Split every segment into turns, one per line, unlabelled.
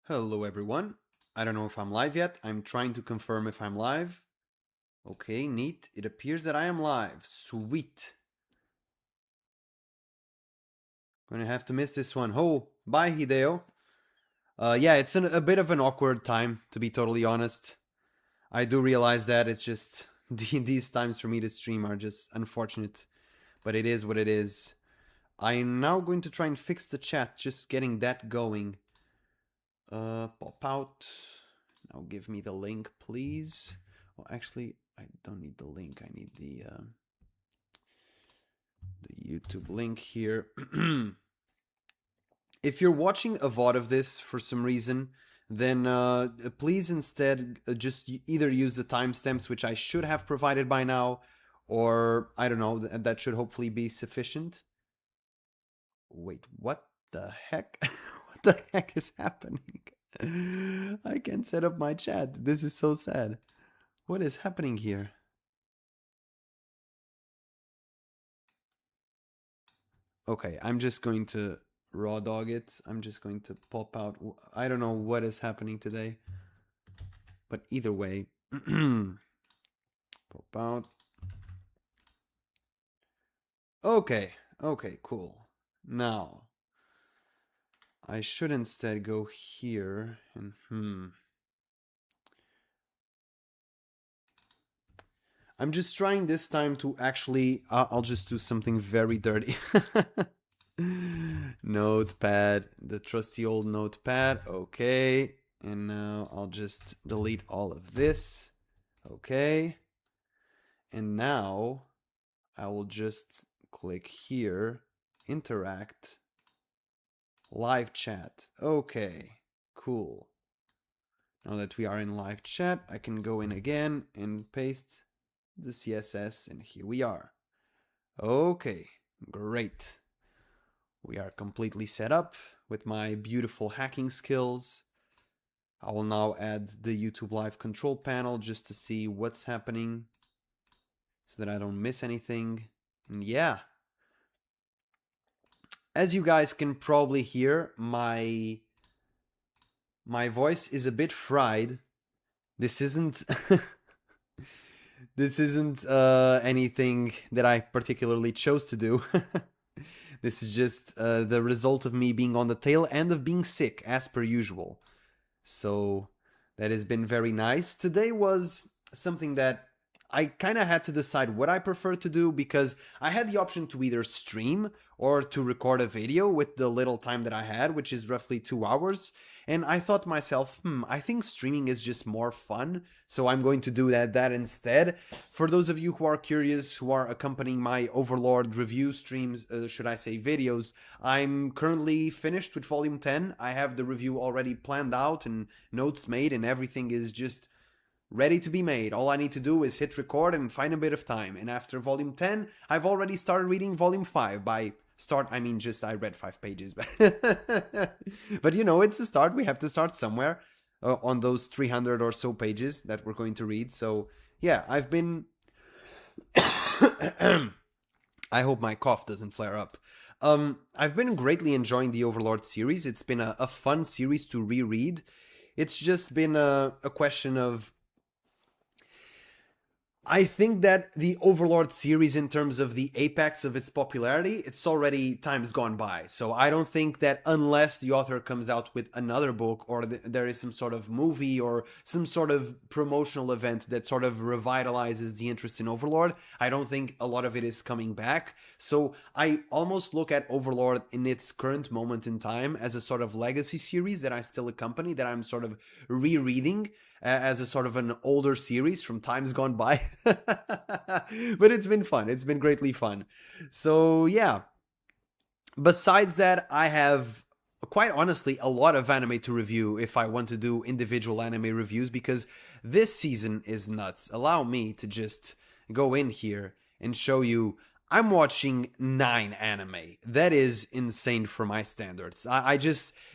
Hello everyone. I don't know if I'm live yet. I'm trying to confirm if I'm live. Okay, neat. It appears that I am live. Sweet. Gonna have to miss this one. Oh, bye Hideo. Yeah, it's a bit of an awkward time, to be totally honest. I do realize that it's just these times for me to stream are just unfortunate, but it is what it is. I'm now going to try and fix the chat, just getting that going. Pop out. Now give me the link, please. Well, actually, I don't need the link. I need the YouTube link here. If you're watching a VOD of this for some reason, then please instead just either use the timestamps, which I should have provided by now, or I don't know, that should hopefully be sufficient. Wait, what the heck? What the heck is happening? I can't set up my chat. This is so sad. What is happening here? Okay, I'm just going to raw dog it. I'm just going to pop out. I don't know what is happening today. But either way, pop out. Okay, okay, cool. Now, I should instead go here and I'm just trying this time to actually, I'll just do something very dirty. Notepad, the trusty old notepad. Okay. And now I'll just delete all of this. Okay. And now I will just click here, interact, live chat. Okay, cool. Now that we are in live chat, I can go in again and paste the CSS, and here we are. Okay, great. We are completely set up with my beautiful hacking skills. I will now add the YouTube Live control panel just to see what's happening so that I don't miss anything. And yeah, as you guys can probably hear, my voice is a bit fried. This isn't this isn't anything that I particularly chose to do. This is just the result of me being on the tail end of being sick, as per usual. So that has been very nice. Today was something that I kind of had to decide what I prefer to do, because I had the option to either stream or to record a video with the little time that I had, which is roughly 2 hours. And I thought to myself, I think streaming is just more fun, so I'm going to do that instead. For those of you who are curious, who are accompanying my Overlord review streams, should I say videos, I'm currently finished with Volume 10. I have the review already planned out and notes made, and everything is just ready to be made. All I need to do is hit record and find a bit of time. And after Volume 10, I've already started reading Volume 5. By start, I mean just I read 5 pages. But you know, it's a start. We have to start somewhere on those 300 or so pages that we're going to read. So yeah, I've been... I hope my cough doesn't flare up. I've been greatly enjoying the Overlord series. It's been a fun series to reread. It's just been a question of... I think that the Overlord series, in terms of the apex of its popularity, it's already times gone by. So I don't think that unless the author comes out with another book, or there is some sort of movie or some sort of promotional event that sort of revitalizes the interest in Overlord, I don't think a lot of it is coming back. So I almost look at Overlord in its current moment in time as a sort of legacy series that I still accompany, that I'm sort of rereading as a sort of an older series from times gone by. But it's been fun. It's been greatly fun. So yeah, besides that, I have quite honestly a lot of anime to review if I want to do individual anime reviews, because this season is nuts. Allow me to just go in here and show you I'm watching 9 anime. That is insane for my standards.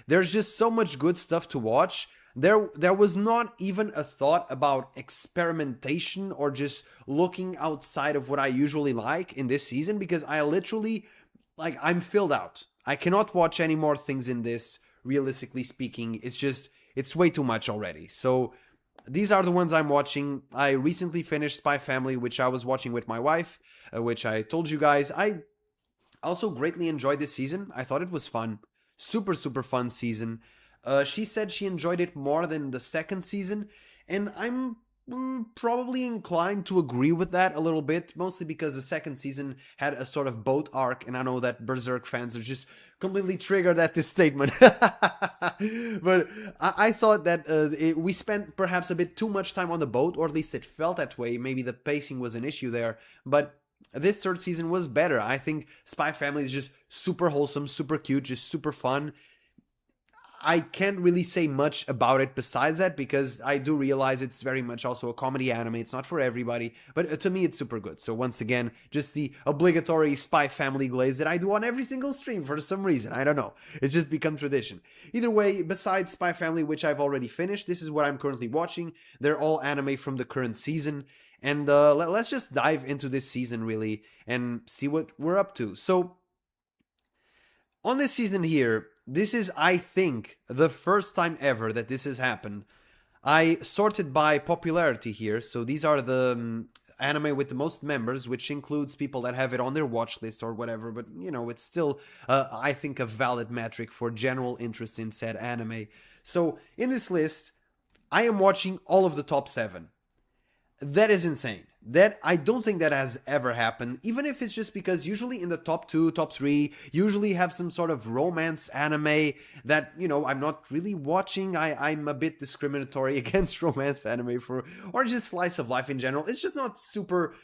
There's just so much good stuff to watch. There was not even a thought about experimentation or just looking outside of what I usually like in this season, because I literally, I'm filled out. I cannot watch any more things in this, realistically speaking. It's way too much already. So these are the ones I'm watching. I recently finished Spy Family, which I was watching with my wife, which I told you guys. I also greatly enjoyed this season. I thought it was fun. Super, super fun season. She said she enjoyed it more than the second season, and I'm probably inclined to agree with that a little bit, mostly because the second season had a sort of boat arc, and I know that Berserk fans are just completely triggered at this statement. But I thought that we spent perhaps a bit too much time on the boat, or at least it felt that way. Maybe the pacing was an issue there, but this third season was better. I think Spy Family is just super wholesome, super cute, just super fun. I can't really say much about it besides that, because I do realize it's very much also a comedy anime. It's not for everybody, but to me it's super good. So once again, just the obligatory Spy Family glaze that I do on every single stream for some reason. I don't know. It's just become tradition. Either way, besides Spy Family, which I've already finished, this is what I'm currently watching. They're all anime from the current season. And let's just dive into this season, really, and see what we're up to. So, on this season here, this is, I think, the first time ever that this has happened. I sorted by popularity here, so these are the anime with the most members, which includes people that have it on their watch list or whatever, but, you know, it's still, I think, a valid metric for general interest in said anime. So, in this list, I am watching all of the top 7. That is insane. That I don't think that has ever happened, even if it's just because usually in the top 2, top 3, usually have some sort of romance anime that, you know, I'm not really watching. I'm a bit discriminatory against romance anime or just slice of life in general. It's just not super.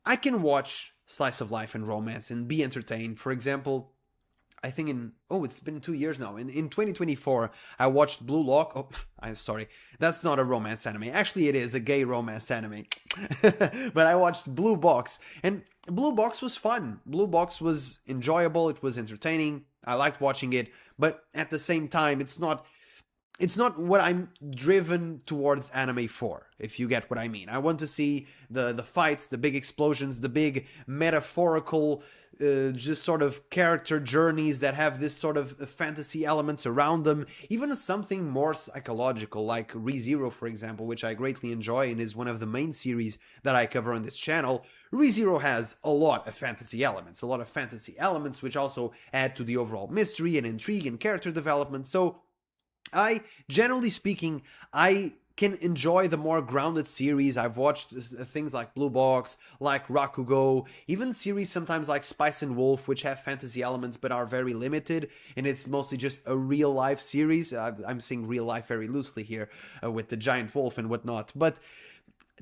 I can watch slice of life and romance and be entertained. For example, I think it's been 2 years now. In 2024, I watched Blue Lock. Oh, I'm sorry. That's not a romance anime. Actually, it is a gay romance anime. But I watched Blue Box. And Blue Box was fun. Blue Box was enjoyable. It was entertaining. I liked watching it. But at the same time, it's not what I'm driven towards anime for, if you get what I mean. I want to see the fights, the big explosions, the big metaphorical just sort of character journeys that have this sort of fantasy elements around them. Even something more psychological, like ReZero, for example, which I greatly enjoy and is one of the main series that I cover on this channel. ReZero has a lot of fantasy elements, which also add to the overall mystery and intrigue and character development. So generally speaking, I can enjoy the more grounded series. I've watched things like Blue Box, like Rakugo, even series sometimes like Spice and Wolf, which have fantasy elements but are very limited, and it's mostly just a real-life series. I'm saying real life very loosely here, with the giant wolf and whatnot, but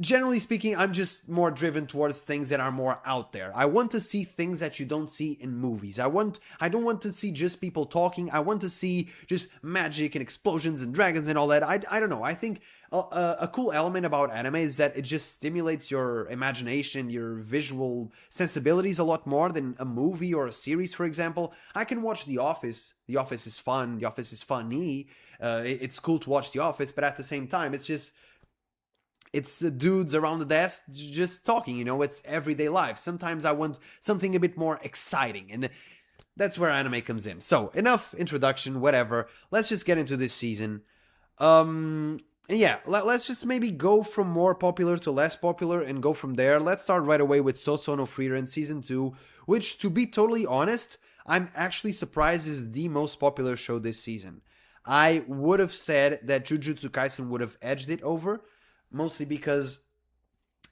generally speaking, I'm just more driven towards things that are more out there. I want to see things that you don't see in movies. I don't want to see just people talking. I want to see just magic and explosions and dragons and all that. I don't know. I think a cool element about anime is that it just stimulates your imagination, your visual sensibilities a lot more than a movie or a series, for example. I can watch The Office. The Office is fun. The Office is funny. It's cool to watch The Office, but at the same time, it's dudes around the desk just talking, you know, it's everyday life. Sometimes I want something a bit more exciting, and that's where anime comes in. So, enough introduction, whatever. Let's just get into this season. Yeah, let's just maybe go from more popular to less popular and go from there. Let's start right away with Sousou no Frieren Season 2, which, to be totally honest, I'm actually surprised is the most popular show this season. I would have said that Jujutsu Kaisen would have edged it over, mostly because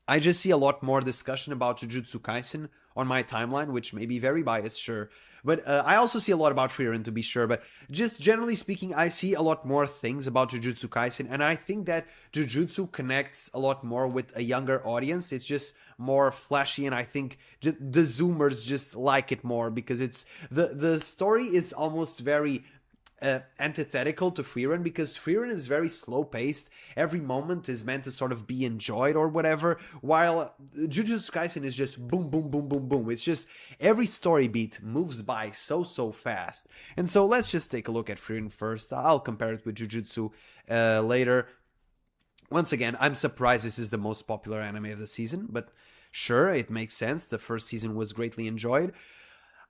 I just see a lot more discussion about Jujutsu Kaisen on my timeline, which may be very biased, sure. But I also see a lot about Frieren, to be sure. But just generally speaking, I see a lot more things about Jujutsu Kaisen. And I think that Jujutsu connects a lot more with a younger audience. It's just more flashy. And I think the Zoomers just like it more because it's the story is almost very antithetical to Frieren, because Frieren is very slow paced. Every moment is meant to sort of be enjoyed or whatever, while Jujutsu Kaisen is just boom, boom, boom, boom, boom. It's just every story beat moves by so fast. And so let's just take a look at Frieren first. I'll compare it with Jujutsu later. Once again, I'm surprised this is the most popular anime of the season, but sure, it makes sense. The first season was greatly enjoyed.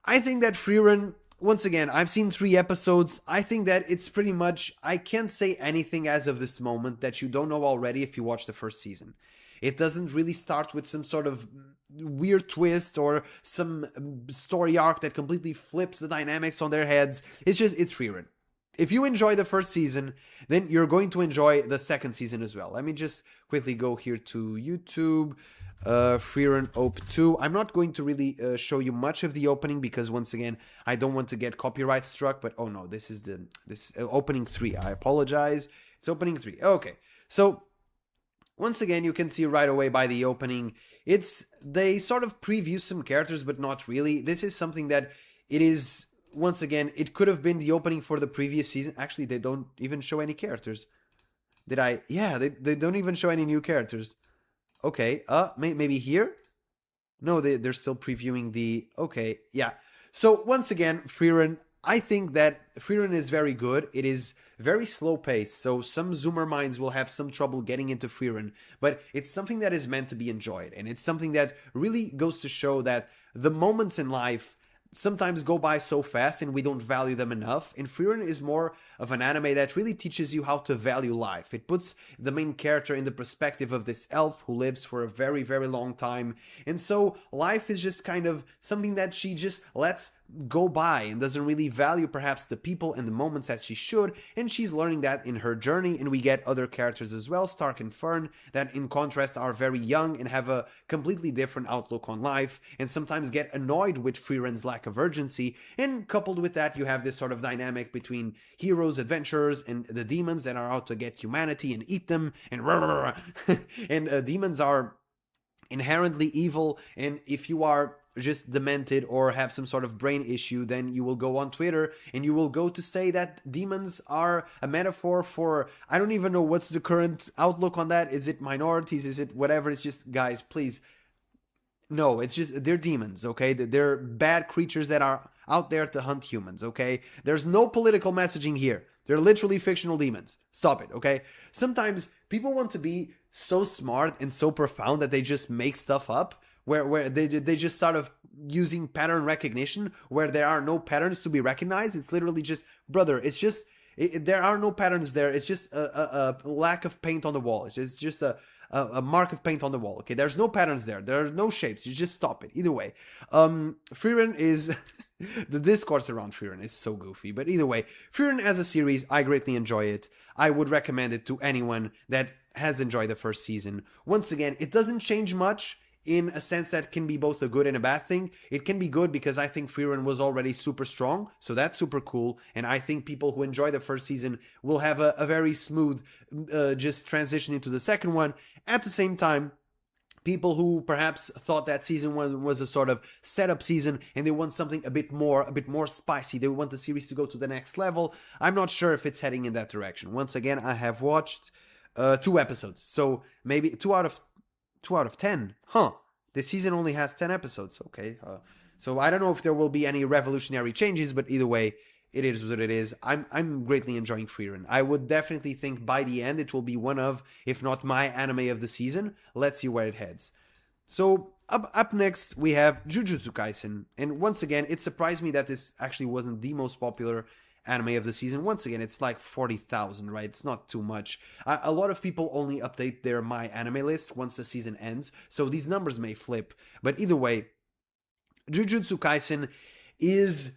I think that Frieren once again, I've seen 3 episodes. I think that it's pretty much, I can't say anything as of this moment that you don't know already if you watch the first season. It doesn't really start with some sort of weird twist or some story arc that completely flips the dynamics on their heads. It's Frieren. If you enjoy the first season, then you're going to enjoy the second season as well. Let me just quickly go here to YouTube. Frieren Op 2. I'm not going to really show you much of the opening because once again, I don't want to get copyright struck, but oh no, this is this opening 3. I apologize. It's opening 3. Okay. So once again, you can see right away by the opening, they sort of preview some characters, but not really. This is something that it is, once again, it could have been the opening for the previous season. Actually, they don't even show any characters. Yeah, they don't even show any new characters. Okay, maybe here? No, they're still previewing the... Okay, yeah. So, once again, Frieren, I think that Frieren is very good. It is very slow paced, so some Zoomer minds will have some trouble getting into Frieren, but it's something that is meant to be enjoyed, and it's something that really goes to show that the moments in life sometimes go by so fast and we don't value them enough. And Frieren is more of an anime that really teaches you how to value life. It puts the main character in the perspective of this elf who lives for a very, very long time. And so life is just kind of something that she just lets go by and doesn't really value perhaps the people and the moments as she should, and she's learning that in her journey. And we get other characters as well, Stark and Fern, that in contrast are very young and have a completely different outlook on life and sometimes get annoyed with Frieren's lack of urgency. And coupled with that, you have this sort of dynamic between heroes, adventurers, and the demons that are out to get humanity and eat them, and and demons are inherently evil, and if you are just demented or have some sort of brain issue, then you will go on Twitter and you will go to say that demons are a metaphor for, I don't even know what's the current outlook on that. Is it minorities? Is it whatever? It's just, guys, please. No, it's just, they're demons, okay? They're bad creatures that are out there to hunt humans, okay? There's no political messaging here. They're literally fictional demons. Stop it, okay? Sometimes people want to be so smart and so profound that they just make stuff up, where they just sort of using pattern recognition where there are no patterns to be recognized. It's literally just, brother, it's just, there are no patterns there. It's just a lack of paint on the wall. It's just a mark of paint on the wall. Okay, there's no patterns there. There are no shapes. You just stop it. Either way, Frieren is... the discourse around Frieren is so goofy. But either way, Frieren as a series, I greatly enjoy it. I would recommend it to anyone that has enjoyed the first season. Once again, it doesn't change much in a sense that can be both a good and a bad thing. It can be good because I think Frieren was already super strong, so that's super cool, and I think people who enjoy the first season will have a very smooth just transition into the second one. At the same time, people who perhaps thought that season 1 was a sort of setup season and they want something a bit more spicy, they want the series to go to the next level, I'm not sure if it's heading in that direction. Once again, I have watched 2 episodes, so maybe 2 out of 10. Huh. This season only has 10 episodes. Okay. So I don't know if there will be any revolutionary changes, but either way, it is what it is. I'm greatly enjoying Frieren. I would definitely think by the end it will be one of, if not my anime of the season. Let's see where it heads. So up next we have Jujutsu Kaisen. And once again, it surprised me that this actually wasn't the most popular anime of the season. Once again, it's like 40,000, right? It's not too much. A lot of people only update their My Anime list once the season ends, so these numbers may flip. But either way, Jujutsu Kaisen is...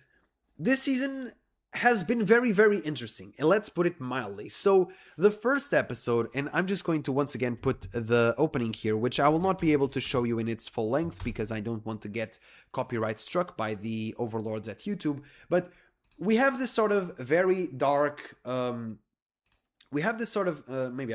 this season has been very, very interesting, and let's put it mildly. So, the first episode, and I'm just going to once again put the opening here, which I will not be able to show you in its full length because I don't want to get copyright struck by the overlords at YouTube, but we have this sort of very dark, maybe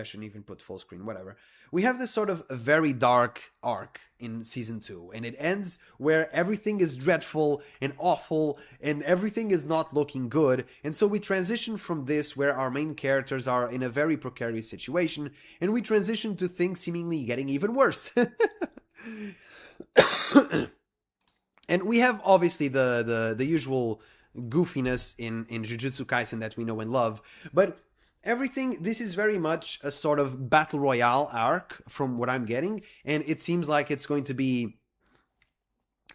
I shouldn't even put full screen, whatever. We have this sort of very dark arc in season 2, and it ends where everything is dreadful and awful, and everything is not looking good, and so we transition from this where our main characters are in a very precarious situation, and we transition to things seemingly getting even worse. And we have obviously the usual goofiness in Jujutsu Kaisen that we know and love, but everything, this is very much a sort of battle royale arc from what I'm getting, and it seems like it's going to be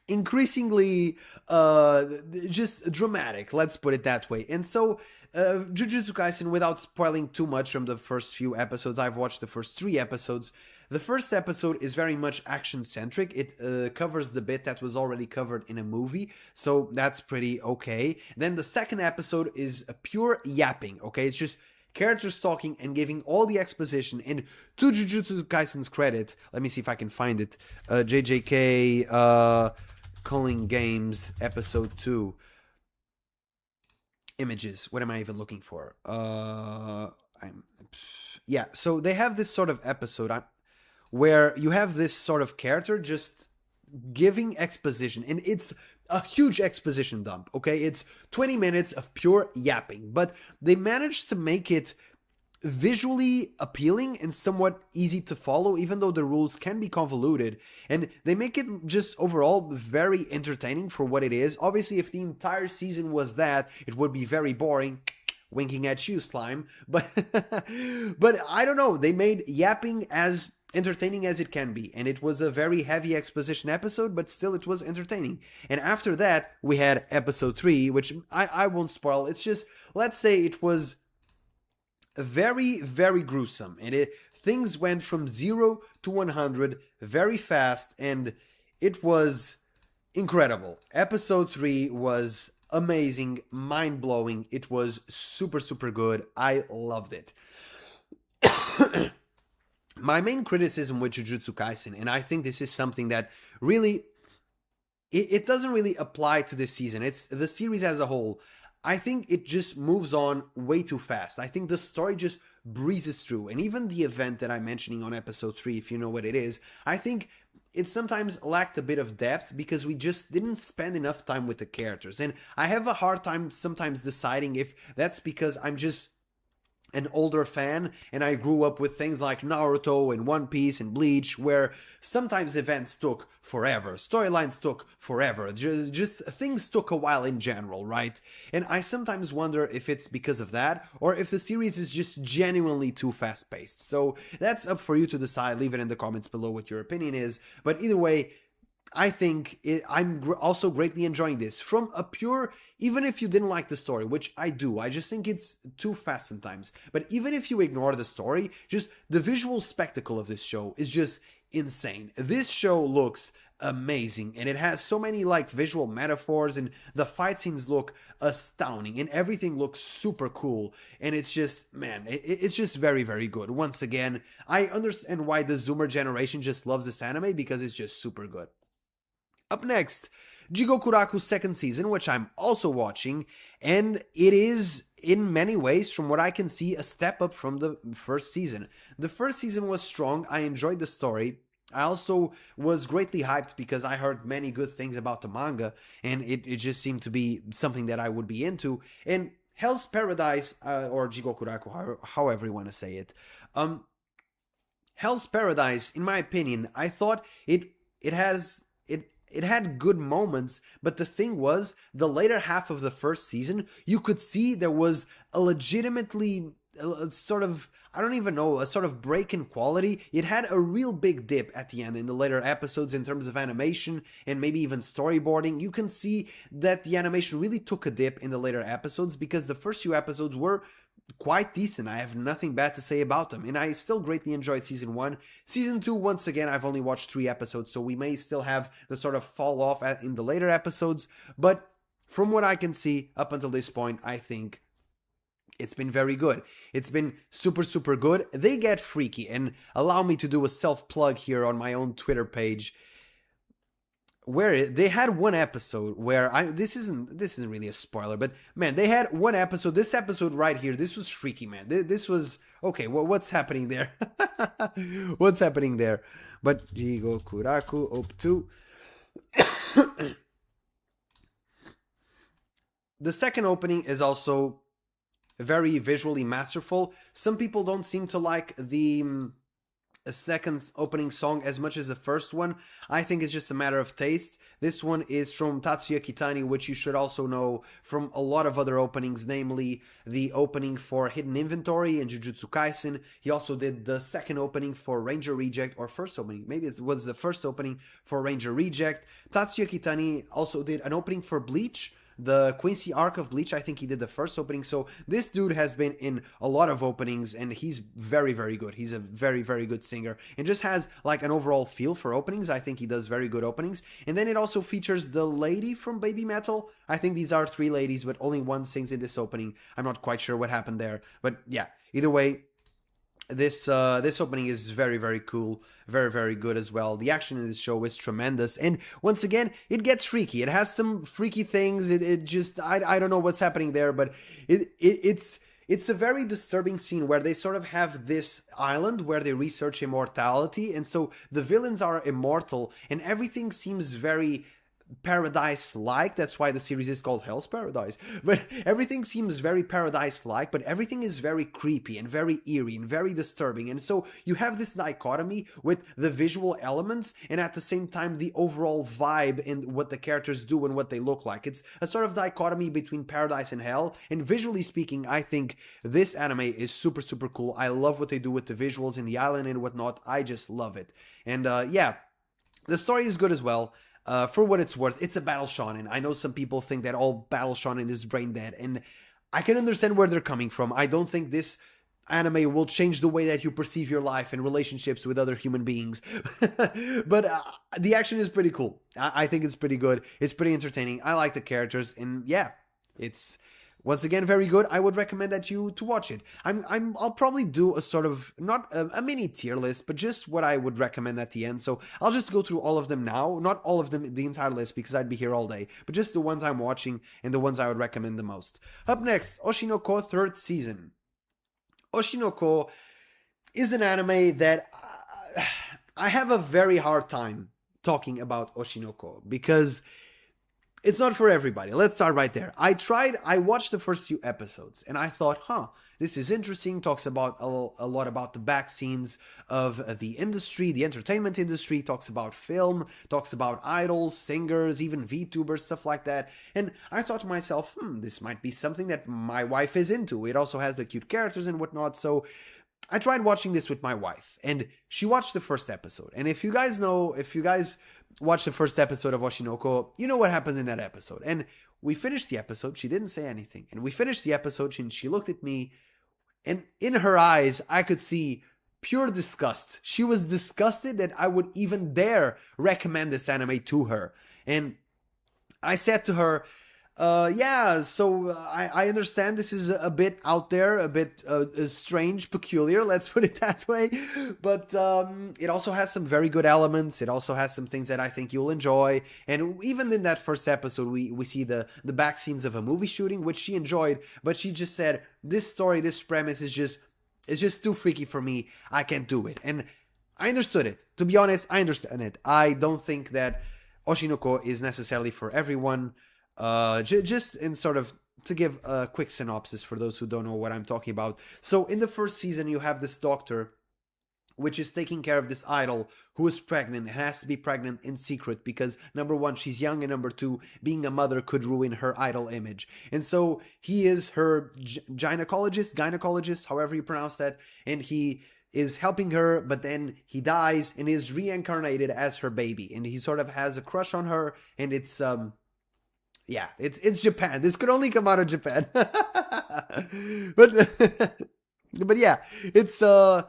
increasingly just dramatic, let's put it that way. And so Jujutsu Kaisen, without spoiling too much from the first few episodes, I've watched the first 3 episodes. The first episode is very much action centric. It covers the bit that was already covered in a movie, so that's pretty okay. Then the second episode is a pure yapping, okay? It's just characters talking and giving all the exposition. And to Jujutsu Kaisen's credit, let me see if I can find it. JJK Culling Games episode 2 images. What am I even looking for? Yeah, so they have this sort of episode where you have this sort of character just giving exposition, and it's a huge exposition dump, okay? It's 20 minutes of pure yapping, but they managed to make it visually appealing and somewhat easy to follow, even though the rules can be convoluted, and they make it just overall very entertaining for what it is. Obviously, if the entire season was that, it would be very boring. Winking at you, slime. But I don't know, they made yapping as entertaining as it can be, and it was a very heavy exposition episode, but still it was entertaining. And after that we had episode 3, which I won't spoil. It's just, let's say it was very, very gruesome, and things went from 0 to 100 very fast, and it was incredible. Episode 3 was amazing, mind-blowing. It was super, super good. I loved it. My main criticism with Jujutsu Kaisen, and I think this is something that really, it doesn't really apply to this season. It's the series as a whole. I think it just moves on way too fast. I think the story just breezes through. And even the event that I'm mentioning on episode 3, if you know what it is, I think it sometimes lacked a bit of depth because we just didn't spend enough time with the characters. And I have a hard time sometimes deciding if that's because I'm just an older fan and I grew up with things like Naruto and One Piece and Bleach, where sometimes events took forever, storylines took forever, just things took a while in general, right? And I sometimes wonder if it's because of that or if the series is just genuinely too fast-paced. So that's up for you to decide. Leave it in the comments below what your opinion is. But either way, I think I'm also greatly enjoying this from a pure, even if you didn't like the story, which I do, I just think it's too fast sometimes. But even if you ignore the story, just the visual spectacle of this show is just insane. This show looks amazing, and it has so many like visual metaphors, and the fight scenes look astounding, and everything looks super cool. And it's just, man, it's just very, very good. Once again, I understand why the Zoomer generation just loves this anime, because it's just super good. Up next, Jigokuraku's second season, which I'm also watching, and it is, in many ways, from what I can see, a step up from the first season. The first season was strong, I enjoyed the story. I also was greatly hyped because I heard many good things about the manga, and it just seemed to be something that I would be into. And Hell's Paradise, or Jigokuraku, however you want to say it. Hell's Paradise, in my opinion, I thought it had good moments, but the thing was, the later half of the first season, you could see there was a legitimately sort of, I don't even know, a sort of break in quality. It had a real big dip at the end in the later episodes in terms of animation and maybe even storyboarding. You can see that the animation really took a dip in the later episodes because the first few episodes were quite decent. I have nothing bad to say about them, and I still greatly enjoyed season 1. Season 2, once again, I've only watched 3 episodes, so we may still have the sort of fall off in the later episodes, but from what I can see up until this point, I think it's been very good. It's been super, super good. They get freaky, and allow me to do a self-plug here on my own Twitter page, where they had one episode where this isn't really a spoiler, but man, they had one episode, this episode right here, this was freaky, man. This was okay. Well, what's happening there? What's happening there? But Jigokuraku op 2. The second opening is also very visually masterful. Some people don't seem to like the a second opening song as much as the first one. I think it's just a matter of taste. This one is from Tatsuya Kitani, which you should also know from a lot of other openings, namely the opening for Hidden Inventory and Jujutsu Kaisen. He also did the second opening for Ranger Reject, or first opening, maybe it was the first opening for Ranger Reject. Tatsuya Kitani also did an opening for Bleach, the Quincy arc of Bleach. I think he did the first opening. So this dude has been in a lot of openings, and he's very, very good. He's a very, very good singer and just has like an overall feel for openings. I think he does very good openings. And then it also features the lady from Baby Metal. I think these are three ladies, but only one sings in this opening. I'm not quite sure what happened there, but yeah, either way, this opening is very, very cool, very, very good as well. The action in this show is tremendous, and once again, it gets freaky. It has some freaky things. It just I don't know what's happening there, but it's a very disturbing scene where they sort of have this island where they research immortality, and so the villains are immortal, and everything seems very paradise-like. That's why the series is called Hell's Paradise. But everything seems very paradise-like, but everything is very creepy and very eerie and very disturbing. And so you have this dichotomy with the visual elements and at the same time the overall vibe and what the characters do and what they look like. It's a sort of dichotomy between paradise and hell. And visually speaking, I think this anime is super, super cool. I love what they do with the visuals in the island and whatnot. I just love it. And yeah, the story is good as well. For what it's worth, it's a battle shonen. I know some people think that all battle shonen is brain dead, and I can understand where they're coming from. I don't think this anime will change the way that you perceive your life and relationships with other human beings. But the action is pretty cool. I think it's pretty good. It's pretty entertaining. I like the characters, and yeah, it's once again very good. I would recommend that you to watch it. I'll probably do a sort of not a mini tier list, but just what I would recommend at the end. So I'll just go through all of them now, not all of them, the entire list, because I'd be here all day, but just the ones I'm watching and the ones I would recommend the most. Up next, Oshi No Ko third season. Oshi No Ko is an anime that I have a very hard time talking about Oshi No Ko because it's not for everybody. Let's start right there. I watched the first few episodes and I thought, this is interesting. Talks about a lot about the back scenes of the industry, the entertainment industry, talks about film, talks about idols, singers, even VTubers, stuff like that. And I thought to myself, this might be something that my wife is into. It also has the cute characters and whatnot. So I tried watching this with my wife and she watched the first episode. And if you guys watch the first episode of Oshi No Ko, you know what happens in that episode. And we finished the episode, she didn't say anything. And we finished the episode and she looked at me, and in her eyes, I could see pure disgust. She was disgusted that I would even dare recommend this anime to her. And I said to her, I understand this is a bit out there, a bit strange, peculiar, let's put it that way, but it also has some very good elements. It also has some things that I think you'll enjoy, and even in that first episode we see the back scenes of a movie shooting, which she enjoyed, but she just said, this story, this premise is just too freaky for me, I can't do it. And I understood it. To be honest, I understand it. I don't think that Oshi No Ko is necessarily for everyone. Just in sort of to give a quick synopsis for those who don't know what I'm talking about. So in the first season, you have this doctor, which is taking care of this idol who is pregnant and has to be pregnant in secret because number one, she's young, and number two, being a mother could ruin her idol image. And so he is her gynecologist, however you pronounce that, and he is helping her, but then he dies and is reincarnated as her baby, and he sort of has a crush on her, and it's yeah, it's Japan. This could only come out of Japan. but yeah, it's I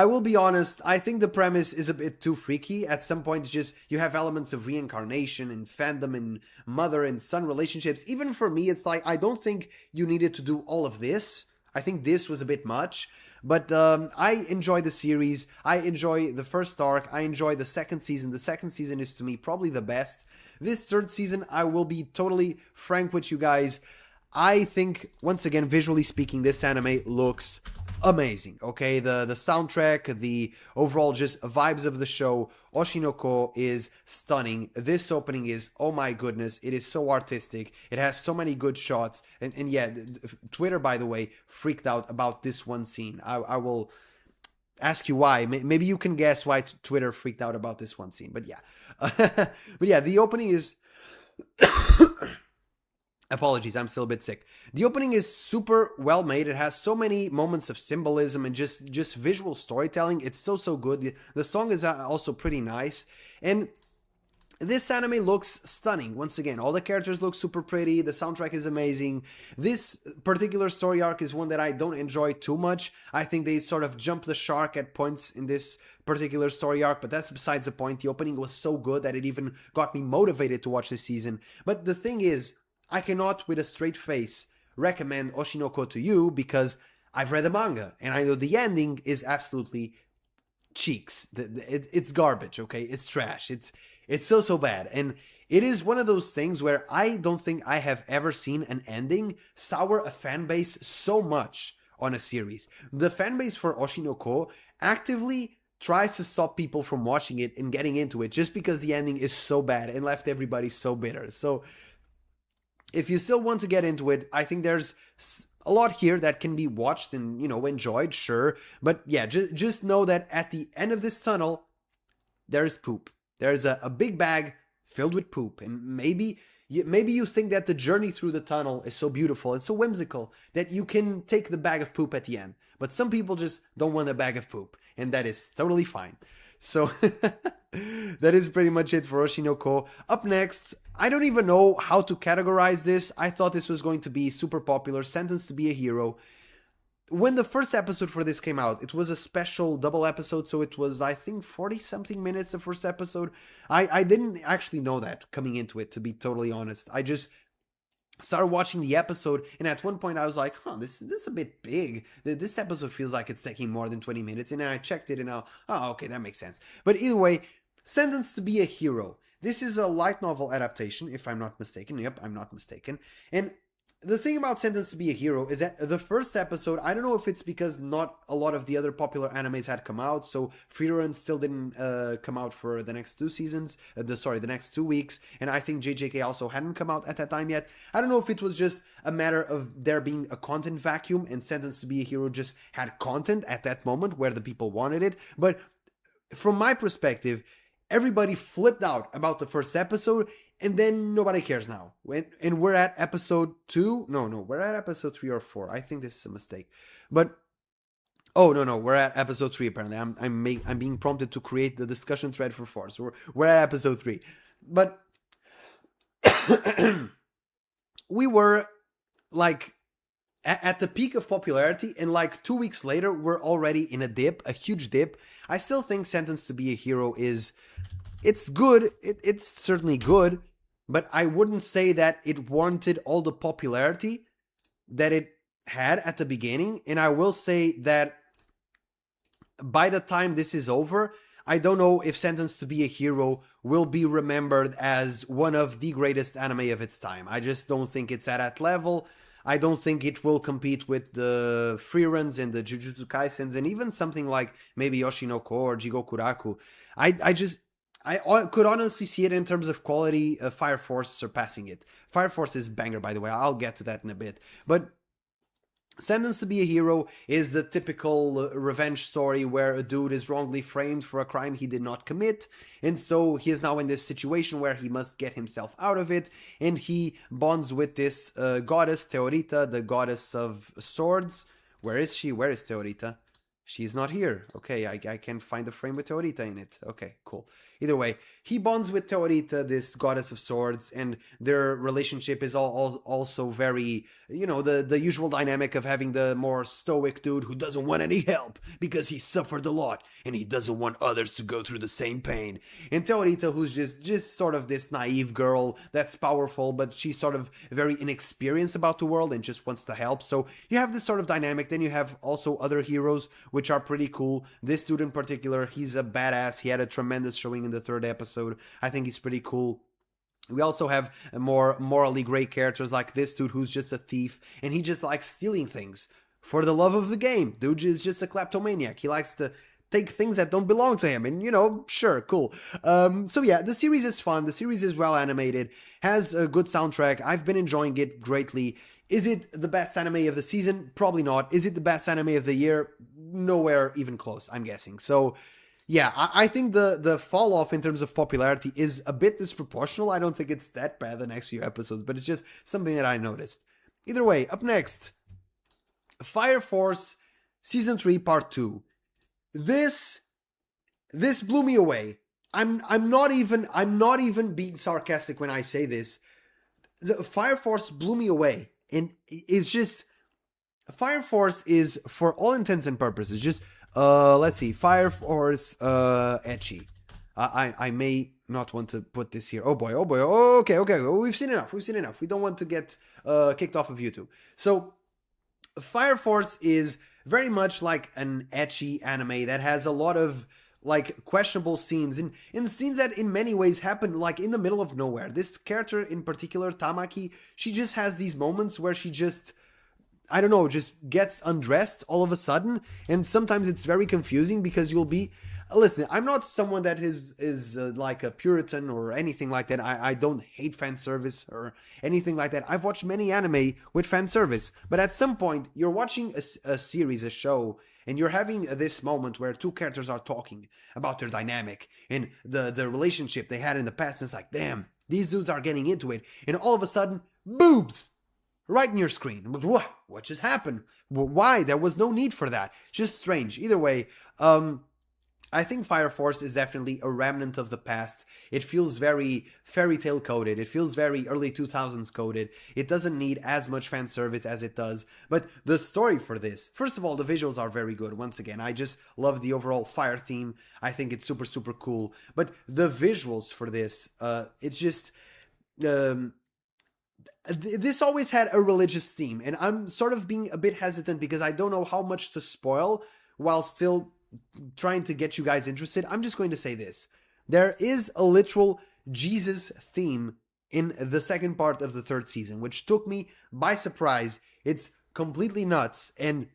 will be honest, I think the premise is a bit too freaky. At some point, it's just, you have elements of reincarnation and fandom and mother and son relationships. Even for me, it's like, I don't think you needed to do all of this. I think this was a bit much. But I enjoy the series. I enjoy the first arc. I enjoy the second season. The second season is, to me, probably the best. This third season, I will be totally frank with you guys. I think, once again, visually speaking, this anime looks amazing, okay? The soundtrack, the overall just vibes of the show, Oshi No Ko is stunning. This opening is, oh my goodness, it is so artistic. It has so many good shots. And yeah, Twitter, by the way, freaked out about this one scene. I will ask you why. Maybe you can guess why Twitter freaked out about this one scene. But yeah, but yeah, the opening is. Apologies, I'm still a bit sick. The opening is super well made. It has so many moments of symbolism and just visual storytelling. It's so good. The song is also pretty nice, and this anime looks stunning. Once again, all the characters look super pretty. The soundtrack is amazing. This particular story arc is one that I don't enjoy too much. I think they sort of jump the shark at points in this particular story arc, but that's besides the point. The opening was so good that it even got me motivated to watch this season. But the thing is, I cannot with a straight face recommend Oshi No Ko to you because I've read the manga and I know the ending is absolutely cheeks. It's garbage, okay? It's trash. It's so bad. And it is one of those things where I don't think I have ever seen an ending sour a fan base so much on a series. The fan base for Oshi No Ko actively tries to stop people from watching it and getting into it just because the ending is so bad and left everybody so bitter. So if you still want to get into it, I think there's a lot here that can be watched and, enjoyed, sure. But yeah, just know that at the end of this tunnel, there's poop. There's a big bag filled with poop. And maybe you think that the journey through the tunnel is so beautiful and so whimsical that you can take the bag of poop at the end. But some people just don't want a bag of poop. And that is totally fine. So that is pretty much it for Oshi No Ko. Up next, I don't even know how to categorize this. I thought this was going to be super popular, Sentenced to be a Hero. When the first episode for this came out, it was a special double episode, so it was, I think, 40-something minutes the first episode. I didn't actually know that coming into it, to be totally honest. I just started watching the episode, and at one point I was like, this is a bit big. This episode feels like it's taking more than 20 minutes, and then I checked it, and okay, that makes sense. But either way, Sentenced to be a Hero. This is a light novel adaptation, if I'm not mistaken. Yep, I'm not mistaken. And the thing about Sentenced to be a Hero is that the first episode, I don't know if it's because not a lot of the other popular animes had come out, so Frieren still didn't come out for the next 2 seasons, the next 2 weeks, and I think JJK also hadn't come out at that time yet. I don't know if it was just a matter of there being a content vacuum and Sentenced to be a Hero just had content at that moment where the people wanted it, but from my perspective, everybody flipped out about the first episode, and then nobody cares now. And we're at episode 2? No, we're at episode 3 or 4. I think this is a mistake. But, no, we're at episode 3 apparently. I'm being prompted to create the discussion thread for 4. So we're at episode 3. But we were, like, at the peak of popularity, and like 2 weeks later, we're already in a huge dip. I still think Sentenced to be a Hero it's good, it's certainly good, but I wouldn't say that it warranted all the popularity that it had at the beginning, and I will say that by the time this is over, I don't know if Sentenced to be a Hero will be remembered as one of the greatest anime of its time. I just don't think it's at that level. I don't think it will compete with the Frierens and the Jujutsu Kaisens, and even something like maybe Oshi No Ko or Jigokuraku. I could honestly see it in terms of quality, Fire Force surpassing it. Fire Force is banger, by the way. I'll get to that in a bit. But Sentenced to be a Hero is the typical revenge story where a dude is wrongly framed for a crime he did not commit, and so he is now in this situation where he must get himself out of it, and he bonds with this goddess, Teorita, the goddess of swords. Where is she? Where is Teorita? She's not here. Okay, I can find the frame with Teorita in it. Okay, cool. Either way, he bonds with Teorita, this goddess of swords, and their relationship is also very, the usual dynamic of having the more stoic dude who doesn't want any help because he suffered a lot and he doesn't want others to go through the same pain. And Teorita, who's just sort of this naive girl that's powerful, but she's sort of very inexperienced about the world and just wants to help. So you have this sort of dynamic. Then you have also other heroes, which are pretty cool. This dude in particular, he's a badass. He had a tremendous showing in the 3rd episode. I think he's pretty cool. We also have more morally gray characters like this dude who's just a thief, and he just likes stealing things for the love of the game. Dude is just a kleptomaniac. He likes to take things that don't belong to him, and sure, cool. So yeah, the series is fun. The series is well animated, has a good soundtrack. I've been enjoying it greatly. Is it the best anime of the season? Probably not. Is it the best anime of the year? nowhere even close, I'm guessing. So yeah, I think the fall off in terms of popularity is a bit disproportional. I don't think it's that bad the next few episodes, but it's just something that I noticed. Either way, up next, Fire Force Season 3 Part 2. This blew me away. I'm not even being sarcastic when I say this. Fire Force blew me away. And it's just, Fire Force is, for all intents and purposes, just let's see, Fire Force ecchi. I may not want to put this here. Oh boy. Okay. We've seen enough. We don't want to get kicked off of YouTube. So Fire Force is very much like an ecchi anime that has a lot of like questionable scenes and scenes that in many ways happen like in the middle of nowhere. This character in particular, Tamaki, she just has these moments where she just, I don't know, just gets undressed all of a sudden, and sometimes it's very confusing because you'll be... Listen, I'm not someone that is like a Puritan or anything like that. I don't hate fan service or anything like that. I've watched many anime with fan service, but at some point you're watching a series, a show, and you're having this moment where two characters are talking about their dynamic and the relationship they had in the past, and it's like, damn, these dudes are getting into it, and all of a sudden, boobs! Right in your screen. What just happened? Why? There was no need for that. Just strange. Either way, I think Fire Force is definitely a remnant of the past. It feels very fairy tale coded. It feels very early 2000s coded. It doesn't need as much fan service as it does. But the story for this, first of all, the visuals are very good. Once again, I just love the overall fire theme. I think it's super, super cool. But the visuals for this, it's just... this always had a religious theme, and I'm sort of being a bit hesitant because I don't know how much to spoil while still trying to get you guys interested. I'm just going to say this. There is a literal Jesus theme in the second part of the third season, which took me by surprise. It's completely nuts, and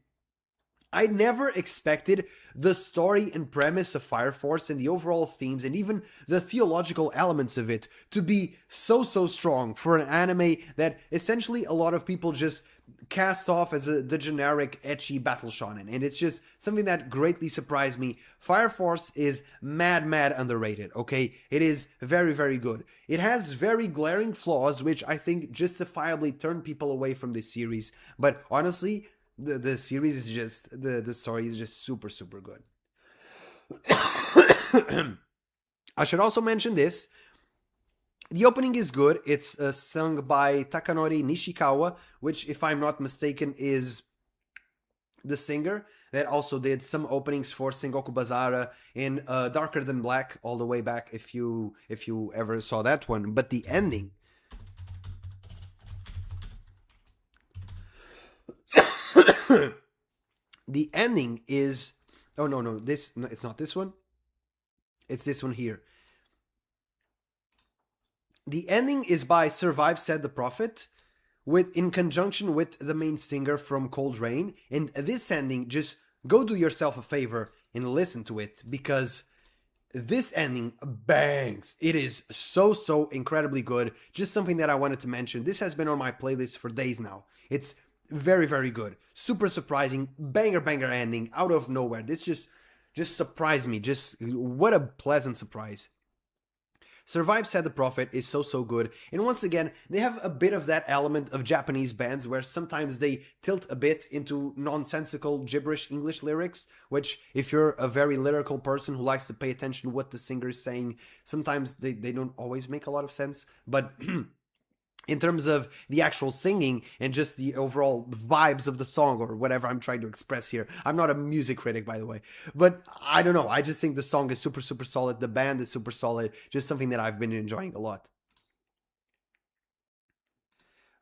I never expected the story and premise of Fire Force and the overall themes and even the theological elements of it to be so strong for an anime that essentially a lot of people just cast off as the generic ecchi battle shonen. And it's just something that greatly surprised me. Fire Force is mad underrated, okay? It is very good. It has very glaring flaws, which I think justifiably turn people away from this series. But honestly, the series is just, the story is just super good. I should also mention this. The opening is good. It's sung by Takanori Nishikawa, which, if I'm not mistaken, is the singer that also did some openings for Sengoku Bazara and Darker Than Black all the way back, if you ever saw that one. But the ending... the ending is... Oh, no, it's not this one. It's this one here. The ending is by Survive Said the Prophet, in conjunction with the main singer from Cold Rain. And this ending, just go do yourself a favor and listen to it, because this ending bangs. It is so incredibly good. Just something that I wanted to mention. This has been on my playlist for days now. It's very good. Super surprising. Banger ending out of nowhere. This just surprised me. Just what a pleasant surprise. Survive Said the Prophet is so good. And once again, they have a bit of that element of Japanese bands where sometimes they tilt a bit into nonsensical gibberish English lyrics, which, if you're a very lyrical person who likes to pay attention to what the singer is saying, sometimes they don't always make a lot of sense. But in terms of the actual singing and just the overall vibes of the song, or whatever I'm trying to express here. I'm not a music critic, by the way, but I don't know. I just think the song is super solid. The band is super solid. Just something that I've been enjoying a lot.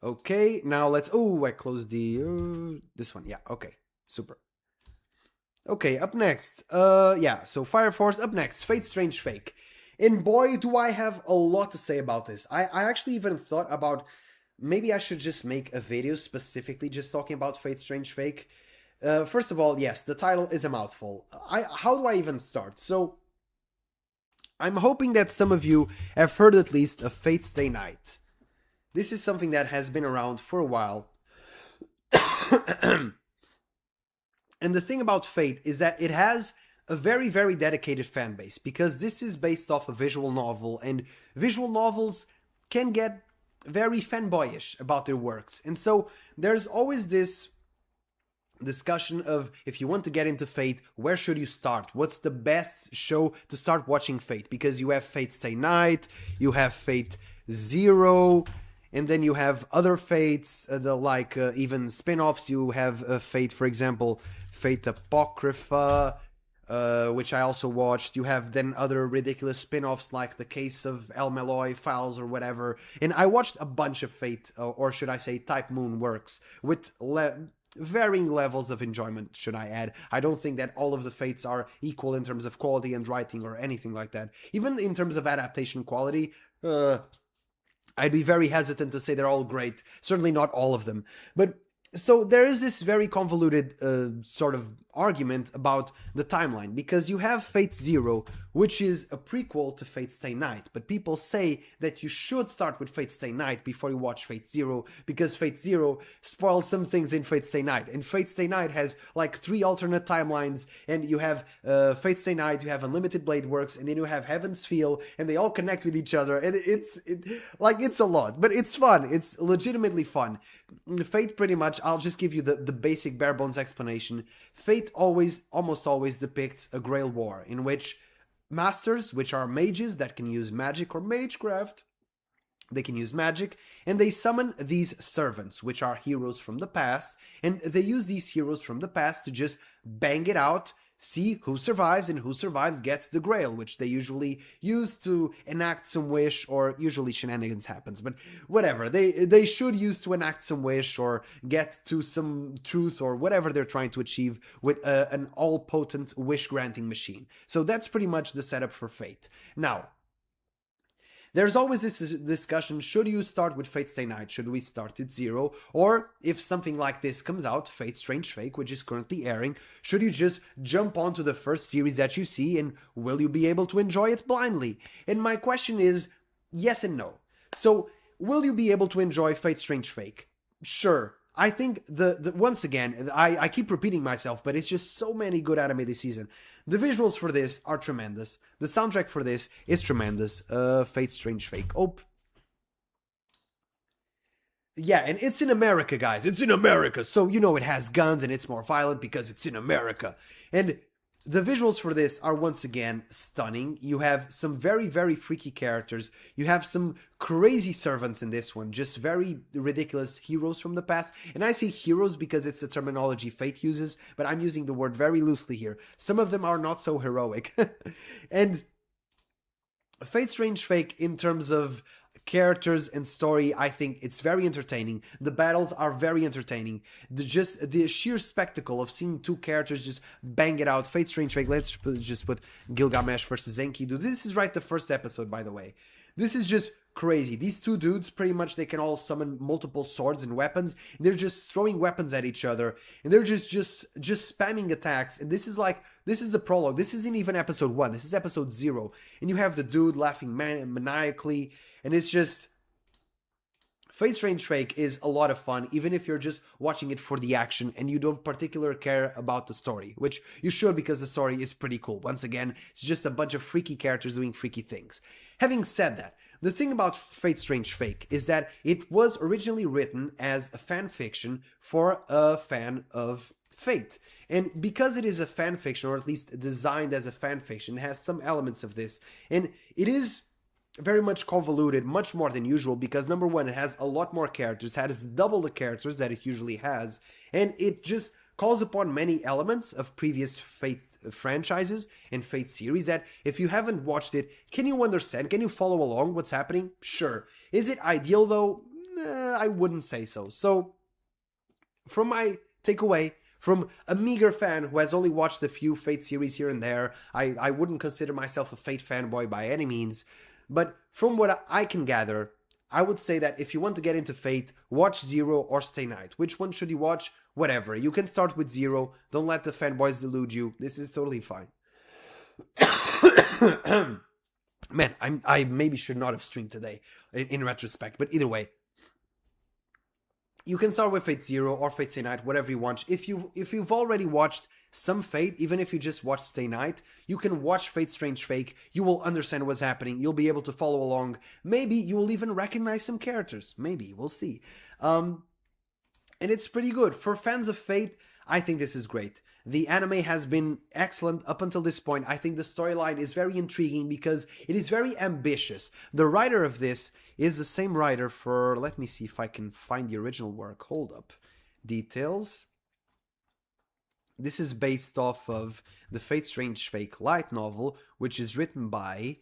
Okay, now let's... Oh, I closed the... this one. Yeah, okay. Super. Okay, up next. Yeah, so Fire Force. Up next, Fate Strange Fake. And boy, do I have a lot to say about this. I actually even thought about, maybe I should just make a video specifically just talking about Fate Strange Fake. First of all, yes, the title is a mouthful. How do I even start? So, I'm hoping that some of you have heard at least of Fate Stay Night. This is something that has been around for a while. And the thing about Fate is that it has a very, very dedicated fan base, because this is based off a visual novel, and visual novels can get very fanboyish about their works. And so there's always this discussion of, if you want to get into Fate, where should you start? What's the best show to start watching Fate? Because you have Fate Stay Night, you have Fate Zero, and then you have other Fates, even spin-offs. You have Fate, for example, Fate Apocrypha, which I also watched. You have then other ridiculous spin-offs like the Case of El Meloy Files or whatever. And I watched a bunch of Fate, or should I say Type Moon works, with varying levels of enjoyment, should I add. I don't think that all of the Fates are equal in terms of quality and writing or anything like that. Even in terms of adaptation quality, I'd be very hesitant to say they're all great. Certainly not all of them. But so there is this very convoluted sort of argument about the timeline, because you have Fate Zero, which is a prequel to Fate Stay Night, but people say that you should start with Fate Stay Night before you watch Fate Zero, because Fate Zero spoils some things in Fate Stay Night, and Fate Stay Night has like 3 alternate timelines, and you have Fate Stay Night, you have Unlimited Blade Works, and then you have Heaven's Feel, and they all connect with each other, and it's a lot, but it's fun. It's legitimately fun. Fate, pretty much, I'll just give you the basic bare bones explanation. Fate almost always depicts a Grail War, in which masters, which are mages that can use magic or magecraft, they can use magic, and they summon these servants, which are heroes from the past, and they use these heroes from the past to just bang it out, see who survives, and who survives gets the Grail, which they usually use to enact some wish, or usually shenanigans happens, but whatever, they should use to enact some wish or get to some truth or whatever they're trying to achieve with an all-potent wish-granting machine. So that's pretty much the setup for Fate. Now, there's always this discussion, should you start with Fate Stay Night? Should we start at Zero? Or if something like this comes out, Fate Strange Fake, which is currently airing, should you just jump onto the first series that you see, and will you be able to enjoy it blindly? And my question is yes and no. So, will you be able to enjoy Fate Strange Fake? Sure. I think once again, I keep repeating myself, but it's just so many good anime this season. The visuals for this are tremendous. The soundtrack for this is tremendous. Fate Strange Fake. Oh. Yeah, and it's in America, guys. It's in America. So, you know, it has guns and it's more violent because it's in America. And the visuals for this are once again stunning. You have some very, very freaky characters. You have some crazy servants in this one, just very ridiculous heroes from the past. And I say heroes because it's the terminology Fate uses, but I'm using the word very loosely here. Some of them are not so heroic. And Fate Strange Fake, in terms of characters and story, I think it's very entertaining. The battles are very entertaining. The sheer spectacle of seeing 2 characters just bang it out. Fate Strange Fake, let's just put Gilgamesh versus Enkidu. This is right the first episode, by the way. This is just crazy. These 2 dudes, pretty much, they can all summon multiple swords and weapons. And they're just throwing weapons at each other, and they're just spamming attacks. And this is the prologue. This isn't even episode 1. This is episode 0. And you have the dude laughing maniacally. And it's just, Fate Strange Fake is a lot of fun, even if you're just watching it for the action and you don't particularly care about the story, which you should, because the story is pretty cool. Once again, it's just a bunch of freaky characters doing freaky things. Having said that, the thing about Fate Strange Fake is that it was originally written as a fan fiction for a fan of Fate. And because it is a fan fiction, or at least designed as a fan fiction, it has some elements of this. And it is very much convoluted, much more than usual, because number one, it has a lot more characters, it has double the characters that it usually has, and it just calls upon many elements of previous Fate franchises and Fate series that, if you haven't watched it, can you understand? Can you follow along what's happening? Sure. Is it ideal though? I wouldn't say so. So, from my takeaway, from a meager fan who has only watched a few Fate series here and there, I wouldn't consider myself a Fate fanboy by any means, but from what I can gather, I would say that if you want to get into Fate, watch Zero or Stay Night. Which one should you watch? Whatever. You can start with Zero. Don't let the fanboys delude you. This is totally fine. Man, I maybe should not have streamed today, in retrospect. But either way, You can start with Fate Zero or Fate Stay Night, whatever you want. If you've already watched some Fate, even if you just watch Stay Night, you can watch Fate Strange Fake. You will understand what's happening. You'll be able to follow along. Maybe you will even recognize some characters. Maybe, we'll see. And it's pretty good. For fans of Fate, I think this is great. The anime has been excellent up until this point. I think the storyline is very intriguing because it is very ambitious. The writer of this is the same writer for... Let me see if I can find the original work. Hold up. Details. This is based off of the Fate Strange Fake light novel, which is written by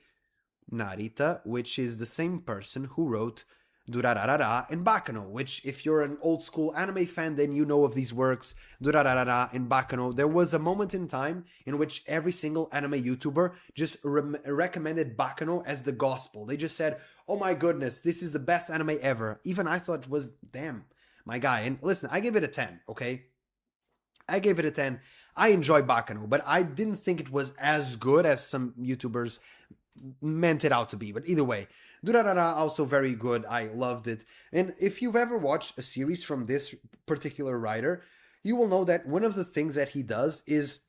Narita, which is the same person who wrote Durarara and Bakano, which, if you're an old school anime fan, then you know of these works, Durarara and Bakano. There was a moment in time in which every single anime YouTuber just recommended Bakano as the gospel. They just said, oh my goodness, this is the best anime ever. Even I thought it was, damn, my guy. And listen, I gave it a 10, okay? I gave it a 10. I enjoyed Bakano, but I didn't think it was as good as some YouTubers meant it out to be. But either way, Durarara also very good. I loved it. And if you've ever watched a series from this particular writer, you will know that one of the things that he does is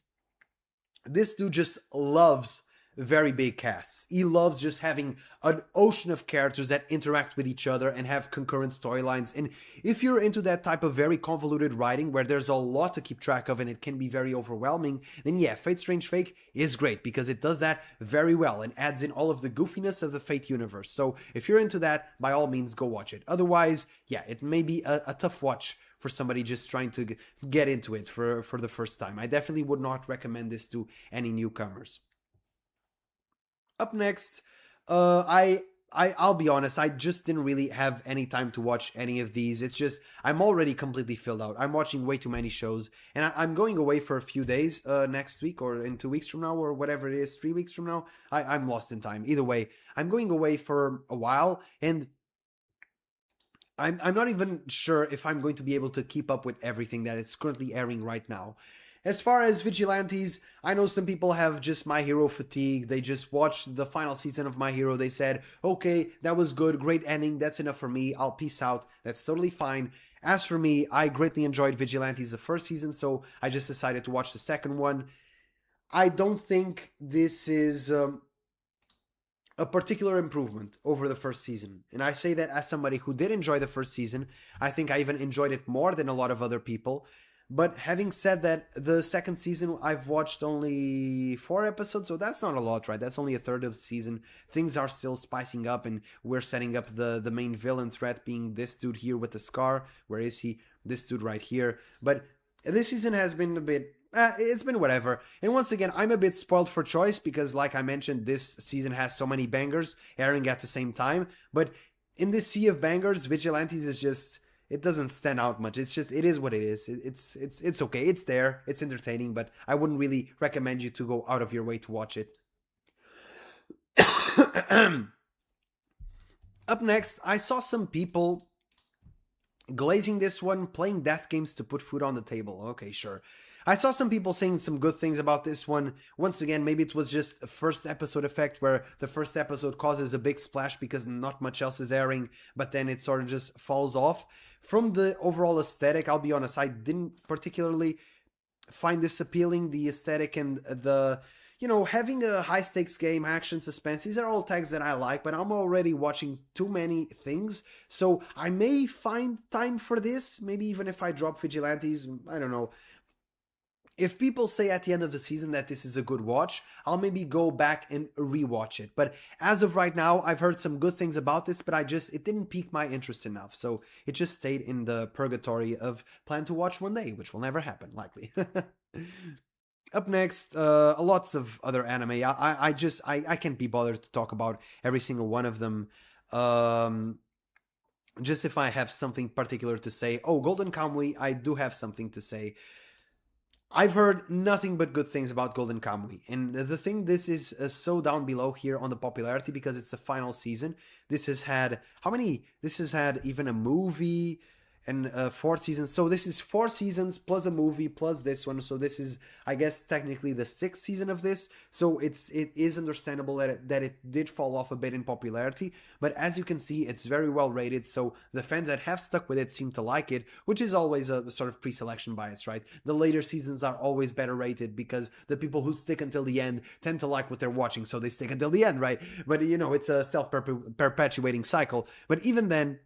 this dude just loves very big casts. He loves just having an ocean of characters that interact with each other and have concurrent storylines. And if you're into that type of very convoluted writing where there's a lot to keep track of and it can be very overwhelming, then yeah, Fate Strange Fake is great because it does that very well and adds in all of the goofiness of the Fate universe. So if you're into that, by all means, go watch it. Otherwise, yeah, it may be a tough watch for somebody just trying to get into it for the first time. I definitely would not recommend this to any newcomers. Up next, I'll be honest, I just didn't really have any time to watch any of these. It's just, I'm already completely filled out. I'm watching way too many shows, and I'm going away for a few days next week, or in 2 weeks from now, or whatever it is, 3 weeks from now. I'm lost in time. Either way, I'm going away for a while, and I'm not even sure if I'm going to be able to keep up with everything that is currently airing right now. As far as Vigilantes, I know some people have just My Hero fatigue. They just watched the final season of My Hero. They said, okay, that was good, great ending, that's enough for me, I'll peace out. That's totally fine. As for me, I greatly enjoyed Vigilantes the first season, so I just decided to watch the second one. I don't think this is a particular improvement over the first season. And I say that as somebody who did enjoy the first season. I think I even enjoyed it more than a lot of other people. But having said that, the second season, I've watched only 4 episodes, so that's not a lot, right? That's only a third of the season. Things are still spicing up, and we're setting up the main villain threat being this dude here with the scar. Where is he? This dude right here. But this season has been a bit... it's been whatever. And once again, I'm a bit spoiled for choice because, like I mentioned, this season has so many bangers airing at the same time. But in this sea of bangers, Vigilantes is just... it doesn't stand out much. It's just, it is what it is. It's okay. It's there. It's entertaining, but I wouldn't really recommend you to go out of your way to watch it. Up next, I saw some people glazing this one, playing death games to put food on the table. Okay, sure. I saw some people saying some good things about this one. Once again, maybe it was just a first episode effect where the first episode causes a big splash because not much else is airing, but then it sort of just falls off. From the overall aesthetic, I'll be honest, I didn't particularly find this appealing. The aesthetic and the, you know, having a high-stakes game, action, suspense, these are all tags that I like, but I'm already watching too many things, so I may find time for this, maybe even if I drop Vigilantes, I don't know. If people say at the end of the season that this is a good watch, I'll maybe go back and rewatch it. But as of right now, I've heard some good things about this, but it didn't pique my interest enough. So it just stayed in the purgatory of plan to watch one day, which will never happen, likely. Up next, lots of other anime. I can't be bothered to talk about every single one of them. Just if I have something particular to say. Oh, Golden Kamuy, I do have something to say. I've heard nothing but good things about Golden Kamuy, and the thing, this is so down below here on the popularity because it's the final season. This has had, how many? This has had even a movie, and fourth season. So this is 4 seasons plus a movie plus this one. So this is, I guess, technically the 6th season of this. So it is understandable that it did fall off a bit in popularity. But as you can see, it's very well rated. So the fans that have stuck with it seem to like it, which is always a sort of pre-selection bias, right? The later seasons are always better rated because the people who stick until the end tend to like what they're watching, so they stick until the end, right? But it's a self-perpetuating cycle. But even then,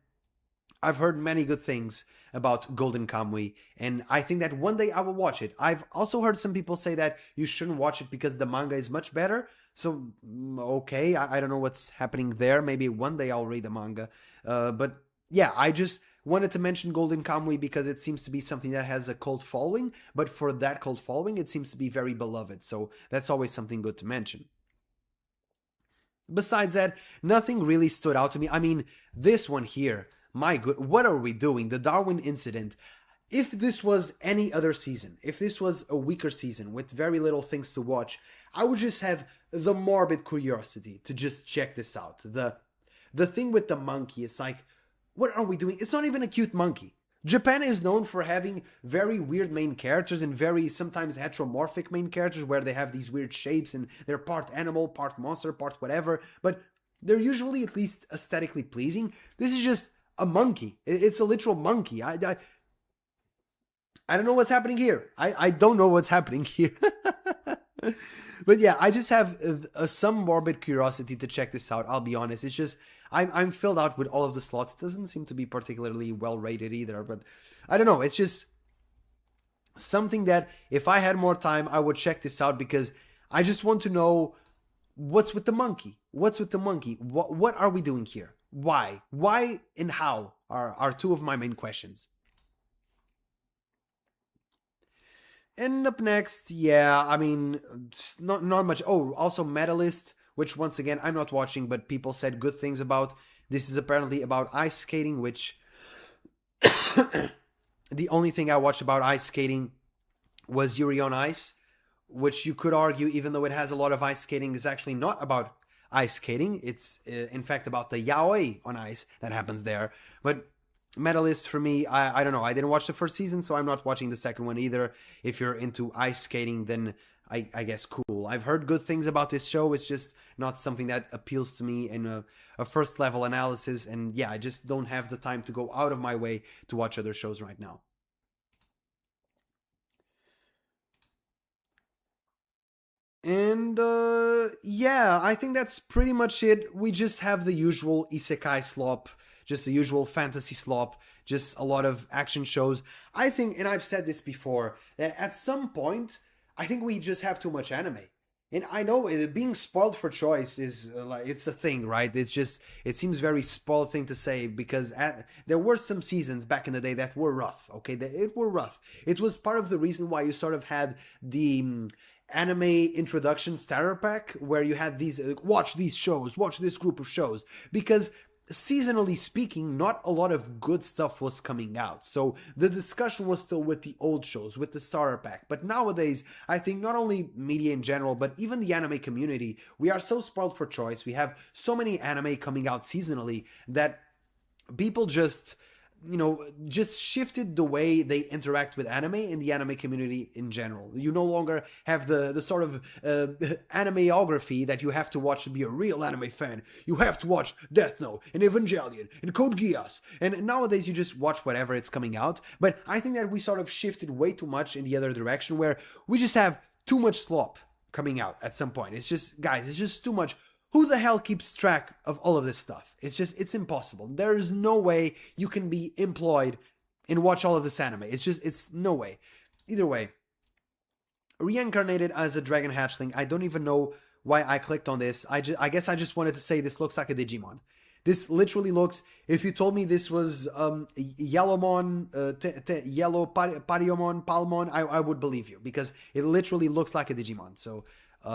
I've heard many good things about Golden Kamuy, and I think that one day I will watch it. I've also heard some people say that you shouldn't watch it because the manga is much better. So, okay, I don't know what's happening there. Maybe one day I'll read the manga. But yeah, I just wanted to mention Golden Kamuy because it seems to be something that has a cult following, but for that cult following, it seems to be very beloved. So that's always something good to mention. Besides that, nothing really stood out to me. I mean, this one here, my good, what are we doing? The Darwin incident. If this was any other season, if this was a weaker season with very little things to watch, I would just have the morbid curiosity to just check this out. The thing with the monkey is like, what are we doing? It's not even a cute monkey. Japan is known for having very weird main characters and very sometimes heteromorphic main characters where they have these weird shapes and they're part animal, part monster, part whatever, but they're usually at least aesthetically pleasing. This is just a monkey. It's a literal monkey. I don't know what's happening here. I don't know what's happening here. But yeah, I just have some morbid curiosity to check this out. I'll be honest. It's just, I'm filled out with all of the slots. It doesn't seem to be particularly well rated either, but I don't know. It's just something that if I had more time, I would check this out because I just want to know what's with the monkey. What's with the monkey? What are we doing here? Why? Why and how are two of my main questions. And up next, yeah, I mean, not much. Oh, also Medalist, which once again I'm not watching, but people said good things about. This is apparently about ice skating, which the only thing I watched about ice skating was Yuri on Ice, which you could argue, even though it has a lot of ice skating, is actually not about ice skating. It's in fact about the yaoi on ice that happens there. But Medalist for me, I don't know. I didn't watch the first season, so I'm not watching the second one either. If you're into ice skating, then I guess cool. I've heard good things about this show. It's just not something that appeals to me in a first level analysis. And yeah, I just don't have the time to go out of my way to watch other shows right now. And yeah, I think that's pretty much it. We just have the usual isekai slop, just the usual fantasy slop, just a lot of action shows. I think, and I've said this before, that at some point, I think we just have too much anime. And I know being spoiled for choice is like it's a thing, right? It's just it seems very spoiled thing to say because there were some seasons back in the day that were rough. Okay, it were rough. It was part of the reason why you sort of had the anime introduction starter pack where you had these watch these shows, watch this group of shows because seasonally speaking, not a lot of good stuff was coming out. So the discussion was still with the old shows, with the starter pack. But nowadays, I think not only media in general, but even the anime community, we are so spoiled for choice. We have so many anime coming out seasonally that people just shifted the way they interact with anime in the anime community in general. You no longer have the sort of animeography that you have to watch to be a real anime fan. You have to watch Death Note and Evangelion and Code Geass. And nowadays you just watch whatever it's coming out. But I think that we sort of shifted way too much in the other direction where we just have too much slop coming out at some point. It's just, guys, it's just too much. Who the hell keeps track of all of this stuff? It's impossible. There is no way you can be employed and watch all of this anime. It's no way. Either way, reincarnated as a dragon hatchling. I don't even know why I clicked on this. I guess I just wanted to say this looks like a Digimon. This literally looks, if you told me this was Yellowmon, Yellow Pariomon, Palmon, I would believe you because it literally looks like a Digimon. So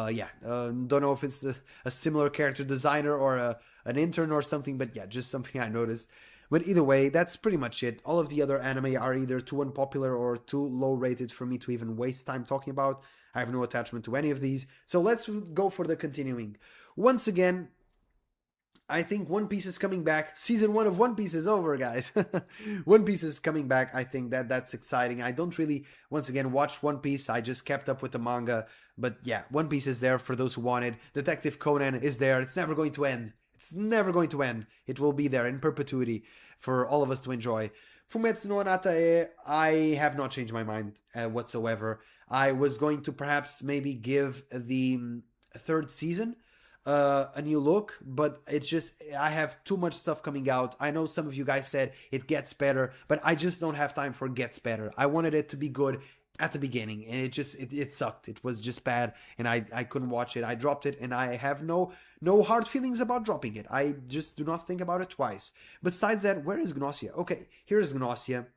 yeah, don't know if it's a similar character designer or an intern or something, but yeah, just something I noticed. But either way, that's pretty much it. All of the other anime are either too unpopular or too low rated for me to even waste time talking about. I have no attachment to any of these. So let's go for the continuing. Once again, I think One Piece is coming back. Season 1 of One Piece is over, guys. One Piece is coming back. I think that's exciting. I don't really, once again, watch One Piece. I just kept up with the manga. But yeah, One Piece is there for those who want it. Detective Conan is there. It's never going to end. It's never going to end. It will be there in perpetuity for all of us to enjoy. Fumetsu no Anata, I have not changed my mind whatsoever. I was going to perhaps maybe give the third season a new look, but it's just I have too much stuff coming out. I know some of you guys said it gets better, but I just don't have time for gets better. I wanted it to be good at the beginning, and it sucked. It was just bad, and I couldn't watch it. I dropped it, and I have no hard feelings about dropping it. I just do not think about it twice. Besides that, where is Gnosia? Okay, here's Gnosia,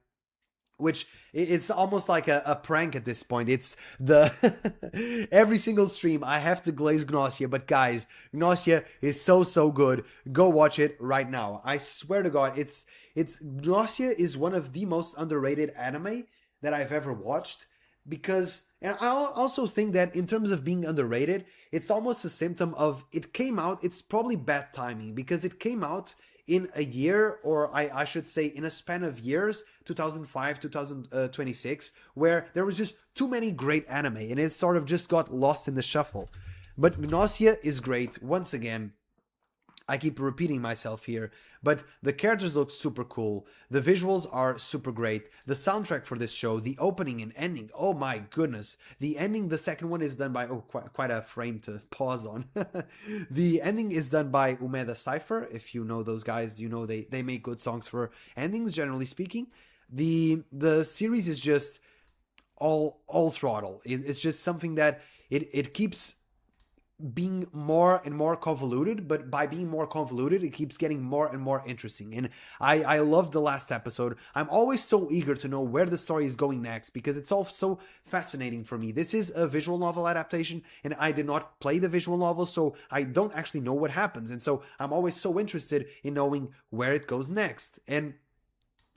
which it's almost like a prank at this point. It's the every single stream I have to glaze Gnosia, but guys, Gnosia is so good. Go watch it right now. I swear to God, it's Gnosia is one of the most underrated anime that I've ever watched, because, and I also think that in terms of being underrated, it's almost a symptom of it came out, it's probably bad timing, because it came out in a year, or I should say in a span of years, 2005, 2026, where there was just too many great anime, and it sort of just got lost in the shuffle. But Gnosia is great. Once again, I keep repeating myself here, but the characters look super cool. The visuals are super great. The soundtrack for this show, the opening and ending, oh my goodness. The ending, the second one is done by, oh, quite a frame to pause on. The ending is done by Umeda Cypher. If you know those guys, you know they make good songs for endings, generally speaking. The series is just all throttle. It's just something that it keeps being more and more convoluted, but by being more convoluted, it keeps getting more and more interesting. And I love the last episode. I'm always so eager to know where the story is going next, because it's all so fascinating for me. This is a visual novel adaptation, and I did not play the visual novel, so I don't actually know what happens. And so I'm always so interested in knowing where it goes next. And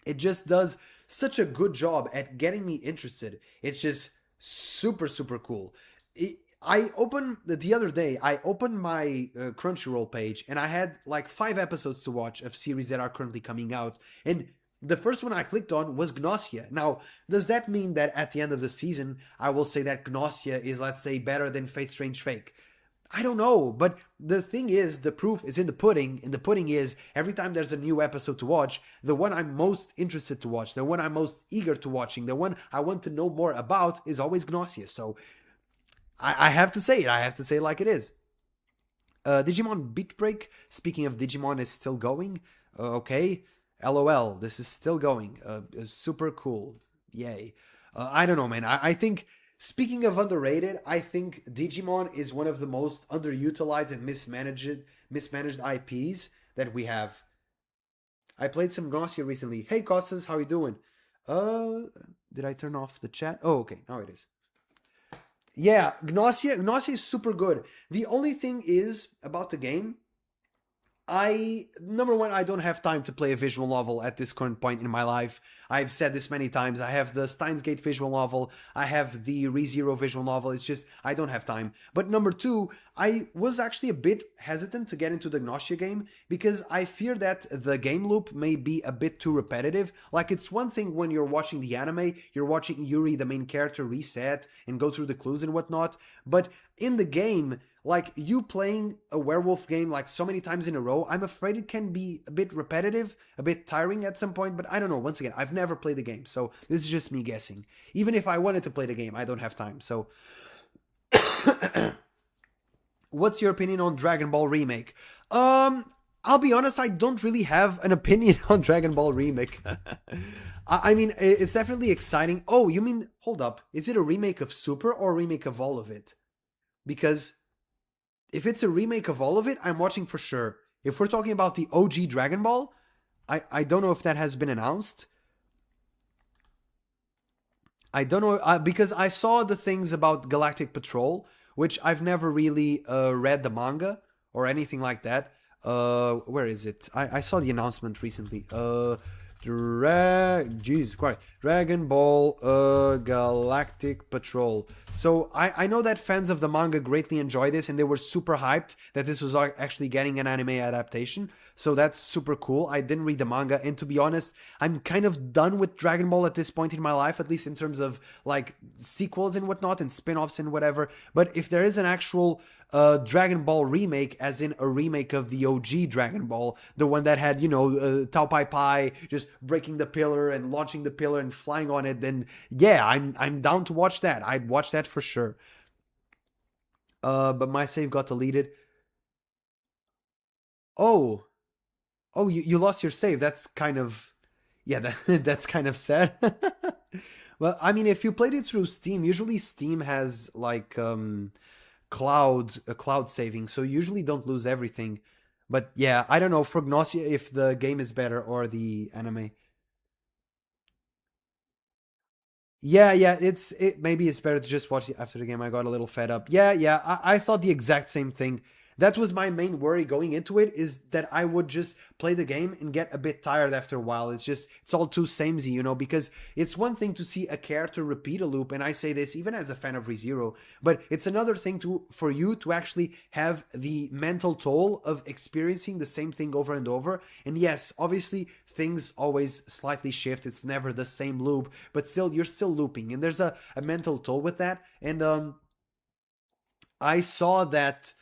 it just does such a good job at getting me interested. It's just super cool. The other day, I opened my Crunchyroll page, and I had like 5 episodes to watch of series that are currently coming out. And the first one I clicked on was Gnosia. Now, does that mean that at the end of the season, I will say that Gnosia is, let's say, better than Fate Strange Fake? I don't know, but the thing is, the proof is in the pudding, and the pudding is, every time there's a new episode to watch, the one I'm most interested to watch, the one I'm most eager to watching, the one I want to know more about is always Gnosia. So I have to say it. I have to say it like it is. Digimon Beat Break, speaking of Digimon, is still going. Okay. LOL, this is still going. Super cool. Yay. I don't know, man. I think, speaking of underrated, I think Digimon is one of the most underutilized and mismanaged IPs that we have. I played some Gnosia recently. Hey, Costas, how you doing? Did I turn off the chat? Oh, okay. Now it is. Yeah, Gnosia is super good. The only thing is about the game, number one, I don't have time to play a visual novel at this current point in my life. I've said this many times. I have the Steins Gate visual novel. I have the ReZero visual novel. It's just, I don't have time. But number two, I was actually a bit hesitant to get into the Gnosia game, because I fear that the game loop may be a bit too repetitive. Like, it's one thing when you're watching the anime, you're watching Yuri, the main character, reset and go through the clues and whatnot. But in the game, like, you playing a werewolf game like so many times in a row, I'm afraid it can be a bit repetitive, a bit tiring at some point, but I don't know. Once again, I've never played the game, so this is just me guessing. Even if I wanted to play the game, I don't have time, so... What's your opinion on Dragon Ball Remake? I'll be honest, I don't really have an opinion on Dragon Ball Remake. I mean, it's definitely exciting. Oh, you mean, hold up, is it a remake of Super or a remake of all of it? Because if it's a remake of all of it, I'm watching for sure. If we're talking about the OG Dragon Ball, I don't know if that has been announced. I don't know, because I saw the things about Galactic Patrol, which I've never really read the manga or anything like that. Where is it? I saw the announcement recently. Jesus Christ. Dragon Ball Galactic Patrol. So I know that fans of the manga greatly enjoy this and they were super hyped that this was actually getting an anime adaptation. So that's super cool. I didn't read the manga, and to be honest, I'm kind of done with Dragon Ball at this point in my life, at least in terms of like sequels and whatnot and spin-offs and whatever. But if there is an actual Dragon Ball remake, as in a remake of the OG Dragon Ball, the one that had, Tao Pai Pai just breaking the pillar and launching the pillar and flying on it, then yeah, I'm down to watch that. I'd watch that for sure. But my save got deleted. Oh, oh, you lost your save. That's kind of, yeah, that's kind of sad. Well, I mean, if you played it through Steam, usually Steam has like cloud saving, so you usually don't lose everything. But yeah, I don't know for Gnosia if the game is better or the anime. Yeah, yeah, maybe it's better to just watch it after the game. I got a little fed up. Yeah, yeah, I thought the exact same thing. That was my main worry going into it, is that I would just play the game and get a bit tired after a while. It's all too samey, because it's one thing to see a character repeat a loop, and I say this even as a fan of ReZero, but it's another thing for you to actually have the mental toll of experiencing the same thing over and over. And yes, obviously things always slightly shift. It's never the same loop, but still you're still looping, and there's a mental toll with that. And I saw that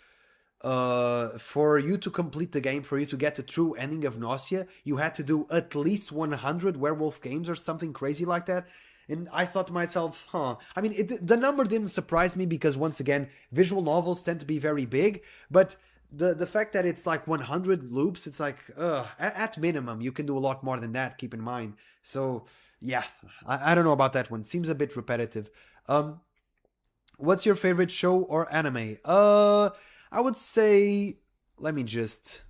for you to complete the game, for you to get the true ending of Gnosia, you had to do at least 100 werewolf games or something crazy like that. And I thought to myself, huh. I mean, the number didn't surprise me because, once again, visual novels tend to be very big, but the fact that it's like 100 loops, it's like, at minimum, you can do a lot more than that, keep in mind. So, yeah, I don't know about that one. Seems a bit repetitive. Um, what's your favorite show or anime? I would say, let me just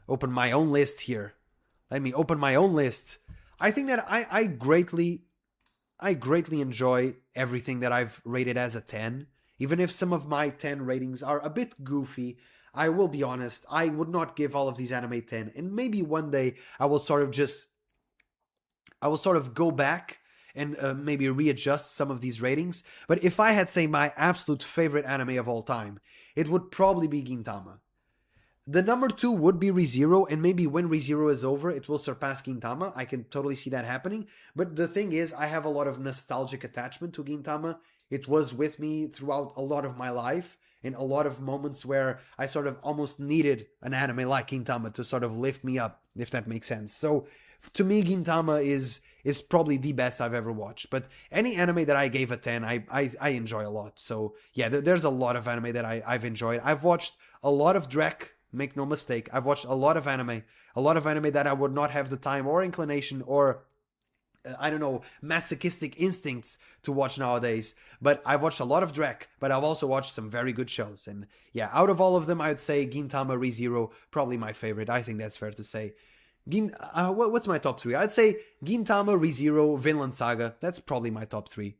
open my own list here. Let me open my own list. I think that I greatly enjoy everything that I've rated as a 10. Even if some of my 10 ratings are a bit goofy, I will be honest, I would not give all of these anime 10. And maybe one day I will sort of go back and maybe readjust some of these ratings. But if I had, say, my absolute favorite anime of all time, it would probably be Gintama. The number two would be ReZero, and maybe when ReZero is over, it will surpass Gintama. I can totally see that happening. But the thing is, I have a lot of nostalgic attachment to Gintama. It was with me throughout a lot of my life, in a lot of moments where I sort of almost needed an anime like Gintama to sort of lift me up, if that makes sense. So to me, Gintama is probably the best I've ever watched. But any anime that I gave a 10, I enjoy a lot. So yeah, there's a lot of anime that I've enjoyed. I've watched a lot of Drek, make no mistake. I've watched a lot of anime that I would not have the time or inclination or I don't know, masochistic instincts to watch nowadays. But I've watched a lot of Drek, but I've also watched some very good shows. And yeah, out of all of them, I would say Gintama ReZero, probably my favorite. I think that's fair to say. What's my top three? I'd say Gintama, ReZero, Vinland Saga. That's probably my top three.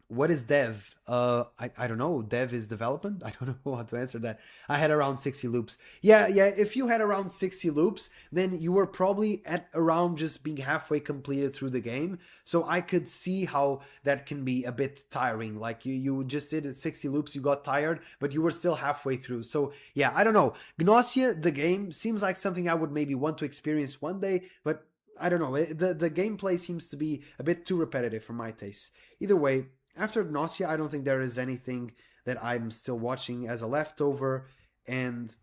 What is dev? I don't know. Dev is development? I don't know how to answer that. I had around 60 loops. Yeah, yeah. If you had around 60 loops, then you were probably at around just being halfway completed through the game. So I could see how that can be a bit tiring. Like you just did it 60 loops, you got tired, but you were still halfway through. So yeah, I don't know. Gnosia, the game, seems like something I would maybe want to experience one day, but I don't know. The gameplay seems to be a bit too repetitive for my taste. Either way, after Gnosia, I don't think there is anything that I'm still watching as a leftover. And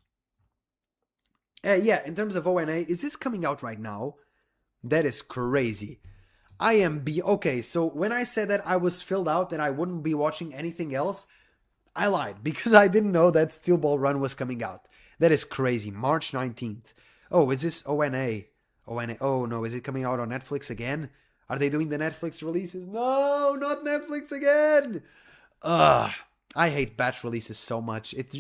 yeah, in terms of ONA, is this coming out right now? That is crazy. Okay, so when I said that I was filled out and I wouldn't be watching anything else, I lied because I didn't know that Steel Ball Run was coming out. That is crazy. March 19th. Oh, is this ONA? ONA. Oh no, is it coming out on Netflix again? Are they doing the Netflix releases? No, not Netflix again. Ugh. I hate batch releases so much. It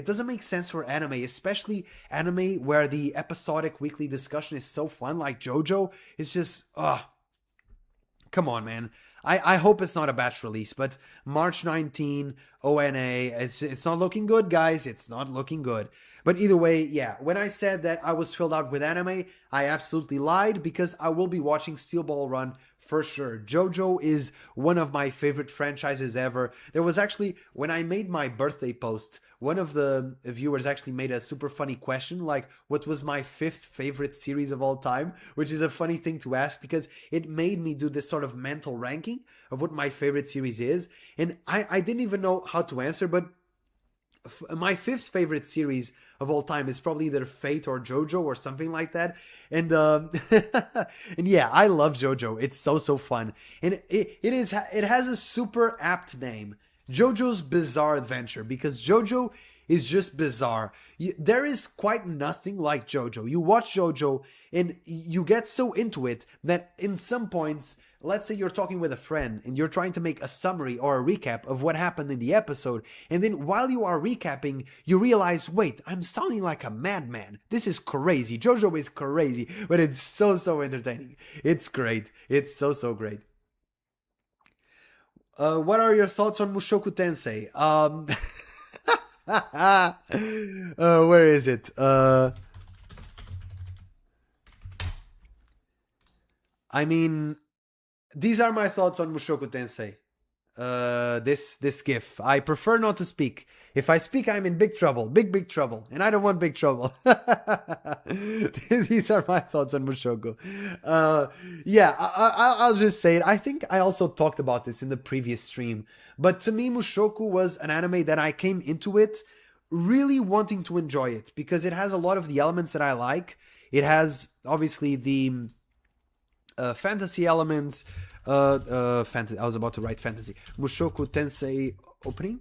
doesn't make sense for anime, especially anime where the episodic weekly discussion is so fun, like Jojo. It's just come on, man. I hope it's not a batch release, but March 19, ONA, it's not looking good, guys. It's not looking good. But either way, yeah, when I said that I was filled out with anime, I absolutely lied because I will be watching Steel Ball Run for sure. Jojo is one of my favorite franchises ever. There was actually, when I made my birthday post, one of the viewers actually made a super funny question, like, what was my fifth favorite series of all time? Which is a funny thing to ask because it made me do this sort of mental ranking of what my favorite series is. And I didn't even know how to answer, but my fifth favorite series of all time is probably either Fate or Jojo or something like that. And and yeah, I love Jojo. It's so fun. And it has a super apt name, Jojo's Bizarre Adventure, because Jojo is just bizarre. There is quite nothing like Jojo. You watch Jojo and you get so into it that in some points, let's say you're talking with a friend and you're trying to make a summary or a recap of what happened in the episode, and then while you are recapping, you realize, wait, I'm sounding like a madman. This is crazy. Jojo is crazy, but it's so entertaining. It's great. It's so great. What are your thoughts on Mushoku Tensei? Where is it? I mean, these are my thoughts on Mushoku Tensei. This gif. I prefer not to speak. If I speak, I'm in big trouble. Big trouble. And I don't want big trouble. These are my thoughts on Mushoku. Yeah, I'll just say it. I think I also talked about this in the previous stream. But to me, Mushoku was an anime that I came into it really wanting to enjoy it. Because it has a lot of the elements that I like. It has, obviously, the fantasy elements. Fantasy. I was about to write fantasy. Mushoku Tensei opening.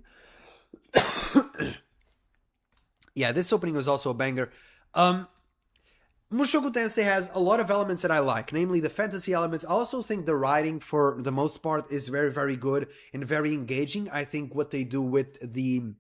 Yeah, this opening was also a banger. Mushoku Tensei has a lot of elements that I like, namely the fantasy elements. I also think the writing, for the most part, is very good and very engaging. I think what they do with the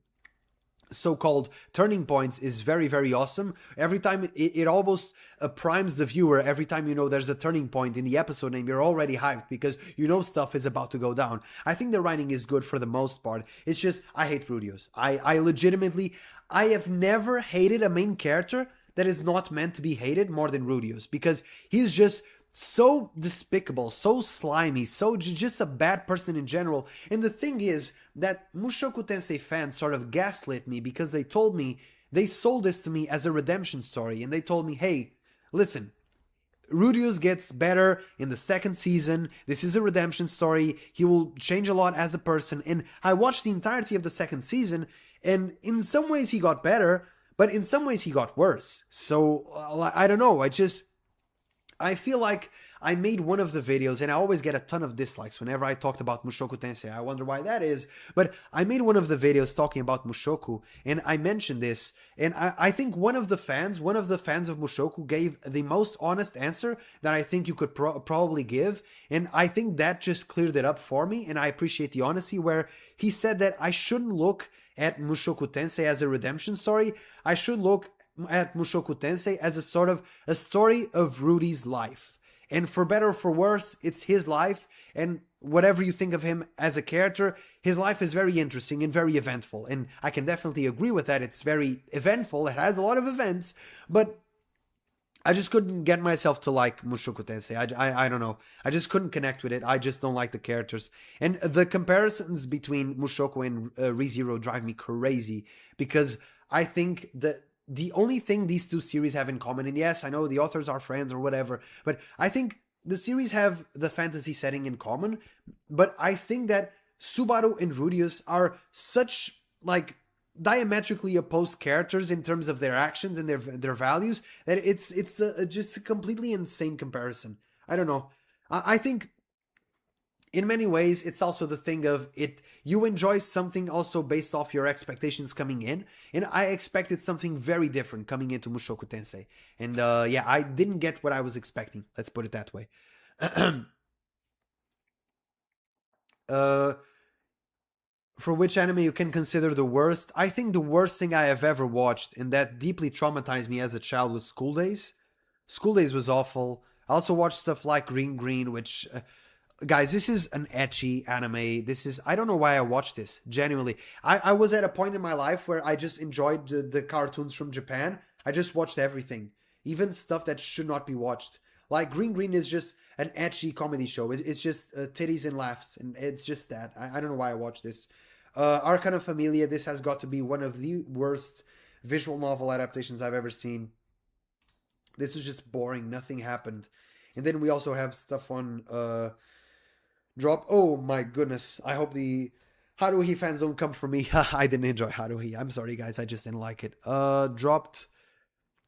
so-called turning points is very awesome. Every time it almost primes the viewer every time you know there's a turning point in the episode, and you're already hyped because you know stuff is about to go down. I think the writing is good for the most part. It's just I hate Rudios. I legitimately, I have never hated a main character that is not meant to be hated more than Rudios, because he's just so despicable, so slimy, so just a bad person in general. And the thing is that Mushoku Tensei fans sort of gaslit me because they told me, they sold this to me as a redemption story, and they told me, hey, listen, Rudius gets better in the second season. This is a redemption story. He will change a lot as a person. And I watched the entirety of the second season, and in some ways he got better, but in some ways he got worse. So I don't know. I feel like I made one of the videos, and I always get a ton of dislikes whenever I talked about Mushoku Tensei. I wonder why that is, but I made one of the videos talking about Mushoku, and I mentioned this, and I think one of the fans of Mushoku gave the most honest answer that I think you could probably give, and I think that just cleared it up for me, and I appreciate the honesty, where he said that I shouldn't look at Mushoku Tensei as a redemption story. I should look at Mushoku Tensei as a sort of a story of Rudy's life. And for better or for worse, it's his life, and whatever you think of him as a character, his life is very interesting and very eventful. And I can definitely agree with that. It's very eventful. It has a lot of events, but I just couldn't get myself to like Mushoku Tensei. I don't know. I just couldn't connect with it. I just don't like the characters. And the comparisons between Mushoku and Rezero drive me crazy, because I think that the only thing these two series have in common, and yes, I know the authors are friends or whatever, but I think the series have the fantasy setting in common, but I think that Subaru and Rudius are such, like, diametrically opposed characters in terms of their actions and their values, that it's just a completely insane comparison. I don't know. I think in many ways, it's also the thing of it. You enjoy something also based off your expectations coming in, and I expected something very different coming into Mushoku Tensei, and yeah, I didn't get what I was expecting. Let's put it that way. uh, for which anime you can consider the worst? I think the worst thing I have ever watched, and that deeply traumatized me as a child, was School Days. School Days was awful. I also watched stuff like Green, which guys, this is an ecchi anime. I don't know why I watched this, genuinely. I was at a point in my life where I just enjoyed the cartoons from Japan. I just watched everything, even stuff that should not be watched. Like Green Green is just an ecchi comedy show. It's just titties and laughs, and it's just that. I don't know why I watched this. Arcana Familia, this has got to be one of the worst visual novel adaptations I've ever seen. This was just boring. Nothing happened. And then we also have stuff on Drop. Oh my goodness. I hope the Haruhi fans don't come for me. I didn't enjoy Haruhi. I'm sorry, guys. I just didn't like it. Dropped.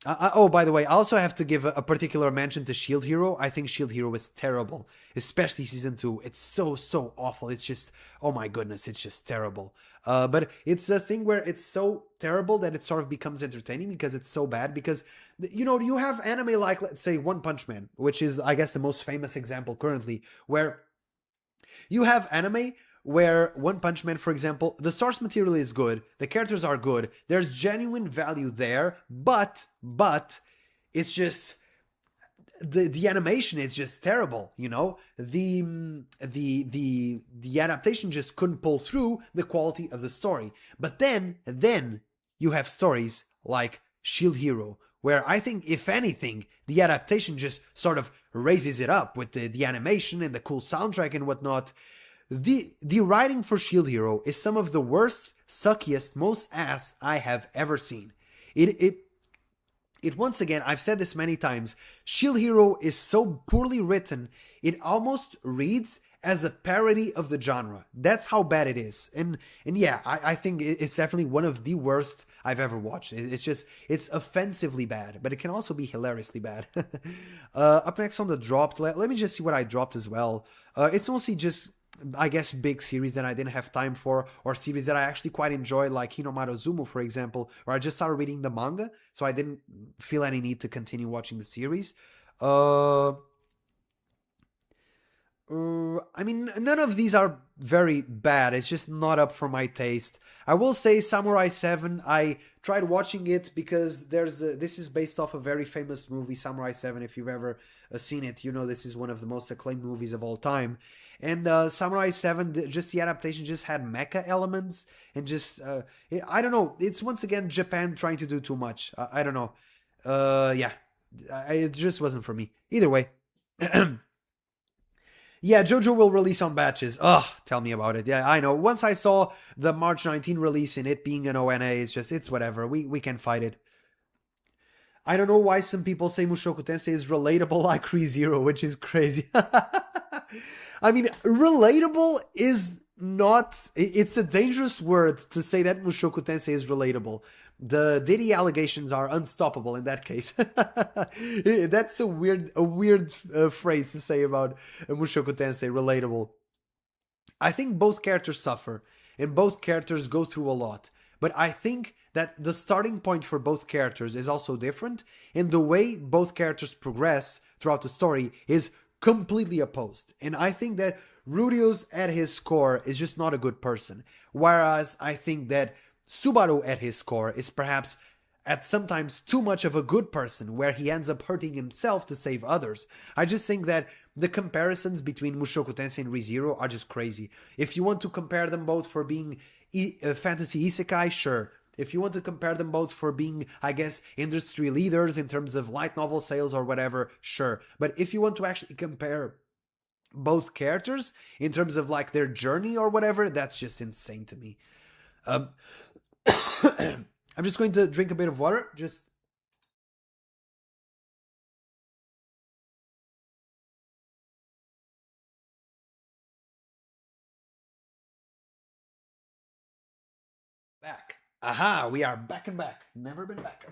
Oh, by the way, I also have to give a particular mention to Shield Hero. I think Shield Hero is terrible, especially season 2. It's so awful. It's just, oh my goodness, it's just terrible. But it's a thing where it's so terrible that it sort of becomes entertaining because it's so bad. Because, you know, you have anime like, let's say, One Punch Man, which is, I guess, the most famous example currently, where you have anime where One Punch Man, for example, the source material is good, the characters are good, there's genuine value there, but it's just the animation is just terrible, you know? The adaptation just couldn't pull through the quality of the story. But then you have stories like Shield Hero, where I think, if anything, the adaptation just sort of raises it up with the animation and the cool soundtrack and whatnot. The writing for Shield Hero is some of the worst, suckiest, most ass I have ever seen. It once again, I've said this many times, Shield Hero is so poorly written, it almost reads as a parody of the genre. That's how bad it is. And yeah, I think it's definitely one of the worst I've ever watched. It's offensively bad, but it can also be hilariously bad. Up next on the dropped, let me just see what I dropped as well. It's mostly just, I guess, big series that I didn't have time for, or series that I actually quite enjoyed, like Hinomaru Zumo, for example, where I just started reading the manga, so I didn't feel any need to continue watching the series. I mean, none of these are very bad. It's just not up for my taste. I will say Samurai 7, I tried watching it because this is based off a very famous movie, Samurai 7. If you've ever seen it, you know this is one of the most acclaimed movies of all time. And Samurai 7, just the adaptation just had mecha elements and just, I don't know. It's once again Japan trying to do too much. I don't know. Yeah, it just wasn't for me. Either way. Yeah, Jojo will release on batches. Ugh, tell me about it. Yeah, I know. Once I saw the March 19 release and it being an ONA, it's whatever. We can fight it. I don't know why some people say Mushoku Tensei is relatable like Rezero, which is crazy. I mean, relatable is not... It's a dangerous word to say that Mushoku Tensei is relatable. The Diddy allegations are unstoppable in that case. That's a weird phrase to say about Mushoku Tensei, relatable. I think both characters suffer, and both characters go through a lot. But I think that the starting point for both characters is also different, and the way both characters progress throughout the story is completely opposed. And I think that Rurio's at his core is just not a good person, whereas I think that Subaru at his core is perhaps at sometimes too much of a good person, where he ends up hurting himself to save others. I just think that the comparisons between Mushoku Tensei and ReZero are just crazy. If you want to compare them both for being fantasy isekai, sure. If you want to compare them both for being, I guess, industry leaders in terms of light novel sales or whatever, sure. But if you want to actually compare both characters in terms of like their journey or whatever, that's just insane to me. I'm just going to drink a bit of water. Just... Back. Aha, we are back and back. Never been back.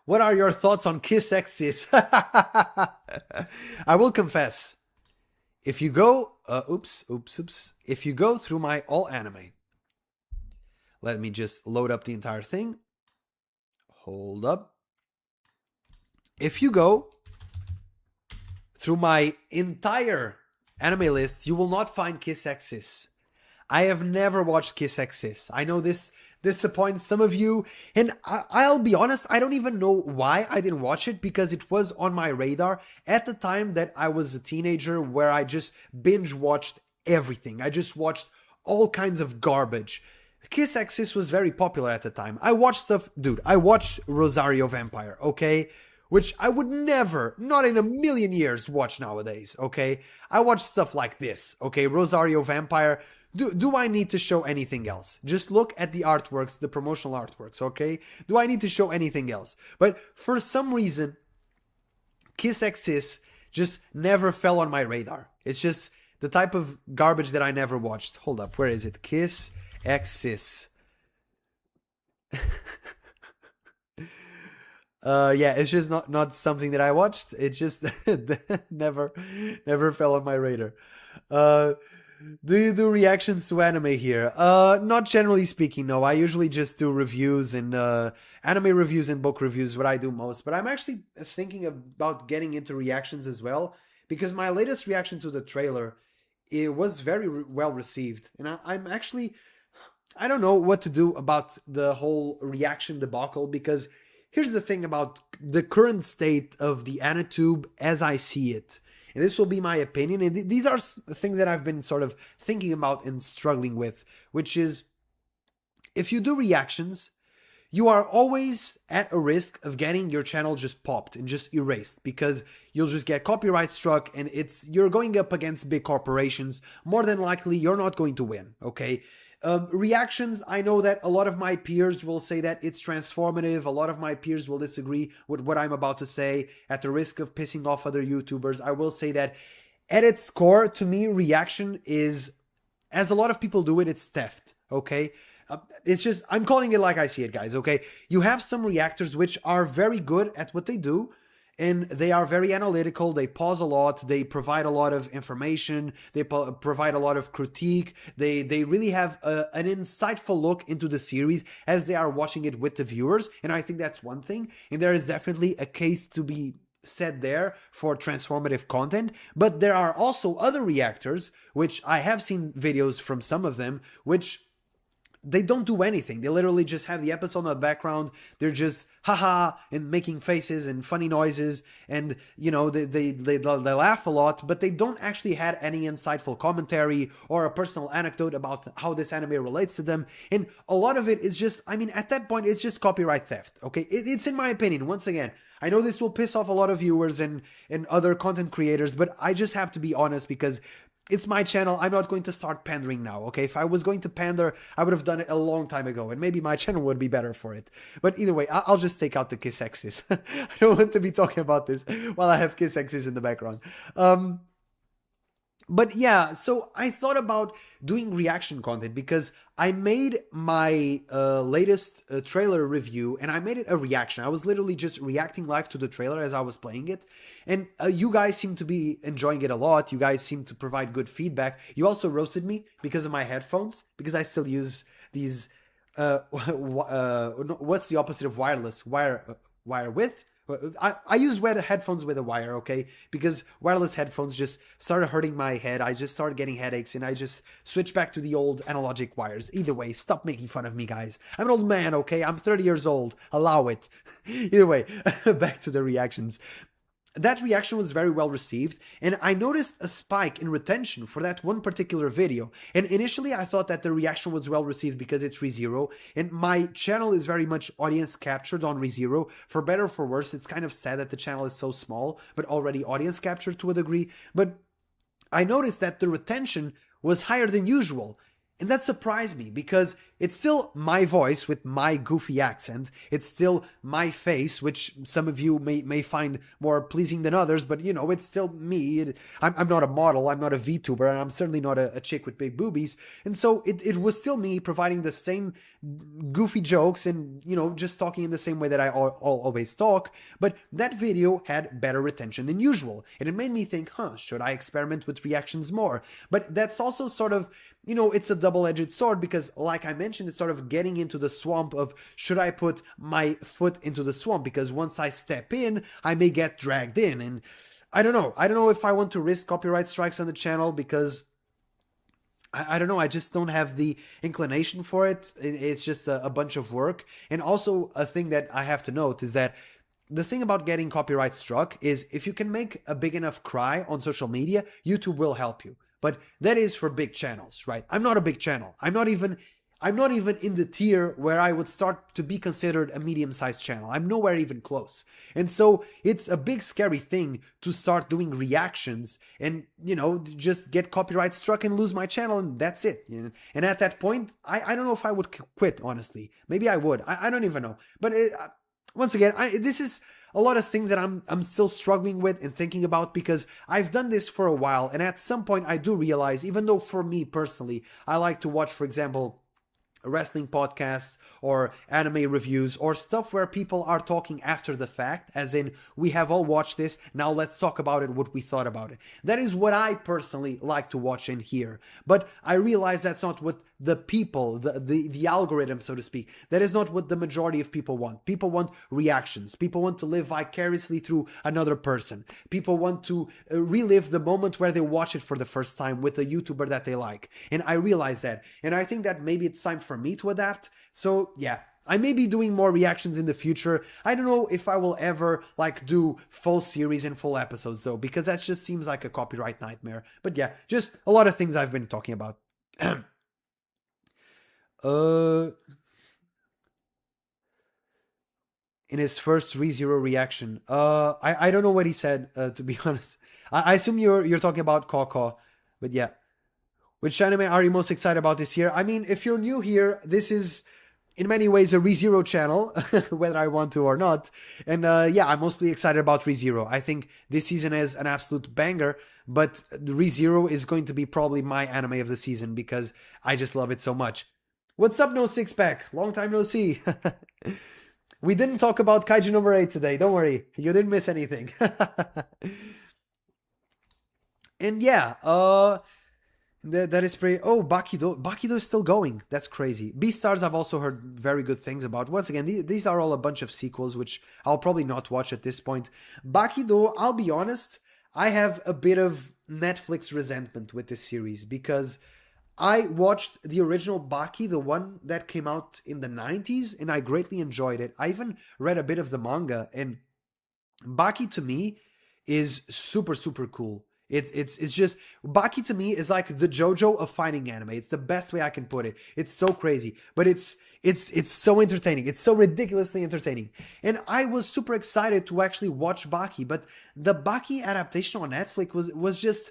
What are your thoughts on Kiss X Sis? I will confess. If you go... oops. If you go through my all anime... Let me just load up the entire thing. Hold up. If you go through my entire anime list, you will not find Kiss X Sis. I have never watched Kiss X Sis. I know this disappoint some of you. And I'll be honest, I don't even know why I didn't watch it, because it was on my radar at the time that I was a teenager, where I just binge watched everything. I just watched all kinds of garbage. Kiss X Sis was very popular at the time. I watched stuff, dude, I watched Rosario Vampire, okay? Which I would never, not in a million years, watch nowadays, okay? I watch stuff like this, okay? Rosario Vampire. Do I need to show anything else? Just look at the artworks, the promotional artworks, okay? Do I need to show anything else? But for some reason, Kiss X Sis just never fell on my radar. It's just the type of garbage that I never watched. Hold up, where is it? Kiss X Sis. Yeah, it's just not something that I watched. It just never fell on my radar. Do you do reactions to anime here? Not generally speaking, no. I usually just do reviews and anime reviews and book reviews, what I do most. But I'm actually thinking about getting into reactions as well, because my latest reaction to the trailer, it was very well received, and I'm actually, I don't know what to do about the whole reaction debacle, because here's the thing about the current state of the AniTube as I see it. And this will be my opinion. And these are things that I've been sort of thinking about and struggling with, which is, if you do reactions, you are always at a risk of getting your channel just popped and just erased, because you'll just get copyright struck, and you're going up against big corporations. More than likely, you're not going to win, okay? Reactions, I know that a lot of my peers will say that it's transformative. A lot of my peers will disagree with what I'm about to say. At the risk of pissing off other YouTubers, I will say that at its core, to me, reaction is, as a lot of people do it, it's theft, okay? It's just, I'm calling it like I see it, guys, okay? You have some reactors which are very good at what they do, and they are very analytical. They pause a lot. They provide a lot of information. They provide a lot of critique. They really have an insightful look into the series as they are watching it with the viewers. And I think that's one thing. And there is definitely a case to be said there for transformative content. But there are also other reactors, which I have seen videos from some of them, which they don't do anything. They literally just have the episode in the background. They're just haha and making faces and funny noises, and you know, they laugh a lot, but they don't actually have any insightful commentary or a personal anecdote about how this anime relates to them. And a lot of it is just, I mean, at that point, it's just copyright theft. Okay, it's in my opinion. Once again, I know this will piss off a lot of viewers and other content creators, but I just have to be honest, because it's my channel. I'm not going to start pandering now, okay? If I was going to pander, I would have done it a long time ago, and maybe my channel would be better for it. But either way, I'll just take out the Kiss X Sis. I don't want to be talking about this while I have Kiss X Sis in the background. But yeah, so I thought about doing reaction content, because I made my latest trailer review, and I made it a reaction. I was literally just reacting live to the trailer as I was playing it. And you guys seem to be enjoying it a lot. You guys seem to provide good feedback. You also roasted me because of my headphones, because I still use these, what's the opposite of wireless? Wire width? I use headphones with a wire, okay? Because wireless headphones just started hurting my head. I just started getting headaches, and I just switched back to the old analogic wires. Either way, stop making fun of me, guys. I'm an old man, okay? I'm 30 years old. Allow it. Either way, back to the reactions. That reaction was very well received, and I noticed a spike in retention for that one particular video. And initially I thought that the reaction was well received because it's Rezero, and my channel is very much audience captured on Rezero. For better or for worse, it's kind of sad that the channel is so small, but already audience captured to a degree. But I noticed that the retention was higher than usual. And that surprised me, because it's still my voice with my goofy accent. It's still my face, which some of you may find more pleasing than others, but you know, it's still me. I'm not a model, I'm not a VTuber, and I'm certainly not a chick with big boobies. And so it was still me providing the same goofy jokes and, you know, just talking in the same way that I always talk. But that video had better retention than usual. And it made me think, should I experiment with reactions more? But that's also sort of, you know, it's a double-edged sword, because like I mentioned, it's sort of getting into the swamp of, should I put my foot into the swamp? Because once I step in, I may get dragged in. And I don't know if I want to risk copyright strikes on the channel, because I don't know. I just don't have the inclination for it. It's just a bunch of work. And also, a thing that I have to note is that the thing about getting copyright struck is if you can make a big enough cry on social media, YouTube will help you. But that is for big channels, right? I'm not a big channel. I'm not even in the tier where I would start to be considered a medium-sized channel. I'm nowhere even close. And so it's a big scary thing to start doing reactions and, just get copyright struck and lose my channel, and that's it. And at that point, I don't know if I would quit, honestly. Maybe I would. I don't even know. But once again, this is a lot of things that I'm still struggling with and thinking about, because I've done this for a while, and at some point I do realize, even though for me personally, I like to watch, for example, wrestling podcasts or anime reviews or stuff where people are talking after the fact, as in, we have all watched this, now let's talk about it, what we thought about it. That is what I personally like to watch and hear. But I realize that's not what the people, the algorithm, so to speak, that is not what the majority of people want. People want reactions. People want to live vicariously through another person. People want to relive the moment where they watch it for the first time with a YouTuber that they like. And I realize that. And I think that maybe it's time for me to adapt. So yeah, I may be doing more reactions in the future. I don't know if I will ever do full series and full episodes though, because that just seems like a copyright nightmare. But yeah, just a lot of things I've been talking about. In his first ReZero reaction, I don't know what he said, to be honest. I assume you're talking about Koko, but yeah. Which anime are you most excited about this year? I mean, if you're new here, this is in many ways a ReZero channel, whether I want to or not. And yeah, I'm mostly excited about ReZero. I think this season is an absolute banger, but ReZero is going to be probably my anime of the season because I just love it so much. What's up, No Six Pack? Long time no see. We didn't talk about Kaiju number 8 today. Don't worry. You didn't miss anything. And yeah, that is pretty... Oh, Bakido. Bakido is still going. That's crazy. Beastars I've also heard very good things about. Once again, these are all a bunch of sequels, which I'll probably not watch at this point. Bakido, I'll be honest, I have a bit of Netflix resentment with this series because I watched the original Baki, the one that came out in the 90s, and I greatly enjoyed it. I even read a bit of the manga, and Baki to me is super, super cool. It's just, Baki to me is like the Jojo of fighting anime. It's the best way I can put it. It's so crazy, but it's so entertaining. It's so ridiculously entertaining. And I was super excited to actually watch Baki, but the Baki adaptation on Netflix was just...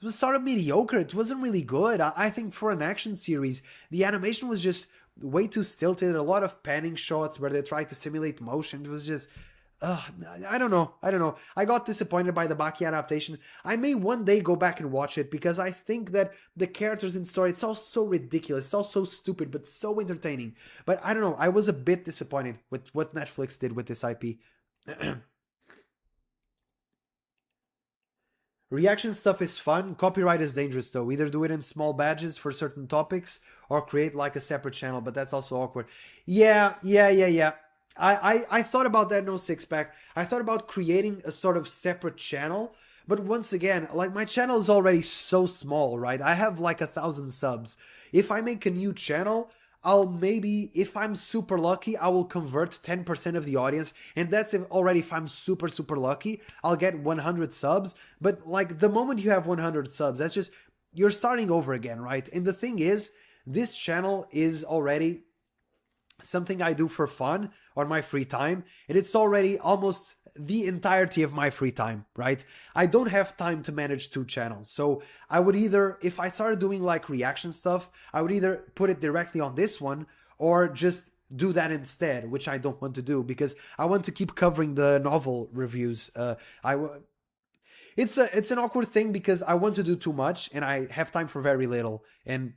It was sort of mediocre. It wasn't really good. I think for an action series, the animation was just way too stilted. A lot of panning shots where they tried to simulate motion. It was just... I don't know. I got disappointed by the Baki adaptation. I may one day go back and watch it because I think that the characters and story, it's all so ridiculous. It's all so stupid, but so entertaining. But I don't know. I was a bit disappointed with what Netflix did with this IP. Reaction stuff is fun. Copyright is dangerous though. Either do it in small batches for certain topics or create like a separate channel, but that's also awkward. Yeah. I thought about that, No Six Pack. I thought about creating a sort of separate channel, but once again, like my channel is already so small, right? I have like 1,000 subs. If I make a new channel, I'll maybe, if I'm super lucky, I will convert 10% of the audience, and that's if I'm super, super lucky, I'll get 100 subs. But like the moment you have 100 subs, that's just, you're starting over again, right? And the thing is, this channel is already something I do for fun on my free time, and it's already almost the entirety of my free time, right? I don't have time to manage 2 channels, so I would either, if I started doing like reaction stuff, I would either put it directly on this one or just do that instead, which I don't want to do because I want to keep covering the novel reviews. It's an awkward thing because I want to do too much and I have time for very little, and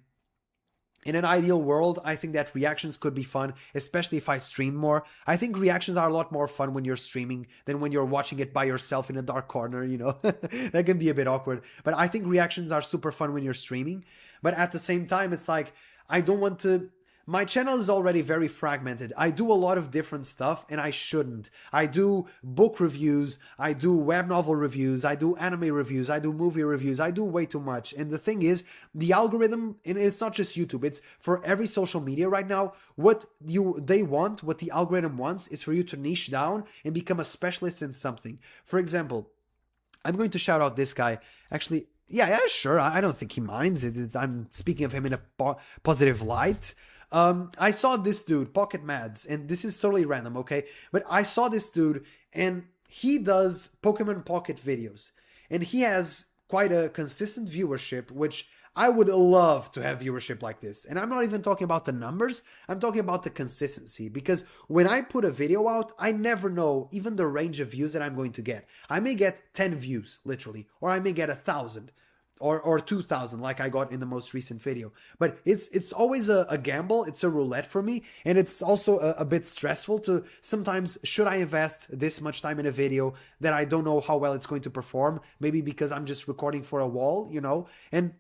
in an ideal world, I think that reactions could be fun, especially if I stream more. I think reactions are a lot more fun when you're streaming than when you're watching it by yourself in a dark corner, That can be a bit awkward. But I think reactions are super fun when you're streaming. But at the same time, it's like, I don't want to... my channel is already very fragmented. I do a lot of different stuff and I shouldn't. I do book reviews, I do web novel reviews, I do anime reviews, I do movie reviews, I do way too much. And the thing is, the algorithm, and it's not just YouTube, it's for every social media right now, what the algorithm wants is for you to niche down and become a specialist in something. For example, I'm going to shout out this guy. Actually, yeah, sure. I don't think he minds. I'm speaking of him in a positive light. I saw this dude, Pocket Mads, and this is totally random, okay? But I saw this dude, and he does Pokemon Pocket videos. And he has quite a consistent viewership, which I would love to have viewership like this. And I'm not even talking about the numbers, I'm talking about the consistency. Because when I put a video out, I never know even the range of views that I'm going to get. I may get 10 views, literally, or I may get 1,000. Or 2,000 like I got in the most recent video. But it's always a gamble, it's a roulette for me, and it's also a bit stressful to sometimes, should I invest this much time in a video that I don't know how well it's going to perform, maybe because I'm just recording for a wall, you know, and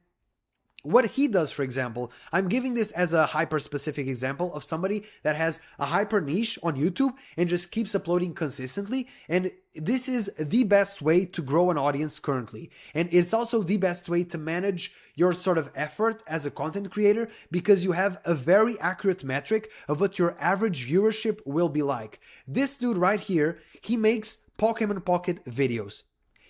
what he does, for example, I'm giving this as a hyper-specific example of somebody that has a hyper niche on YouTube and just keeps uploading consistently. And this is the best way to grow an audience currently. And it's also the best way to manage your sort of effort as a content creator, because you have a very accurate metric of what your average viewership will be like. This dude right here, he makes Pokemon Pocket videos.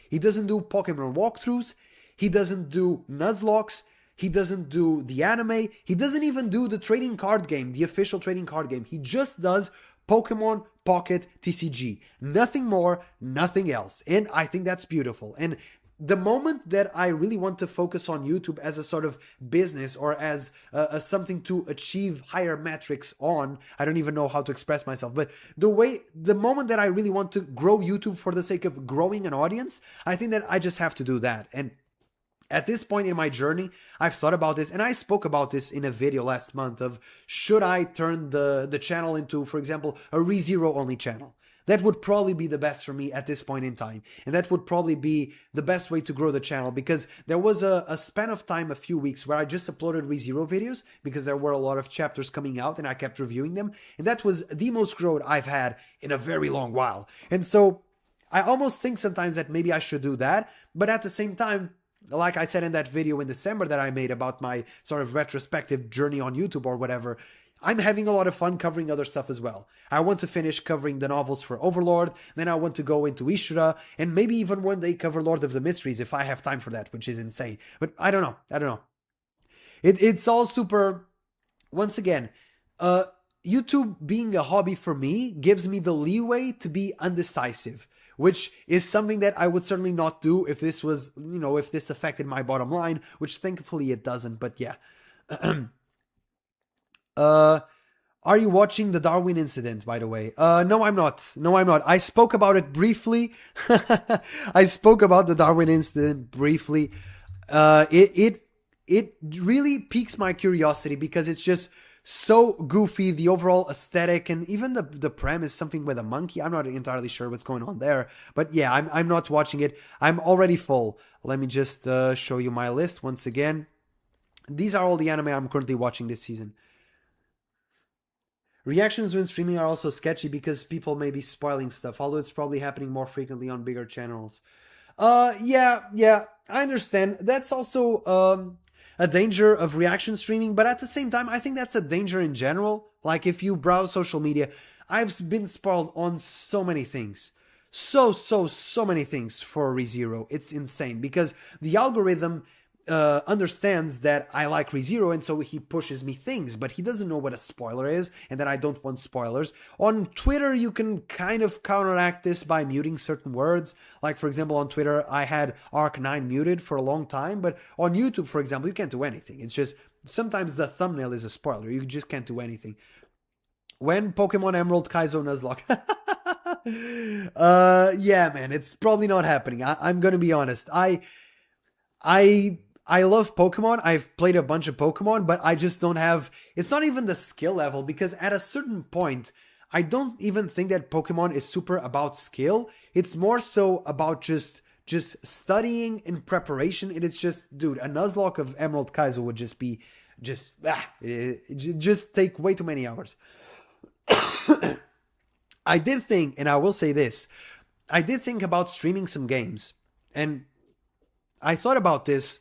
He doesn't do Pokemon walkthroughs. He doesn't do Nuzlockes. He doesn't do the anime. He doesn't even do the trading card game, the official trading card game. He just does Pokemon Pocket TCG. Nothing more, nothing else. And I think that's beautiful. And the moment that I really want to focus on YouTube as a sort of business or as something to achieve higher metrics on, I don't even know how to express myself, but the moment that I really want to grow YouTube for the sake of growing an audience, I think that I just have to do that. And at this point in my journey, I've thought about this, and I spoke about this in a video last month of, should I turn the channel into, for example, a Rezero only channel? That would probably be the best for me at this point in time. And that would probably be the best way to grow the channel, because there was a span of time, a few weeks, where I just uploaded Rezero videos because there were a lot of chapters coming out and I kept reviewing them. And that was the most growth I've had in a very long while. And so I almost think sometimes that maybe I should do that. But at the same time, like I said in that video in December that I made about my sort of retrospective journey on YouTube or whatever, I'm having a lot of fun covering other stuff as well. I want to finish covering the novels for Overlord, then I want to go into Ishura, and maybe even one day cover Lord of the Mysteries if I have time for that, which is insane. But I don't know. It's all super... Once again, YouTube being a hobby for me gives me the leeway to be undecisive, which is something that I would certainly not do if this was, if this affected my bottom line, which thankfully it doesn't, but yeah. Are you watching the Darwin incident, by the way? No, I'm not. I spoke about it briefly. I spoke about the Darwin incident briefly. It really piques my curiosity because it's just so goofy, the overall aesthetic, and even the premise, something with a monkey. I'm not entirely sure what's going on there, but yeah, I'm not watching it. I'm already full. Let me just show you my list once again. These are all the anime I'm currently watching this season. Reactions when streaming are also sketchy because people may be spoiling stuff, although it's probably happening more frequently on bigger channels. Yeah, I understand. That's also a danger of reaction streaming, but at the same time, I think that's a danger in general. Like, if you browse social media, I've been spoiled on so many things. So many things for ReZero. It's insane because the algorithm understands that I like ReZero, and so he pushes me things, but he doesn't know what a spoiler is and that I don't want spoilers. On Twitter, you can kind of counteract this by muting certain words. Like, for example, on Twitter, I had Arc 9 muted for a long time, but on YouTube, for example, you can't do anything. It's just, sometimes the thumbnail is a spoiler. You just can't do anything. When Pokemon Emerald Kaizo Nuzlocke? Yeah, man, it's probably not happening. I'm gonna be honest. I love Pokemon. I've played a bunch of Pokemon, but I just don't have... It's not even the skill level, because at a certain point, I don't even think that Pokemon is super about skill. It's more so about just studying in preparation. And it's just, dude, a Nuzlocke of Emerald Kaizo would just be just take way too many hours. I did think, and I will say this, I did think about streaming some games, and I thought about this,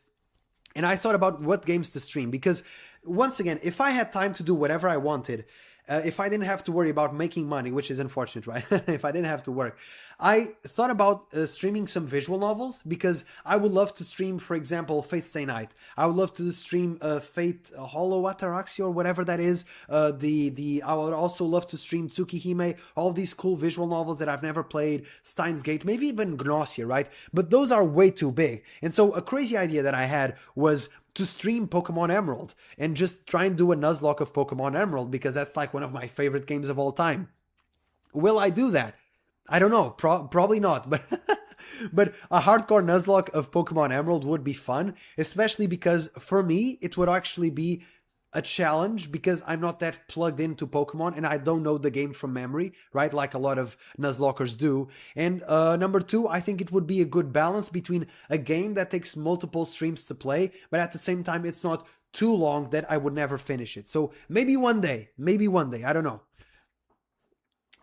and I thought about what games to stream, because once again, if I had time to do whatever I wanted, if I didn't have to worry about making money, which is unfortunate, right? If I didn't have to work, I thought about streaming some visual novels, because I would love to stream, for example, Fate Stay Night. I would love to stream Fate Hollow Ataraxia or whatever that is. I would also love to stream Tsukihime, all these cool visual novels that I've never played, Steins Gate, maybe even Gnosia, right? But those are way too big. And so a crazy idea that I had was to stream Pokemon Emerald and just try and do a Nuzlocke of Pokemon Emerald, because that's like one of my favorite games of all time. Will I do that? I don't know. Probably not. But but a hardcore Nuzlocke of Pokemon Emerald would be fun, especially because for me it would actually be a challenge, because I'm not that plugged into Pokemon and I don't know the game from memory, right? Like a lot of Nuzlockers do. And number two, I think it would be a good balance between a game that takes multiple streams to play, but at the same time, it's not too long that I would never finish it. So maybe one day, I don't know.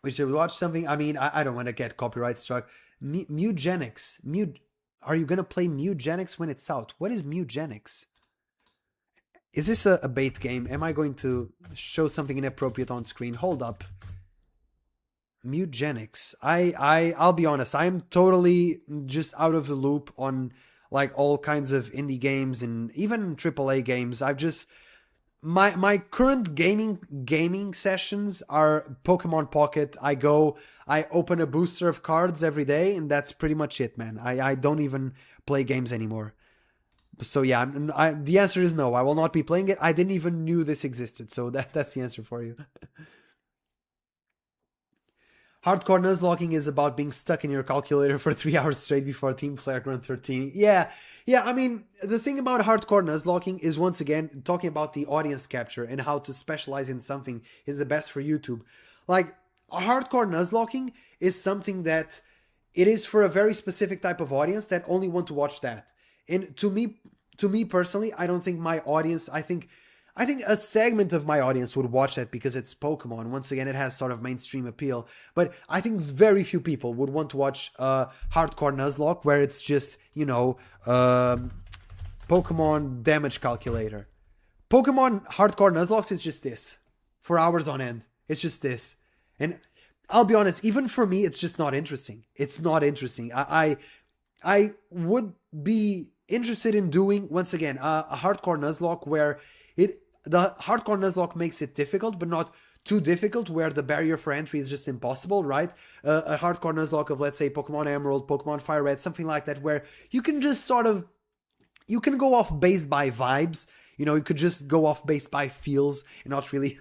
We should watch something. I mean, I don't want to get copyright struck. Mugenics. Are you going to play Mugenics when it's out? What is Mugenics? Is this a bait game? Am I going to show something inappropriate on screen? Hold up. Mugenics. I'll be honest. I'm totally just out of the loop on like all kinds of indie games and even AAA games. I've just my current gaming sessions are Pokemon Pocket. I open a booster of cards every day, and that's pretty much it, man. I don't even play games anymore. So yeah, the answer is no. I will not be playing it. I didn't even knew this existed. So that's the answer for you. Hardcore Nuzlocking is about being stuck in your calculator for 3 hours straight before Team Flare Run 13. Yeah. I mean, the thing about hardcore Nuzlocking is, once again, talking about the audience capture and how to specialize in something is the best for YouTube. Like, hardcore Nuzlocking is something that it is for a very specific type of audience that only want to watch that. And to me personally, I don't think my audience, I think a segment of my audience would watch that because it's Pokemon. Once again, it has sort of mainstream appeal. But I think very few people would want to watch Hardcore Nuzlocke, where it's just, Pokemon damage calculator. Pokemon Hardcore Nuzlocke is just this. For hours on end. It's just this. And I'll be honest, even for me, it's just not interesting. It's not interesting. I would be interested in doing, once again, a hardcore Nuzlocke where the hardcore Nuzlocke makes it difficult, but not too difficult, where the barrier for entry is just impossible, right? A hardcore Nuzlocke of, let's say, Pokemon Emerald, Pokemon Fire Red, something like that, where you can just you can go off based by vibes. You could just go off based by feels and not really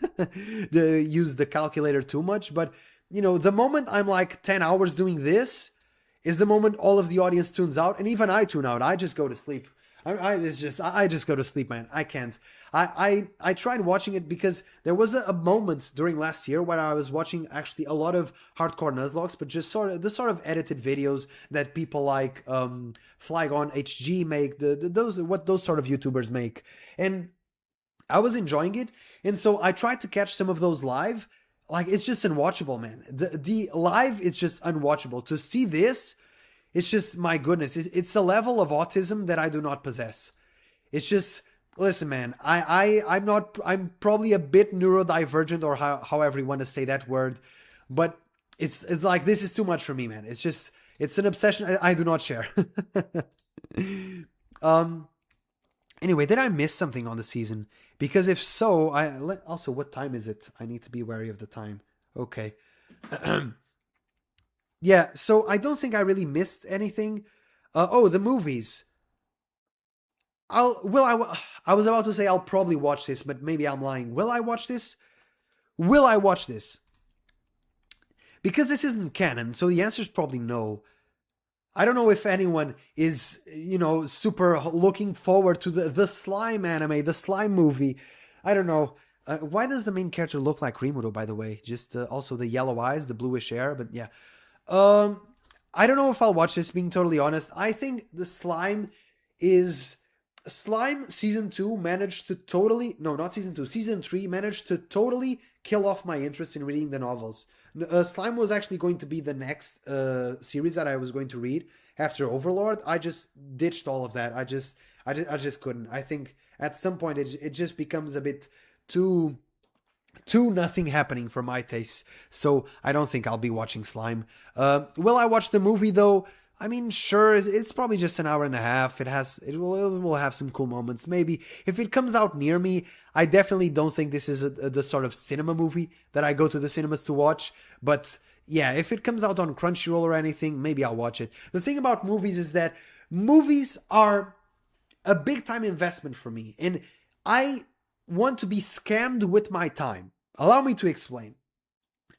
use the calculator too much. But, the moment I'm like 10 hours doing this, is the moment all of the audience tunes out, and even I tune out. I just go to sleep. I just go to sleep, man. I can't. I tried watching it because there was a moment during last year where I was watching actually a lot of hardcore Nuzlockes, but just the sort of edited videos that people like Flygon HG make, what those sort of YouTubers make, and I was enjoying it, and so I tried to catch some of those live. Like, it's just unwatchable, man. The live, it's just unwatchable. To see this, it's just, my goodness. It's a level of autism that I do not possess. It's just, listen, man. I'm probably a bit neurodivergent, or however you want to say that word, but it's like, this is too much for me, man. It's an obsession I do not share. Anyway, did I miss something on the season? Because if so, also, what time is it? I need to be wary of the time. Okay. Yeah, so I don't think I really missed anything. The movies. I was about to say I'll probably watch this, but maybe I'm lying. Will I watch this? Because this isn't canon, so the answer is probably no. I don't know if anyone is, super looking forward to the slime anime, the slime movie. I don't know. Why does the main character look like Rimuru, by the way? Just also the yellow eyes, the bluish hair, but yeah. I don't know if I'll watch this, being totally honest. I think the slime is Slime season 2 managed to totally, no, not season 2, season 3 managed to totally kill off my interest in reading the novels. Slime was actually going to be the next series that I was going to read after Overlord. I just ditched all of that. I just couldn't. I think at some point it just becomes a bit too nothing happening for my tastes. So I don't think I'll be watching Slime. Will I watch the movie though? I mean, sure, it's probably just an hour and a half. It will have some cool moments. Maybe if it comes out near me, I definitely don't think this is the sort of cinema movie that I go to the cinemas to watch. But yeah, if it comes out on Crunchyroll or anything, maybe I'll watch it. The thing about movies is that movies are a big time investment for me, and I want to be scammed with my time. Allow me to explain.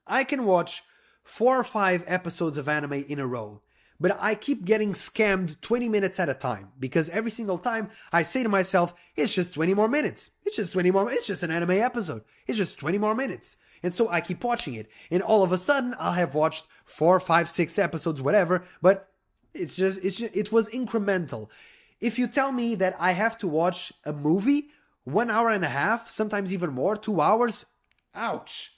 I can watch 4 or 5 episodes of anime in a row, but I keep getting scammed 20 minutes at a time because every single time I say to myself, it's just 20 more minutes. It's just 20 more. It's just an anime episode. It's just 20 more minutes. And so I keep watching it. And all of a sudden, I'll have watched 4, 5, 6 episodes, whatever, but it was incremental. If you tell me that I have to watch a movie 1 hour and a half, sometimes even more, 2 hours, ouch.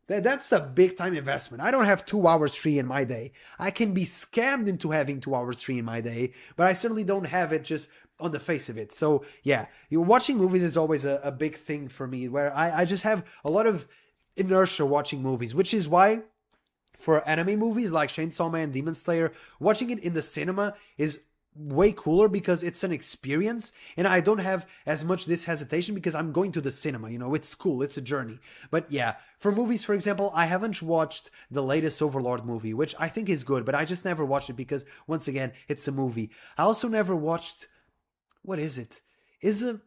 That's a big time investment. I don't have 2 hours free in my day. I can be scammed into having 2 hours free in my day, but I certainly don't have it just on the face of it. So yeah, watching movies is always a big thing for me, where I just have a lot of inertia watching movies, which is why for anime movies like Chainsaw Man, Demon Slayer, watching it in the cinema is way cooler because it's an experience, and I don't have as much this hesitation because I'm going to the cinema. It's cool, it's a journey. But yeah, for movies, for example, I haven't watched the latest Overlord movie, which I think is good, but I just never watched it because, once again, it's a movie. I also never watched, what is it? There's a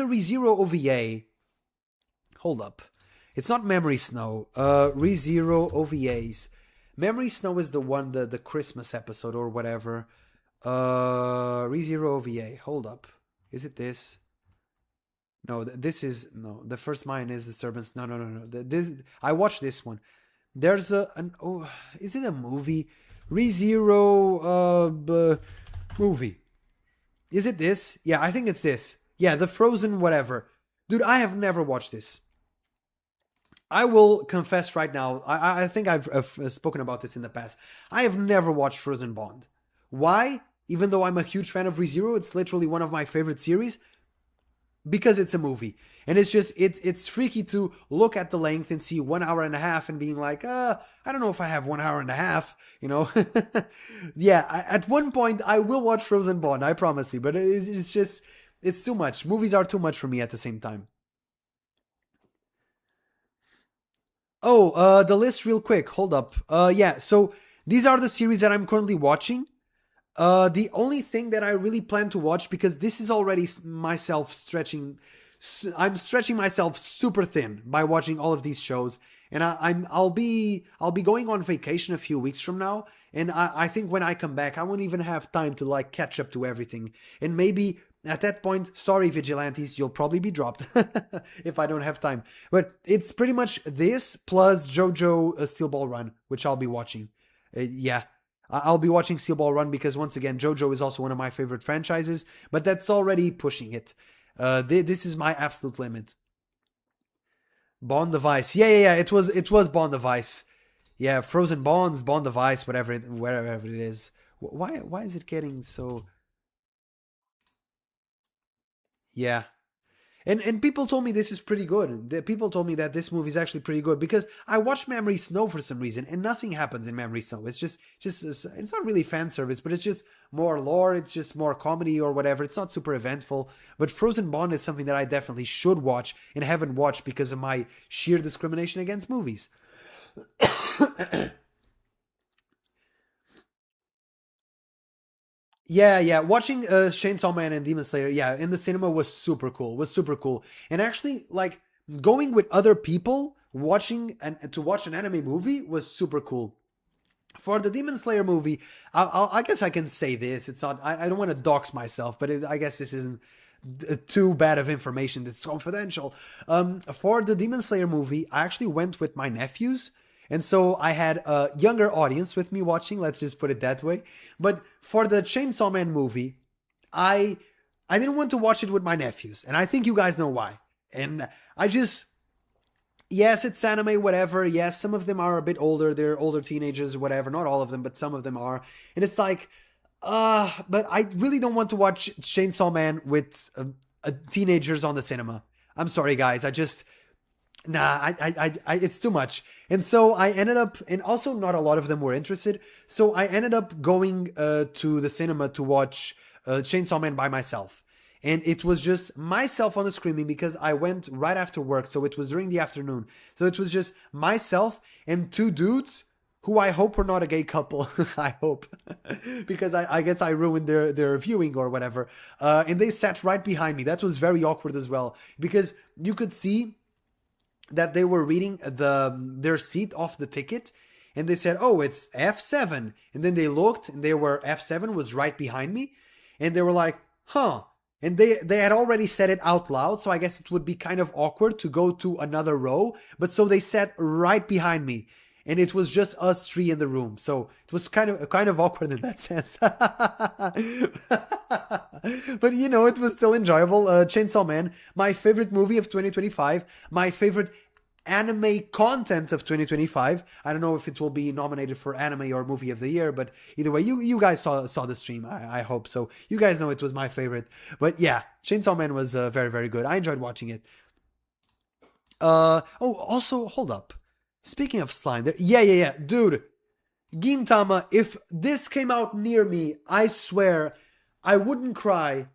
ReZero OVA. Hold up. It's not Memory Snow. ReZero OVAs. Memory Snow is the one, the Christmas episode or whatever. ReZero OVA. Hold up. Is it this? No, this is no. The first mine is Disturbance. No. This I watched this one. There's is it a movie? ReZero movie. Is it this? Yeah, I think it's this. Yeah, the Frozen whatever. Dude, I have never watched this. I will confess right now. I think I've spoken about this in the past. I have never watched Frozen Bond. Why? Even though I'm a huge fan of ReZero, it's literally one of my favorite series, because it's a movie. And it's freaky to look at the length and see 1 hour and a half and being like, I don't know if I have 1 hour and a half, Yeah, at one point I will watch Frozen Bond, I promise you, but it's too much. Movies are too much for me at the same time. Oh, the list real quick. Hold up. Yeah, so these are the series that I'm currently watching. The only thing that I really plan to watch, because this is already myself stretching, I'm stretching myself super thin by watching all of these shows, and I'll be going on vacation a few weeks from now, and I think when I come back, I won't even have time to like catch up to everything, and maybe at that point, sorry Vigilantes, you'll probably be dropped if I don't have time. But it's pretty much this plus JoJo Steel Ball Run, which I'll be watching. Yeah. I'll be watching Steel Ball Run because, once again, JoJo is also one of my favorite franchises, but that's already pushing it. This is my absolute limit. Bond Device. Yeah. It was Bond Device. Yeah, Frozen Bonds, Bond Device, wherever it is. Why is it getting so? Yeah. And people told me this is pretty good. People told me that this movie is actually pretty good because I watched Memory Snow for some reason and nothing happens in Memory Snow. It's not really fan service, but it's just more lore. It's just more comedy or whatever. It's not super eventful. But Frozen Bond is something that I definitely should watch and haven't watched because of my sheer discrimination against movies. Yeah. Watching Chainsaw Man and Demon Slayer, yeah, in the cinema was super cool. Was super cool. And actually, like going with other people watching and to watch an anime movie was super cool. For the Demon Slayer movie, I guess I can say this. It's not. I don't want to dox myself, but I guess this isn't too bad of information that's confidential. For the Demon Slayer movie, I actually went with my nephews. And so I had a younger audience with me watching, let's just put it that way. But for the Chainsaw Man movie, I I didn't want to watch it with my nephews, and I think you guys know why. And I just, yes, it's anime, whatever. Yes, some of them are a bit older. They're older teenagers, whatever. Not all of them, but some of them are. And it's like, but I really don't want to watch Chainsaw Man with teenagers on the cinema. I'm sorry, guys. I just, nah, it's too much. And so I ended up, and also not a lot of them were interested. So I ended up going to the cinema to watch Chainsaw Man by myself. And it was just myself on the screen because I went right after work. So it was during the afternoon. So it was just myself and two dudes who I hope were not a gay couple. I hope. Because I guess I ruined their viewing or whatever. And they sat right behind me. That was very awkward as well. Because you could see that they were reading their seat off the ticket. And they said, oh, it's F7. And then they looked and they were, F7 was right behind me. And they were like, huh. And they had already said it out loud, so I guess it would be kind of awkward to go to another row. But so they sat right behind me, and it was just us three in the room. So it was kind of awkward in that sense. But you know, it was still enjoyable. Chainsaw Man, my favorite movie of 2025, my favorite anime content of 2025. I don't know if it will be nominated for anime or movie of the year, but either way, you guys saw the stream. I hope so. You guys know it was my favorite. But yeah, Chainsaw Man was very, very good. I enjoyed watching it. Also, hold up. Speaking of slime, yeah, dude, Gintama. If this came out near me, I swear, I wouldn't cry.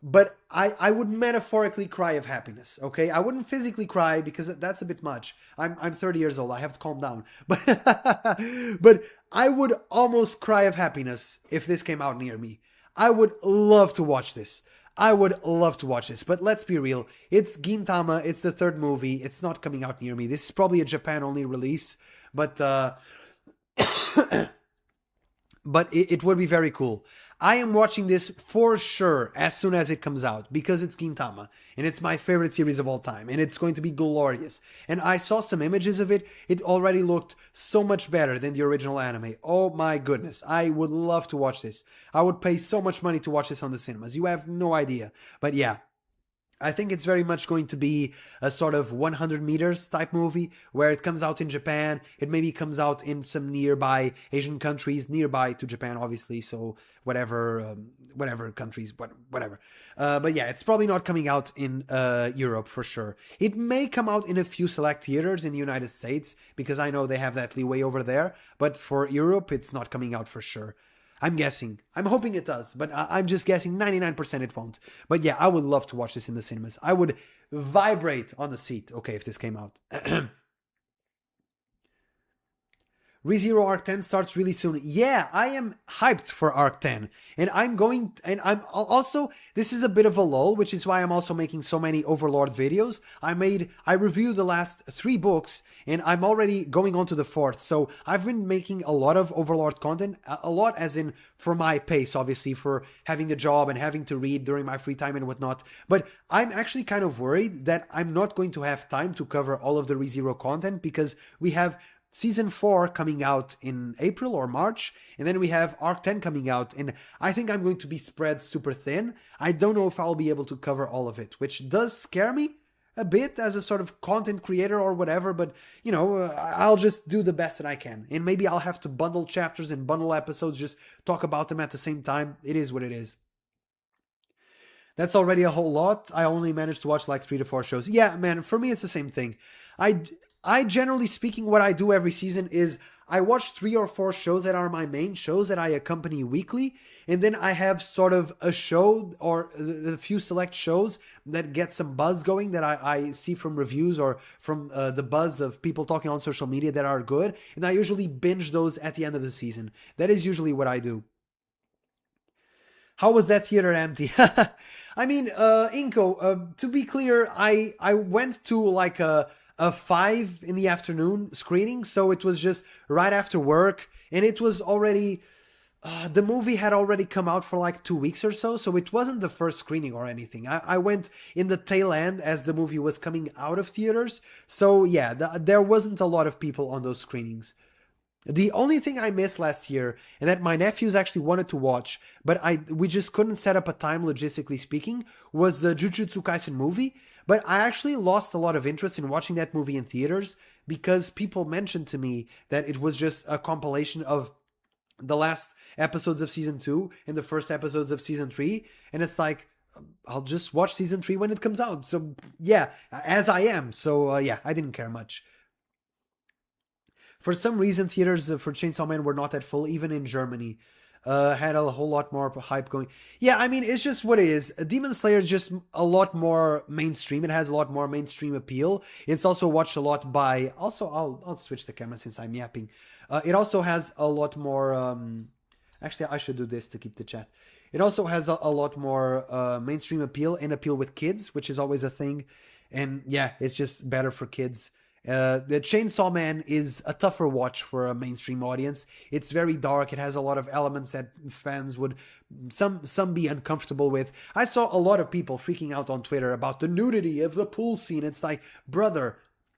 But I would metaphorically cry of happiness, okay? I wouldn't physically cry because that's a bit much. I'm 30 years old. I have to calm down. But I would almost cry of happiness if this came out near me. I would love to watch this. I would love to watch this. But let's be real. It's Gintama. It's the third movie. It's not coming out near me. This is probably a Japan-only release. But but it would be very cool. I am watching this for sure as soon as it comes out because it's Gintama and it's my favorite series of all time and it's going to be glorious. And I saw some images of it. It already looked so much better than the original anime. Oh my goodness. I would love to watch this. I would pay so much money to watch this on the cinemas. You have no idea. But yeah. I think it's very much going to be a sort of 100 meters type movie where it comes out in Japan. It maybe comes out in some nearby Asian countries, nearby to Japan, obviously. So whatever countries, whatever. But yeah, it's probably not coming out in Europe for sure. It may come out in a few select theaters in the United States because I know they have that leeway over there. But for Europe, it's not coming out for sure. I'm guessing. I'm hoping it does, but I'm just guessing 99% it won't. But yeah, I would love to watch this in the cinemas. I would vibrate on the seat, okay, if this came out. ReZero Arc 10 starts really soon. Yeah, I am hyped for Arc 10. And I'm also, this is a bit of a lull, which is why I'm also making so many Overlord videos. I reviewed the last 3 books, and I'm already going on to the 4th. So I've been making a lot of Overlord content, a lot as in for my pace, obviously, for having a job and having to read during my free time and whatnot. But I'm actually kind of worried that I'm not going to have time to cover all of the ReZero content because we have Season 4 coming out in April or March, and then we have Arc 10 coming out, and I think I'm going to be spread super thin. I don't know if I'll be able to cover all of it, which does scare me a bit as a sort of content creator or whatever, but, you know, I'll just do the best that I can. And maybe I'll have to bundle chapters and bundle episodes, just talk about them at the same time. It is what it is. That's already a whole lot. I only managed to watch like 3 to 4 shows. Yeah, man, for me it's the same thing. I generally speaking, what I do every season is I watch 3 or 4 shows that are my main shows that I accompany weekly. And then I have sort of a show or a few select shows that get some buzz going that I see from reviews or from the buzz of people talking on social media that are good. And I usually binge those at the end of the season. That is usually what I do. How was that theater empty? I mean, Inko, to be clear, I went to like a 5 in the afternoon screening, so it was just right after work, and it was already the movie had already come out for like 2 weeks or so it wasn't the first screening or anything. I went in the tail end as the movie was coming out of theaters, so yeah, there wasn't a lot of people on those screenings. The only thing I missed last year, and that my nephews actually wanted to watch, but we just couldn't set up a time logistically speaking, was the Jujutsu Kaisen movie. But I actually lost a lot of interest in watching that movie in theaters because people mentioned to me that it was just a compilation of the last episodes of season 2 and the first episodes of season 3, and it's like, I'll just watch season 3 when it comes out. So yeah, as I am. So yeah, I didn't care much. For some reason, theaters for Chainsaw Man were not that full, even in Germany. Had a whole lot more hype going. Yeah, I mean, it's just what it is. Demon Slayer is just a lot more mainstream. It has a lot more mainstream appeal. It's also watched a lot by. Also, I'll switch the camera since I'm yapping. It also has a lot more. Actually, I should do this to keep the chat. It also has a lot more mainstream appeal and appeal with kids, which is always a thing. And yeah, it's just better for kids. The Chainsaw Man is a tougher watch for a mainstream audience. It's very dark. It has a lot of elements that fans would some be uncomfortable with. I saw a lot of people freaking out on Twitter about the nudity of the pool scene. It's like, brother,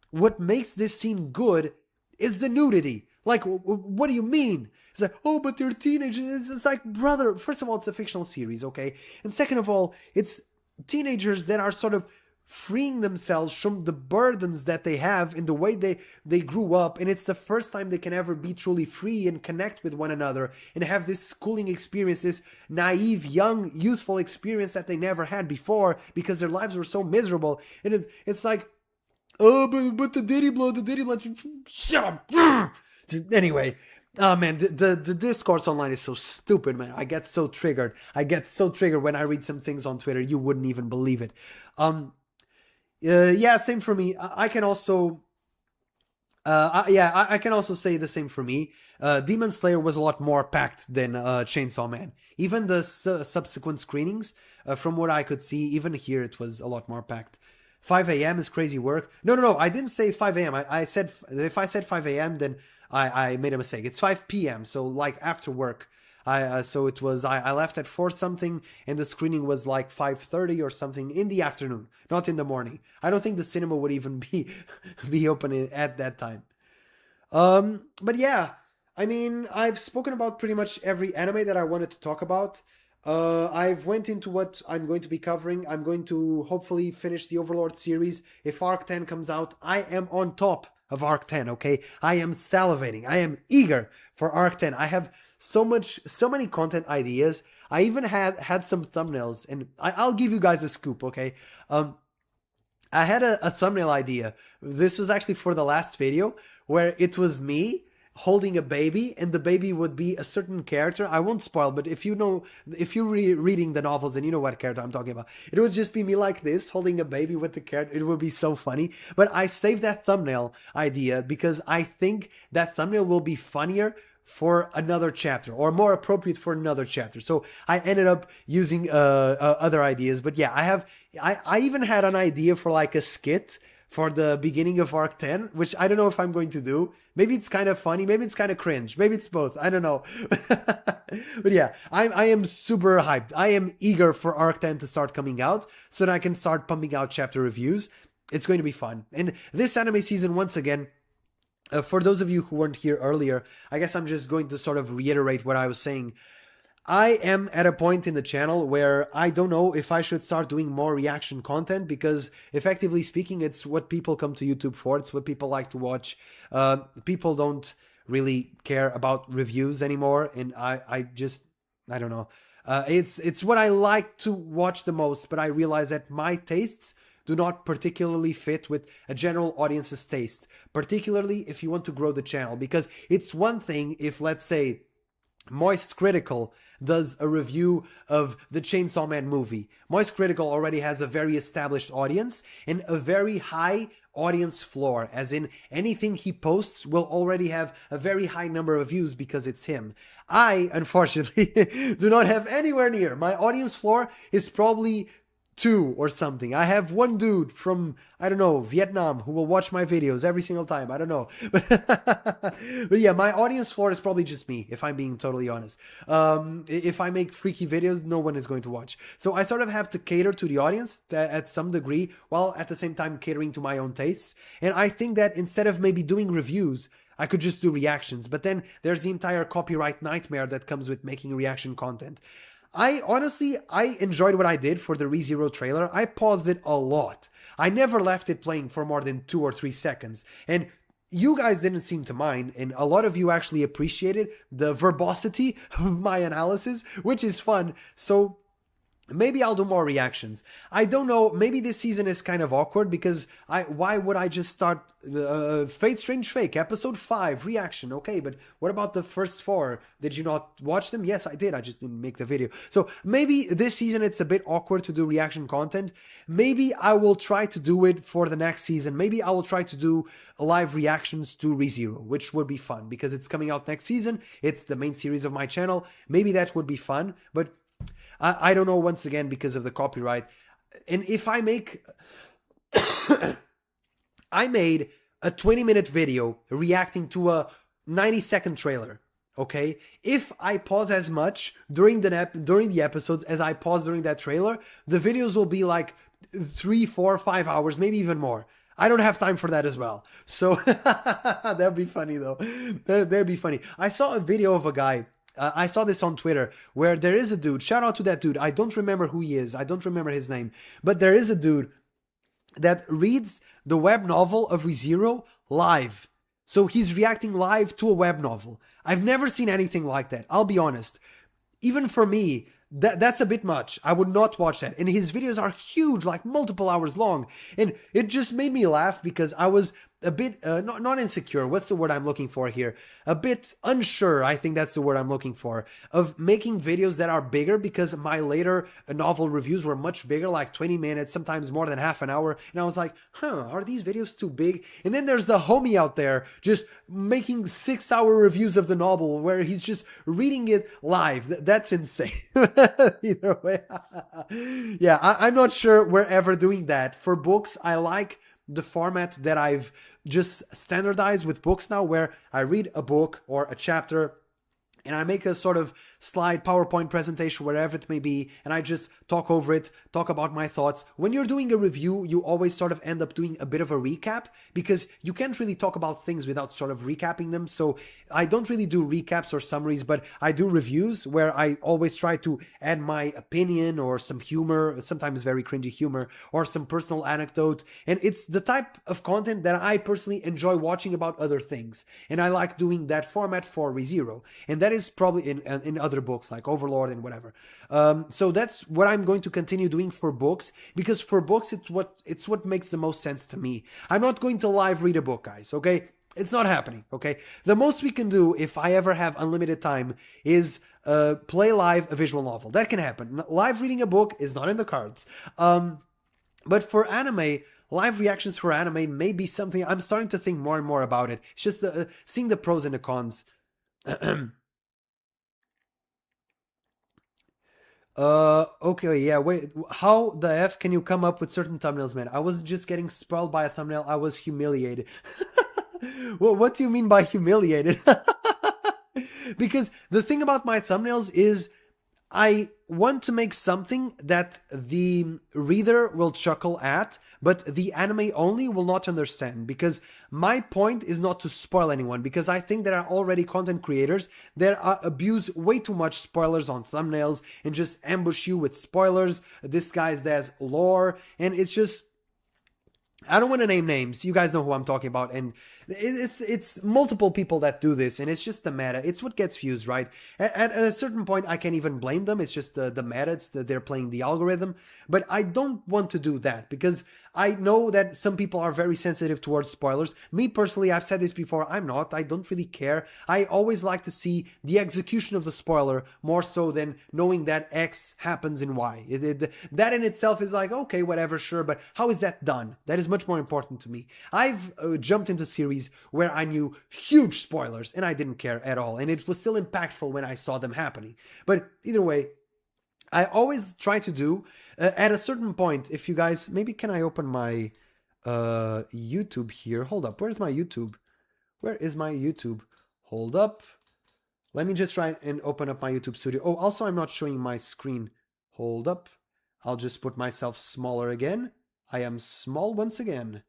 what makes this scene good is the nudity. Like, what do you mean? It's like, oh, but they're teenagers. It's like, brother, first of all, it's a fictional series, okay? And second of all, it's teenagers that are sort of freeing themselves from the burdens that they have in the way they grew up, and it's the first time they can ever be truly free and connect with one another and have this schooling experience, this naive, young, youthful experience that they never had before because their lives were so miserable. And it's like, oh, but the Diddy blood, shut up. Anyway, oh man, the discourse online is so stupid, man. I get so triggered. When I read some things on Twitter. You wouldn't even believe it. Yeah, same for me. I can also, I can also say the same for me. Demon Slayer was a lot more packed than Chainsaw Man. Even the subsequent screenings, from what I could see, even here it was a lot more packed. 5 a.m. is crazy work. No, I didn't say 5 a.m. I said, if I said 5 a.m., then I made a mistake. It's 5 p.m., so like after work. So it was, I left at 4 something, and the screening was like 5:30 or something in the afternoon, not in the morning. I don't think the cinema would even be open at that time. But yeah, I mean, I've spoken about pretty much every anime that I wanted to talk about. I've went into what I'm going to be covering. I'm going to hopefully finish the Overlord series. If Arc 10 comes out, I am on top of Arc 10, okay? I am salivating. I am eager for Arc 10. I have so many content ideas. I even had some thumbnails, and I'll give you guys a scoop, okay? I had a thumbnail idea. This was actually for the last video, where it was me holding a baby, and the baby would be a certain character. I won't spoil, but if you're reading the novels and you know what character I'm talking about, it would just be me like this, holding a baby with the character. It would be so funny. But I saved that thumbnail idea because I think that thumbnail will be funnier for another chapter, or more appropriate for another chapter. So I ended up using other ideas. But yeah, I even had an idea for like a skit for the beginning of Arc 10, which I don't know if I'm going to do. Maybe it's kind of funny, maybe it's kind of cringe, maybe it's both, I don't know. But yeah, I am super hyped. I am eager for Arc 10 to start coming out so that I can start pumping out chapter reviews. It's going to be fun. And this anime season, once again, for those of you who weren't here earlier, I guess I'm just going to sort of reiterate what I was saying. I am at a point in the channel where I don't know if I should start doing more reaction content, because effectively speaking, it's what people come to YouTube for. It's what people like to watch. People don't really care about reviews anymore, and I don't know. It's what I like to watch the most, but I realize that my tastes do not particularly fit with a general audience's taste, particularly if you want to grow the channel, because it's one thing if, let's say, Moist Critical does a review of the Chainsaw Man movie. Moist Critical already has a very established audience and a very high audience floor, as in anything he posts will already have a very high number of views because it's him. I, unfortunately, do not have anywhere near. My audience floor is probably 2 or something. I have one dude from, I don't know, Vietnam who will watch my videos every single time. I don't know. But yeah, my audience floor is probably just me, if I'm being totally honest. If I make freaky videos, no one is going to watch. So I sort of have to cater to the audience at some degree, while at the same time catering to my own tastes. And I think that instead of maybe doing reviews, I could just do reactions, but then there's the entire copyright nightmare that comes with making reaction content. I honestly, I enjoyed what I did for the ReZero trailer. I paused it a lot. I never left it playing for more than 2 or 3 seconds. And you guys didn't seem to mind, and a lot of you actually appreciated the verbosity of my analysis, which is fun. So maybe I'll do more reactions. I don't know. Maybe this season is kind of awkward because why would I just start Fate Strange Fake episode 5 reaction? Okay, but what about the first 4? Did you not watch them? Yes, I did. I just didn't make the video. So maybe this season it's a bit awkward to do reaction content. Maybe I will try to do it for the next season. Maybe I will try to do live reactions to ReZero, which would be fun because it's coming out next season. It's the main series of my channel. Maybe that would be fun, but I don't know, once again, because of the copyright. And if I make... I made a 20-minute video reacting to a 90-second trailer, okay? If I pause as much during the episodes as I pause during that trailer, the videos will be like 3, 4, 5 hours, maybe even more. I don't have time for that as well. So that'd be funny, though. That'd be funny. I saw a video of a guy... I saw this on Twitter where there is a dude, shout out to that dude, I don't remember who he is, I don't remember his name, but there is a dude that reads the web novel of ReZero live. So he's reacting live to a web novel. I've never seen anything like that, I'll be honest. Even for me, that's a bit much. I would not watch that. And his videos are huge, like multiple hours long. And it just made me laugh because I was a bit, not insecure, what's the word I'm looking for here? A bit unsure, I think that's the word I'm looking for, of making videos that are bigger because my later novel reviews were much bigger, like 20 minutes, sometimes more than half an hour. And I was like, are these videos too big? And then there's the homie out there just making 6-hour reviews of the novel where he's just reading it live. That's insane. Either way. Yeah, I'm not sure we're ever doing that. For books, I like the format that I've just standardized with books now, where I read a book or a chapter and I make a sort of slide PowerPoint presentation, wherever it may be, and I just talk over it, talk about my thoughts. When you're doing a review, you always sort of end up doing a bit of a recap because you can't really talk about things without sort of recapping them. So I don't really do recaps or summaries, but I do reviews where I always try to add my opinion or some humor, sometimes very cringy humor, or some personal anecdote. And it's the type of content that I personally enjoy watching about other things. And I like doing that format for ReZero. And that is probably in other books like Overlord and whatever. So that's what I'm going to continue doing for books, because for books it's what makes the most sense to me. I'm not going to live read a book, guys, okay? It's not happening, okay? The most we can do, if I ever have unlimited time, is play live a visual novel. That can happen. Live reading a book is not in the cards. But for anime, live reactions for anime may be something I'm starting to think more and more about it. It's just seeing the pros and the cons. Okay, yeah, wait, how the F can you come up with certain thumbnails, man? I was just getting spoiled by a thumbnail, I was humiliated. What do you mean by humiliated? Because the thing about my thumbnails is I want to make something that the reader will chuckle at, but the anime only will not understand, because my point is not to spoil anyone, because I think there are already content creators that abuse way too much spoilers on thumbnails and just ambush you with spoilers, disguised as lore, and it's just... I don't want to name names. You guys know who I'm talking about. And it's multiple people that do this. And it's just the meta. It's what gets views, right? At a certain point, I can't even blame them. It's just the meta. It's they're playing the algorithm. But I don't want to do that because I know that some people are very sensitive towards spoilers. Me personally, I've said this before. I'm not. I don't really care. I always like to see the execution of the spoiler more so than knowing that X happens in Y. That in itself is like, okay, whatever, sure. But how is that done? That is much more important to me. I've jumped into series where I knew huge spoilers and I didn't care at all. And it was still impactful when I saw them happening. But either way, I always try to do, at a certain point, if you guys, maybe can I open my YouTube here? Hold up, where's my YouTube? Where is my YouTube? Hold up. Let me just try and open up my YouTube studio. Oh, also I'm not showing my screen. Hold up. I'll just put myself smaller again. I am small once again.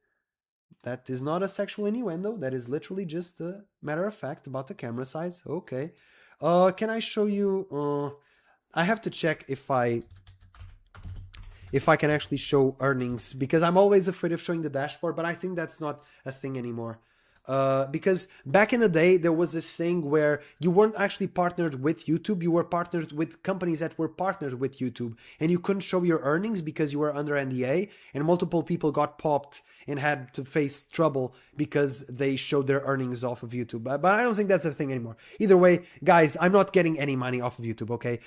That is not a sexual innuendo. That is literally just a matter of fact about the camera size. Okay. Can I show you? I have to check if I can actually show earnings, because I'm always afraid of showing the dashboard, but I think that's not a thing anymore. Because back in the day, there was this thing where you weren't actually partnered with YouTube, you were partnered with companies that were partnered with YouTube, and you couldn't show your earnings because you were under NDA, and multiple people got popped and had to face trouble because they showed their earnings off of YouTube. But I don't think that's a thing anymore. Either way, guys, I'm not getting any money off of YouTube, okay?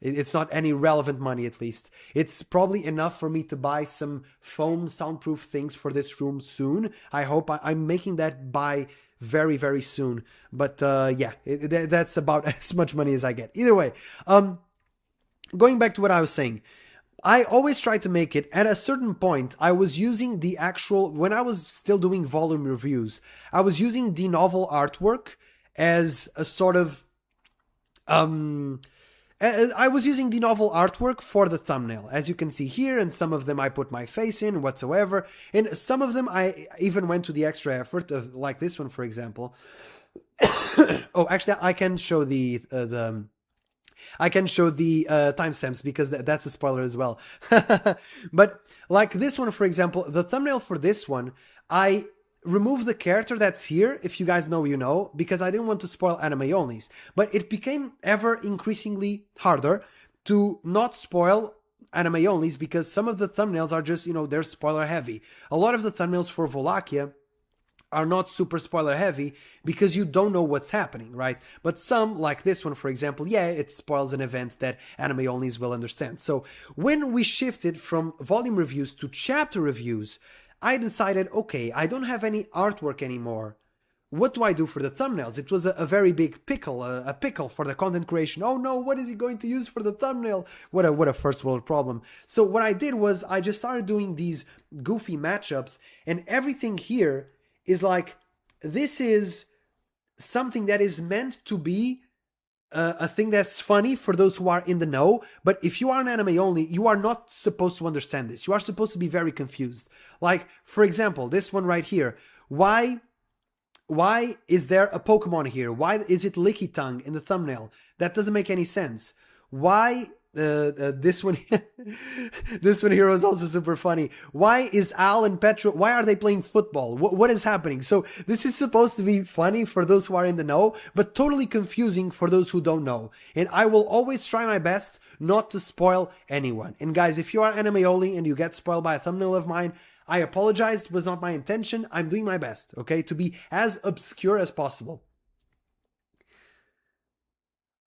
It's not any relevant money, at least. It's probably enough for me to buy some foam soundproof things for this room soon. I hope I'm making that buy very, very soon. But yeah, that's about as much money as I get. Either way, going back to what I was saying, I always try to make it. At a certain point, I was using the actual, when I was still doing volume reviews, I was using the novel artwork as a sort of... I was using the novel artwork for the thumbnail, as you can see here, and some of them I put my face in whatsoever, and some of them I even went to the extra effort of, like this one, for example. Oh, actually, I can show the timestamps, because that's a spoiler as well. But like this one, for example, the thumbnail for this one, I remove the character that's here. If you guys know, you know, because I didn't want to spoil anime onlys. But it became ever increasingly harder to not spoil anime onlys, because some of the thumbnails are just, you know, they're spoiler heavy. A lot of the thumbnails for Wallachia are not super spoiler heavy because you don't know what's happening, right? But some, like this one, for example, yeah, it spoils an event that anime onlys will understand. So when we shifted from volume reviews to chapter reviews, I decided, okay, I don't have any artwork anymore. What do I do for the thumbnails? It was a very big pickle, a pickle for the content creation. Oh no, what is he going to use for the thumbnail? What a first world problem. So what I did was I just started doing these goofy matchups, and everything here is like, this is something that is meant to be a thing that's funny for those who are in the know, but if you are an anime only, you are not supposed to understand this. You are supposed to be very confused. Like, for example, this one right here. Why is there a Pokemon here? Why is it Licky Tongue in the thumbnail? That doesn't make any sense. Why... this one this one here was also super funny. Why is Al and Petra, why are they playing football? What is happening? So this is supposed to be funny for those who are in the know, but totally confusing for those who don't know. And I will always try my best not to spoil anyone. And guys, if you are anime only and you get spoiled by a thumbnail of mine, I apologize. It was not my intention. I'm doing my best, okay, to be as obscure as possible.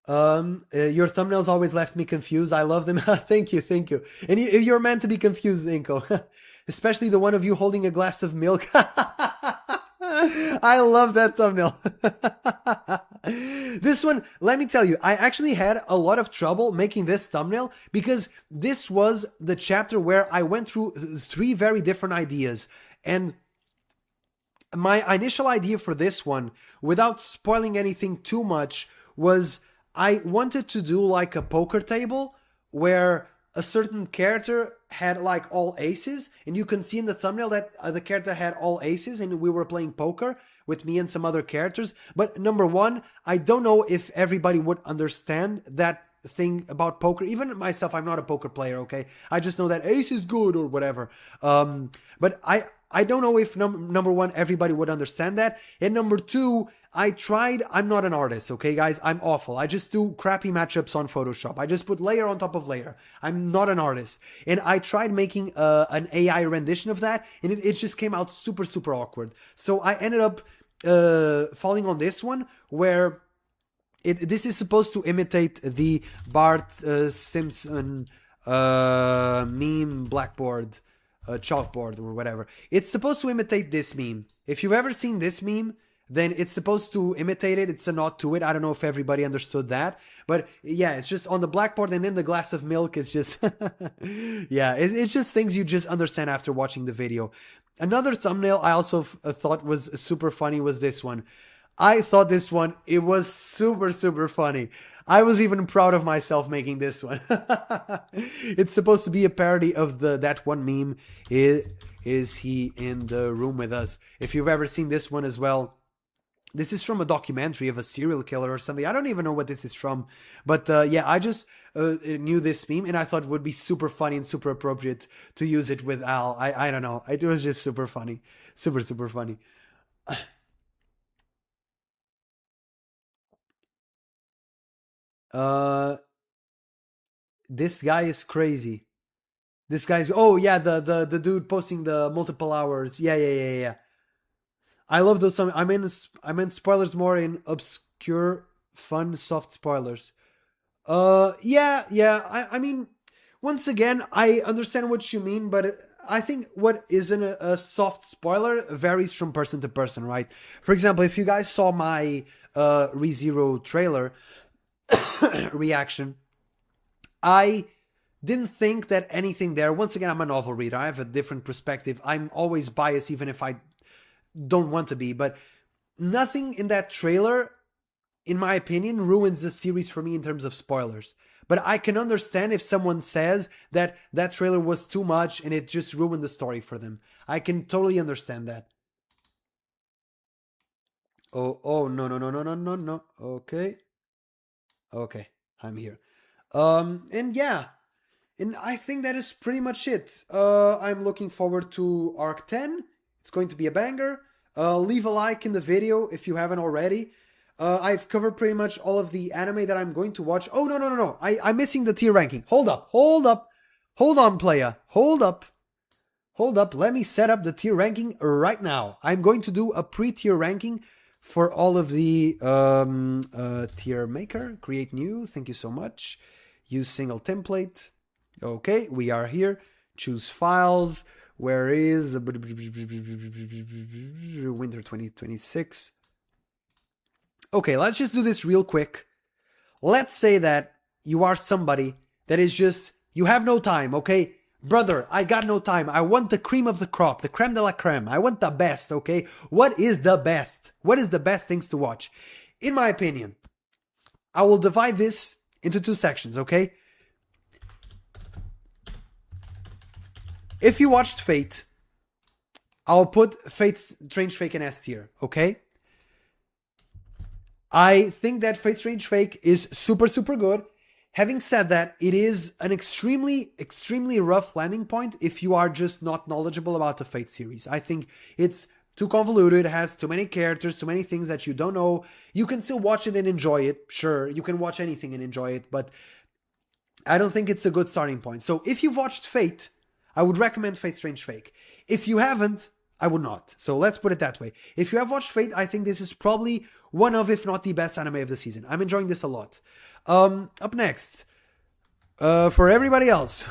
Your thumbnails always left me confused. I love them. Thank you. And you're meant to be confused, Inko. Especially the one of you holding a glass of milk. I love that thumbnail. This one, let me tell you, I actually had a lot of trouble making this thumbnail, because this was the chapter where I went through 3 very different ideas. And my initial idea for this one, without spoiling anything too much, was... I wanted to do like a poker table where a certain character had like all aces, and you can see in the thumbnail that the character had all aces and we were playing poker with me and some other characters. But number one, I don't know if everybody would understand that thing about poker. Even myself, I'm not a poker player, okay? I just know that ace is good or whatever. But I don't know if number one, everybody would understand that. And number two, I'm not an artist, okay guys? I'm awful. I just do crappy matchups on Photoshop. I just put layer on top of layer. I'm not an artist. And I tried making an AI rendition of that, and it just came out super, super awkward. So I ended up falling on this one, where this is supposed to imitate the Bart Simpson meme blackboard, chalkboard or whatever. It's supposed to imitate this meme. If you've ever seen this meme, then it's supposed to imitate it. It's a nod to it. I don't know if everybody understood that, but yeah, it's just on the blackboard, and then the glass of milk is just yeah, it's just things you just understand after watching the video. Another thumbnail I also thought was super funny was this one. I thought this one, it was super, super funny. I was even proud of myself making this one. It's supposed to be a parody of that one meme. is he in the room with us. If you've ever seen this one as well, this is from a documentary of a serial killer or something. I don't even know what this is from. But yeah, I just knew this meme and I thought it would be super funny and super appropriate to use it with Al. I don't know. It was just super funny. Super, super funny. Uh, this guy is crazy. This guy's, oh yeah, the dude posting the multiple hours. Yeah, yeah, yeah, yeah. I love those. I meant spoilers more in obscure, fun, soft spoilers. Yeah, yeah. I mean, once again, I understand what you mean, but I think what isn't a soft spoiler varies from person to person, right? For example, if you guys saw my ReZero trailer reaction, I didn't think that anything there. Once again, I'm a novel reader. I have a different perspective. I'm always biased, even if I don't want to be. But nothing in that trailer, in my opinion, ruins the series for me in terms of spoilers. But I can understand if someone says that that trailer was too much and it just ruined the story for them. I can totally understand that. Oh, no, no, no, no, no, no, no. Okay. Okay, I'm here. And yeah, and I think that is pretty much it. I'm looking forward to Arc 10. It's going to be a banger. Leave a like in the video if you haven't already. I've covered pretty much all of the anime that I'm going to watch. Oh, no, no, no, no. I'm missing the tier ranking. Hold up, hold up. Hold on, playa. Hold up. Hold up. Let me set up the tier ranking right now. I'm going to do a pre-tier ranking for all of the tier maker. Create new. Thank you so much. Use single template. Okay, we are here. Choose files. Where is Winter 2026? Okay, let's just do this real quick. Let's say that you are somebody that is just, you have no time, okay? Brother, I got no time. I want the cream of the crop, the creme de la creme. I want the best, okay? What is the best? What is the best things to watch? In my opinion, I will divide this into two sections, okay? If you watched Fate, I'll put Fate's Strange Fake in S tier, okay? I think that Fate Strange Fake is super, super good. Having said that, it is an extremely, extremely rough landing point if you are just not knowledgeable about the Fate series. I think it's too convoluted, it has too many characters, too many things that you don't know. You can still watch it and enjoy it, sure. You can watch anything and enjoy it, but I don't think it's a good starting point. So if you've watched Fate, I would recommend Fate Strange Fake. If you haven't, I would not. So let's put it that way. If you have watched Fate, I think this is probably one of, if not the best anime of the season. I'm enjoying this a lot. Up next, for everybody else,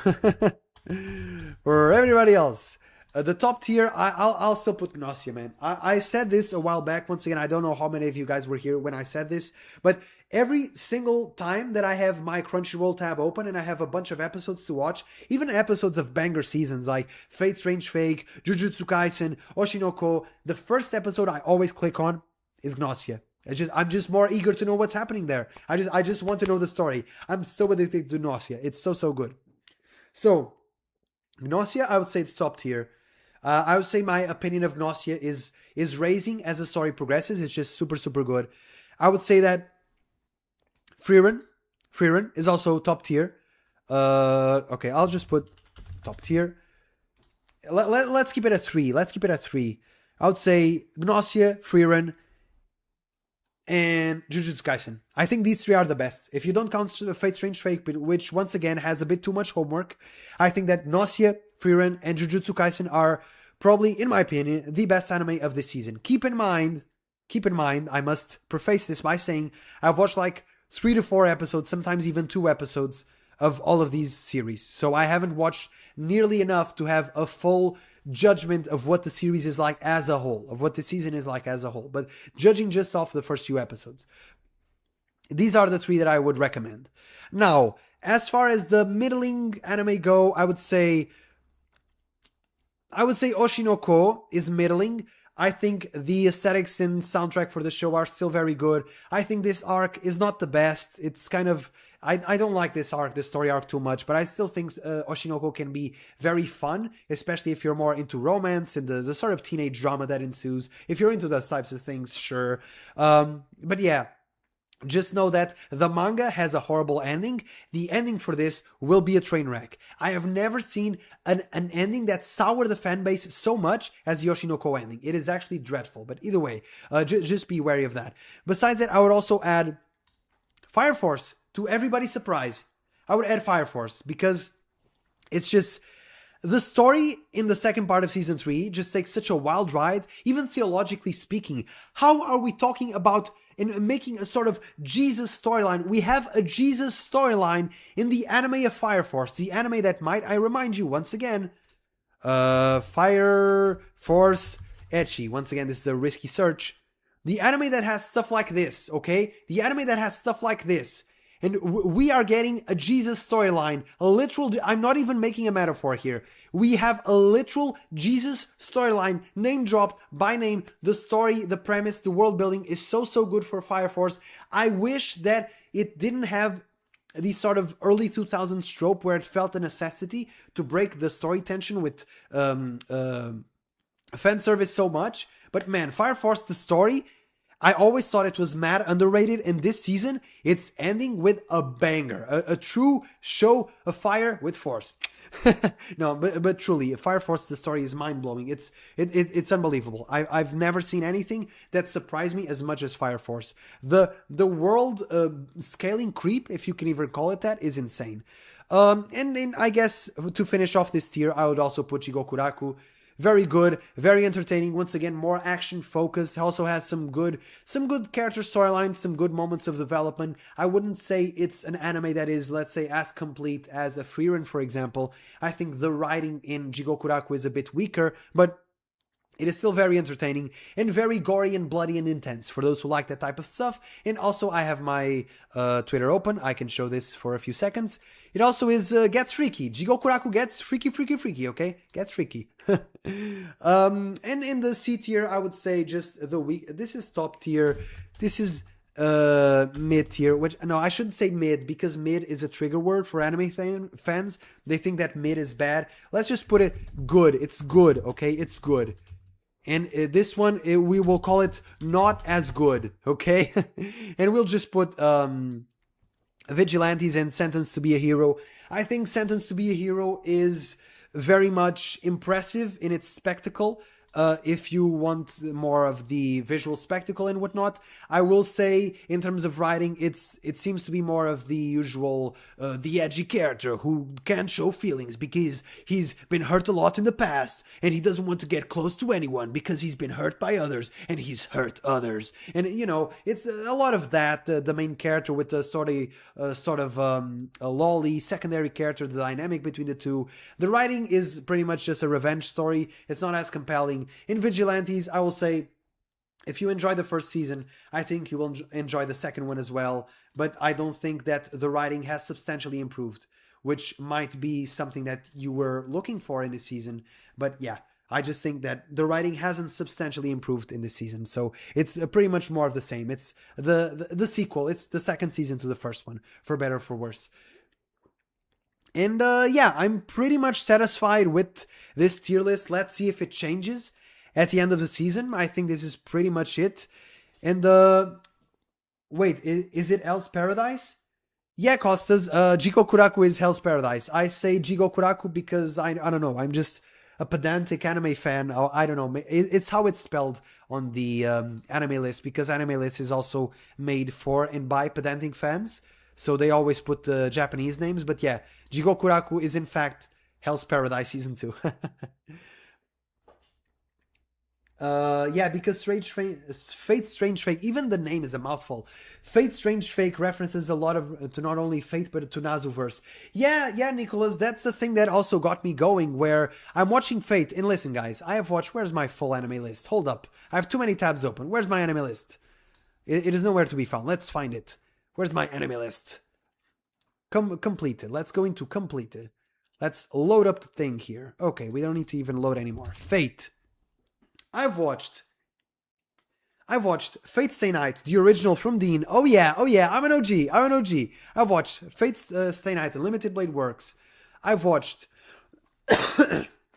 the top tier, I'll still put Gnosia, man. I said this a while back. Once again, I don't know how many of you guys were here when I said this, but every single time that I have my Crunchyroll tab open and I have a bunch of episodes to watch, even episodes of banger seasons like Fate Strange Fake, Jujutsu Kaisen, Oshi No Ko, the first episode I always click on is Gnosia. I'm just more eager to know what's happening there. I just want to know the story. I'm so addicted to Gnosia. It's so, so good. So, Gnosia, I would say it's top tier. I would say my opinion of Gnosia is raising as the story progresses. It's just super, super good. I would say that Frieren is also top tier. Okay, I'll just put top tier. Let's keep it at 3. I would say Gnosia, Frieren, and Jujutsu Kaisen. I think these 3 are the best. If you don't count Fate Strange Fake, which once again has a bit too much homework, I think that Gnosia, Frieren, and Jujutsu Kaisen are probably, in my opinion, the best anime of this season. Keep in mind, I must preface this by saying I've watched like 3 to 4 episodes, sometimes even 2 episodes of all of these series. So I haven't watched nearly enough to have a full judgment of what the series is like as a whole, of what the season is like as a whole. But judging just off the first few episodes, these are the 3 that I would recommend. Now, as far as the middling anime go, I would say Oshi No Ko is middling. I think the aesthetics and soundtrack for the show are still very good. I think this arc is not the best. It's kind of... I don't like this story arc too much, but I still think Oshi No Ko can be very fun, especially if you're more into romance and the sort of teenage drama that ensues. If you're into those types of things, sure. But yeah, just know that the manga has a horrible ending. The ending for this will be a train wreck. I have never seen an ending that soured the fan base so much as the Oshi No Ko ending. It is actually dreadful, but either way, just be wary of that. Besides that, I would also add Fire Force. To everybody's surprise, I would add Fire Force because it's just... The story in the second part of Season 3 just takes such a wild ride, even theologically speaking. How are we talking about making a sort of Jesus storyline? We have a Jesus storyline in the anime of Fire Force, the anime that might, I remind you once again, Fire Force Ecchi. Once again, this is a risky search. The anime that has stuff like this, okay? The anime that has stuff like this. And we are getting a Jesus storyline, a literal... I'm not even making a metaphor here. We have a literal Jesus storyline, name dropped by name. The story, the premise, the world building is so good for Fire Force. I wish that it didn't have the sort of early 2000s trope where it felt a necessity to break the story tension with fan service so much. But man, Fire Force, the story... I always thought it was mad underrated, and this season, it's ending with a banger. A true show of fire with force. No, but truly, Fire Force, the story is mind-blowing. It's unbelievable. I've never seen anything that surprised me as much as Fire Force. The world scaling creep, if you can even call it that, is insane. And then I guess, to finish off this tier, I would also put Jigokuraku. Very good, very entertaining. Once again, more action focused. Also has some good character storylines, some good moments of development. I wouldn't say it's an anime that is, let's say, as complete as a Frieren, for example. I think the writing in Jigokuraku is a bit weaker, but it is still very entertaining and very gory and bloody and intense for those who like that type of stuff. And also, I have my Twitter open. I can show this for a few seconds. It also gets freaky. Jigokuraku gets freaky, okay? Gets freaky. And in the C tier, I would say just the weak... This is top tier. This is mid tier. Which, no, I shouldn't say mid, because mid is a trigger word for anime fans. They think that mid is bad. Let's just put it good. It's good, okay? It's good. And this one, we will call it not as good, okay? And we'll just put Vigilantes and Sentenced to be a Hero. I think Sentenced to be a Hero is very much impressive in its spectacle. If you want more of the visual spectacle and whatnot, I will say in terms of writing, it seems to be more of the usual, the edgy character who can't show feelings because he's been hurt a lot in the past and he doesn't want to get close to anyone because he's been hurt by others and he's hurt others. And you know, it's a lot of that. The main character with the sort of a lolly secondary character, the dynamic between the two. The writing is pretty much just a revenge story. It's not as compelling. In Vigilantes, I will say, if you enjoy the first season, I think you will enjoy the second one as well. But I don't think that the writing has substantially improved, which might be something that you were looking for in this season. But yeah, I just think that the writing hasn't substantially improved in this season. So it's pretty much more of the same. It's the sequel. It's the second season to the first one, for better or for worse. And yeah, I'm pretty much satisfied with this tier list. Let's see if it changes at the end of the season. I think this is pretty much it. And wait, is it Hell's Paradise? Yeah, Costas, Jigokuraku is Hell's Paradise. I say Jigokuraku because I don't know, I'm just a pedantic anime fan. I don't know, it's how it's spelled on the anime list, because anime list is also made for and by pedantic fans. So they always put the Japanese names. But yeah, Jigokuraku is in fact Hell's Paradise Season 2. Yeah, because Fate Strange Fake, even the name is a mouthful. Fate Strange Fake references a lot of to not only Fate but to Nazuverse. Yeah, Nicholas, that's the thing that also got me going, where I'm watching Fate. And listen, guys, I have watched... Where's my full anime list? Hold up. I have too many tabs open. Where's my anime list? It is nowhere to be found. Let's find it. Where's my anime list? Completed. Let's go into completed. Let's load up the thing here. Okay, we don't need to even load anymore. Fate. I've watched I've watched Fate Stay Night, the original from Dean. Oh yeah, I'm an OG, I'm an OG. I've watched Fate Stay Night, Unlimited Blade Works. I've watched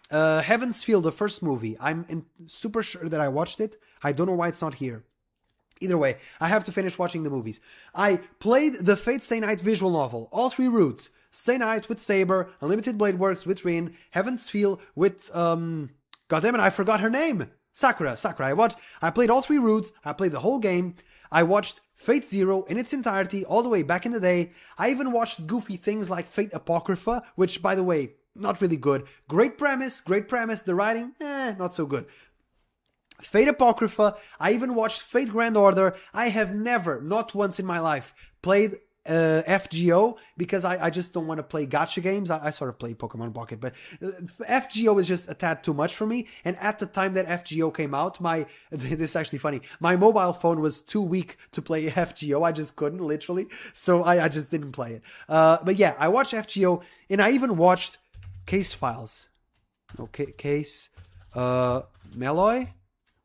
Heaven's Feel, the first movie. Super sure that I watched it. I don't know why it's not here. Either way, I have to finish watching the movies. I played the Fate Stay Night visual novel, all three routes. Stay Night with Saber, Unlimited Blade Works with Rin, Heaven's Feel with, goddammit, I forgot her name. Sakura. I played all three routes. I played the whole game. I watched Fate Zero in its entirety all the way back in the day. I even watched goofy things like Fate Apocrypha, which, by the way, not really good. Great premise. The writing, not so good. Fate Apocrypha. I even watched Fate Grand Order. I have never, not once in my life, played FGO because I just don't want to play gacha games. I sort of play Pokemon Pocket, but FGO is just a tad too much for me. And at the time that FGO came out, this is actually funny, my mobile phone was too weak to play FGO. I just couldn't, literally. So I just didn't play it. But yeah, I watched FGO and I even watched Case Files. Okay, Case Meloy?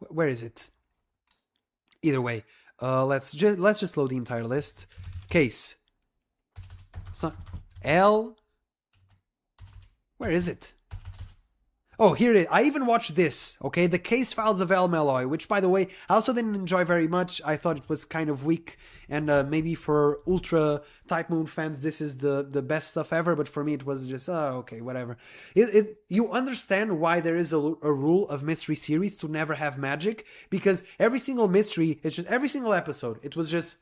Where is it? Either way, let's just load the entire list. Case. It's not L. Where is it? Oh, here it is. I even watched this, okay? The Case Files of El Meloy, which, by the way, I also didn't enjoy very much. I thought it was kind of weak, and maybe for Ultra Type Moon fans, this is the best stuff ever, but for me, it was just, okay, whatever. You understand why there is a rule of mystery series to never have magic, because every single mystery, it's just every single episode, it was just,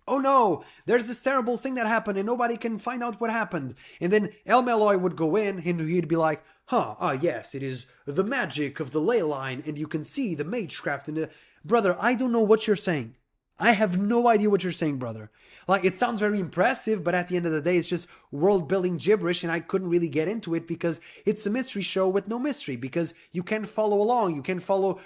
oh no, there's this terrible thing that happened and nobody can find out what happened. And then El Meloy would go in and he'd be like, yes, it is the magic of the ley line and you can see the magecraft and the... Brother, I don't know what you're saying. I have no idea what you're saying, brother. Like, it sounds very impressive, but at the end of the day, it's just world-building gibberish, and I couldn't really get into it because it's a mystery show with no mystery, because you can't follow along. You can't follow,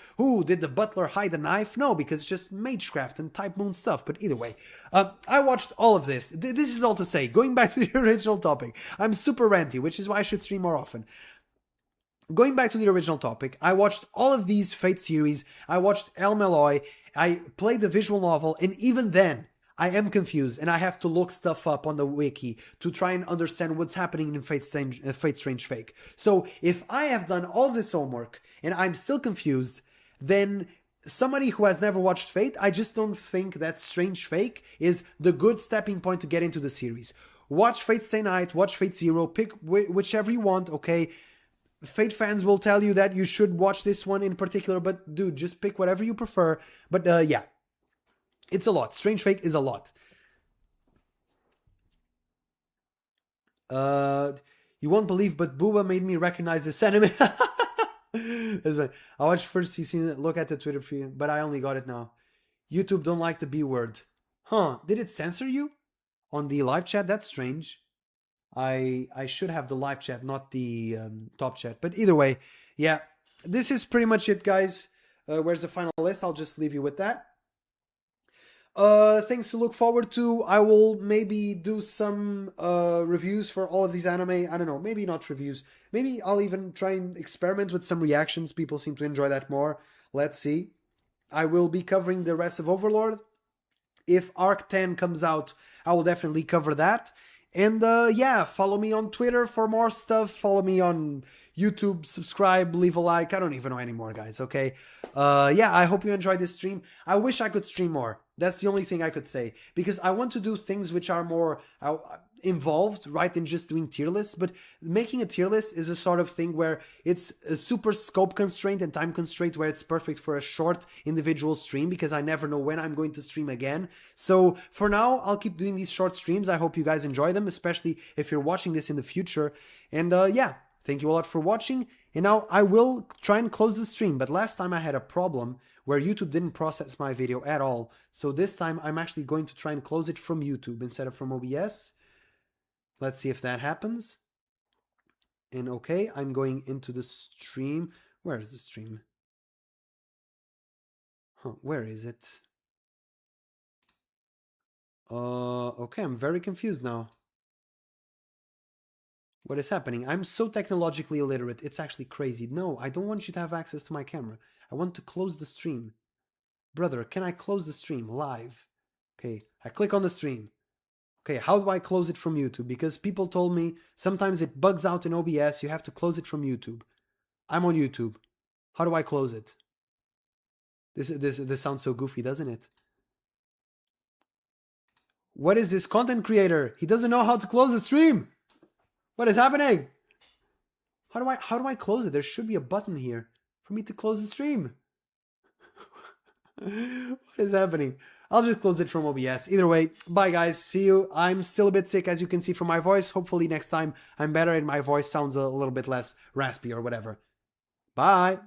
did the butler hide the knife? No, because it's just magecraft and Type Moon stuff. But either way, I watched all of this. This is all to say, going back to the original topic, I'm super ranty, which is why I should stream more often. Going back to the original topic, I watched all of these Fate series. I watched El Meloy. I played the visual novel, and even then, I am confused, and I have to look stuff up on the wiki to try and understand what's happening in Fate Strange Fake. So, if I have done all this homework, and I'm still confused, then somebody who has never watched Fate, I just don't think that Strange Fake is the good stepping point to get into the series. Watch Fate Stay Night, watch Fate Zero, pick whichever you want, okay? Fate fans will tell you that you should watch this one in particular, but dude, just pick whatever you prefer. But yeah, it's a lot. Strange Fake is a lot. You won't believe, but Booba made me recognize this anime. I watched first few scenes, look at the Twitter feed, but I only got it now. YouTube don't like the B word. Huh, did it censor you? On the live chat? That's strange. I should have the live chat, not the top chat. But either way, yeah, this is pretty much it, guys. Where's the final list? I'll just leave you with that. Things to look forward to. I will maybe do some reviews for all of these anime. I don't know, maybe not reviews. Maybe I'll even try and experiment with some reactions. People seem to enjoy that more. Let's see. I will be covering the rest of Overlord. If Arc 10 comes out, I will definitely cover that. And yeah, follow me on Twitter for more stuff. Follow me on YouTube, subscribe, leave a like. I don't even know anymore, guys, okay? Yeah, I hope you enjoyed this stream. I wish I could stream more. That's the only thing I could say. Because I want to do things which are more involved, right, than just doing tier lists. But making a tier list is a sort of thing where it's a super scope constraint and time constraint where it's perfect for a short individual stream because I never know when I'm going to stream again. So for now, I'll keep doing these short streams. I hope you guys enjoy them, especially if you're watching this in the future. And yeah, thank you a lot for watching. And now I will try and close the stream. But last time I had a problem where YouTube didn't process my video at all. So this time I'm actually going to try and close it from YouTube instead of from OBS. Let's see if that happens. And okay, I'm going into the stream. Where is the stream? Where is it? Okay, I'm very confused now. What is happening? I'm so technologically illiterate. It's actually crazy. No, I don't want you to have access to my camera. I want to close the stream. brother, can I close the stream live? Okay, I click on the stream. Okay, how do I close it from YouTube? Because people told me sometimes it bugs out in OBS. You have to close it from YouTube. I'm on YouTube. How do I close it? This sounds so goofy, doesn't it? What is this content creator? He doesn't know how to close the stream. What is happening? How do I close it? There should be a button here for me to close the stream. What is happening? I'll just close it from OBS. Either way, bye guys. See you. I'm still a bit sick, as you can see from my voice. Hopefully next time I'm better and my voice sounds a little bit less raspy or whatever. Bye.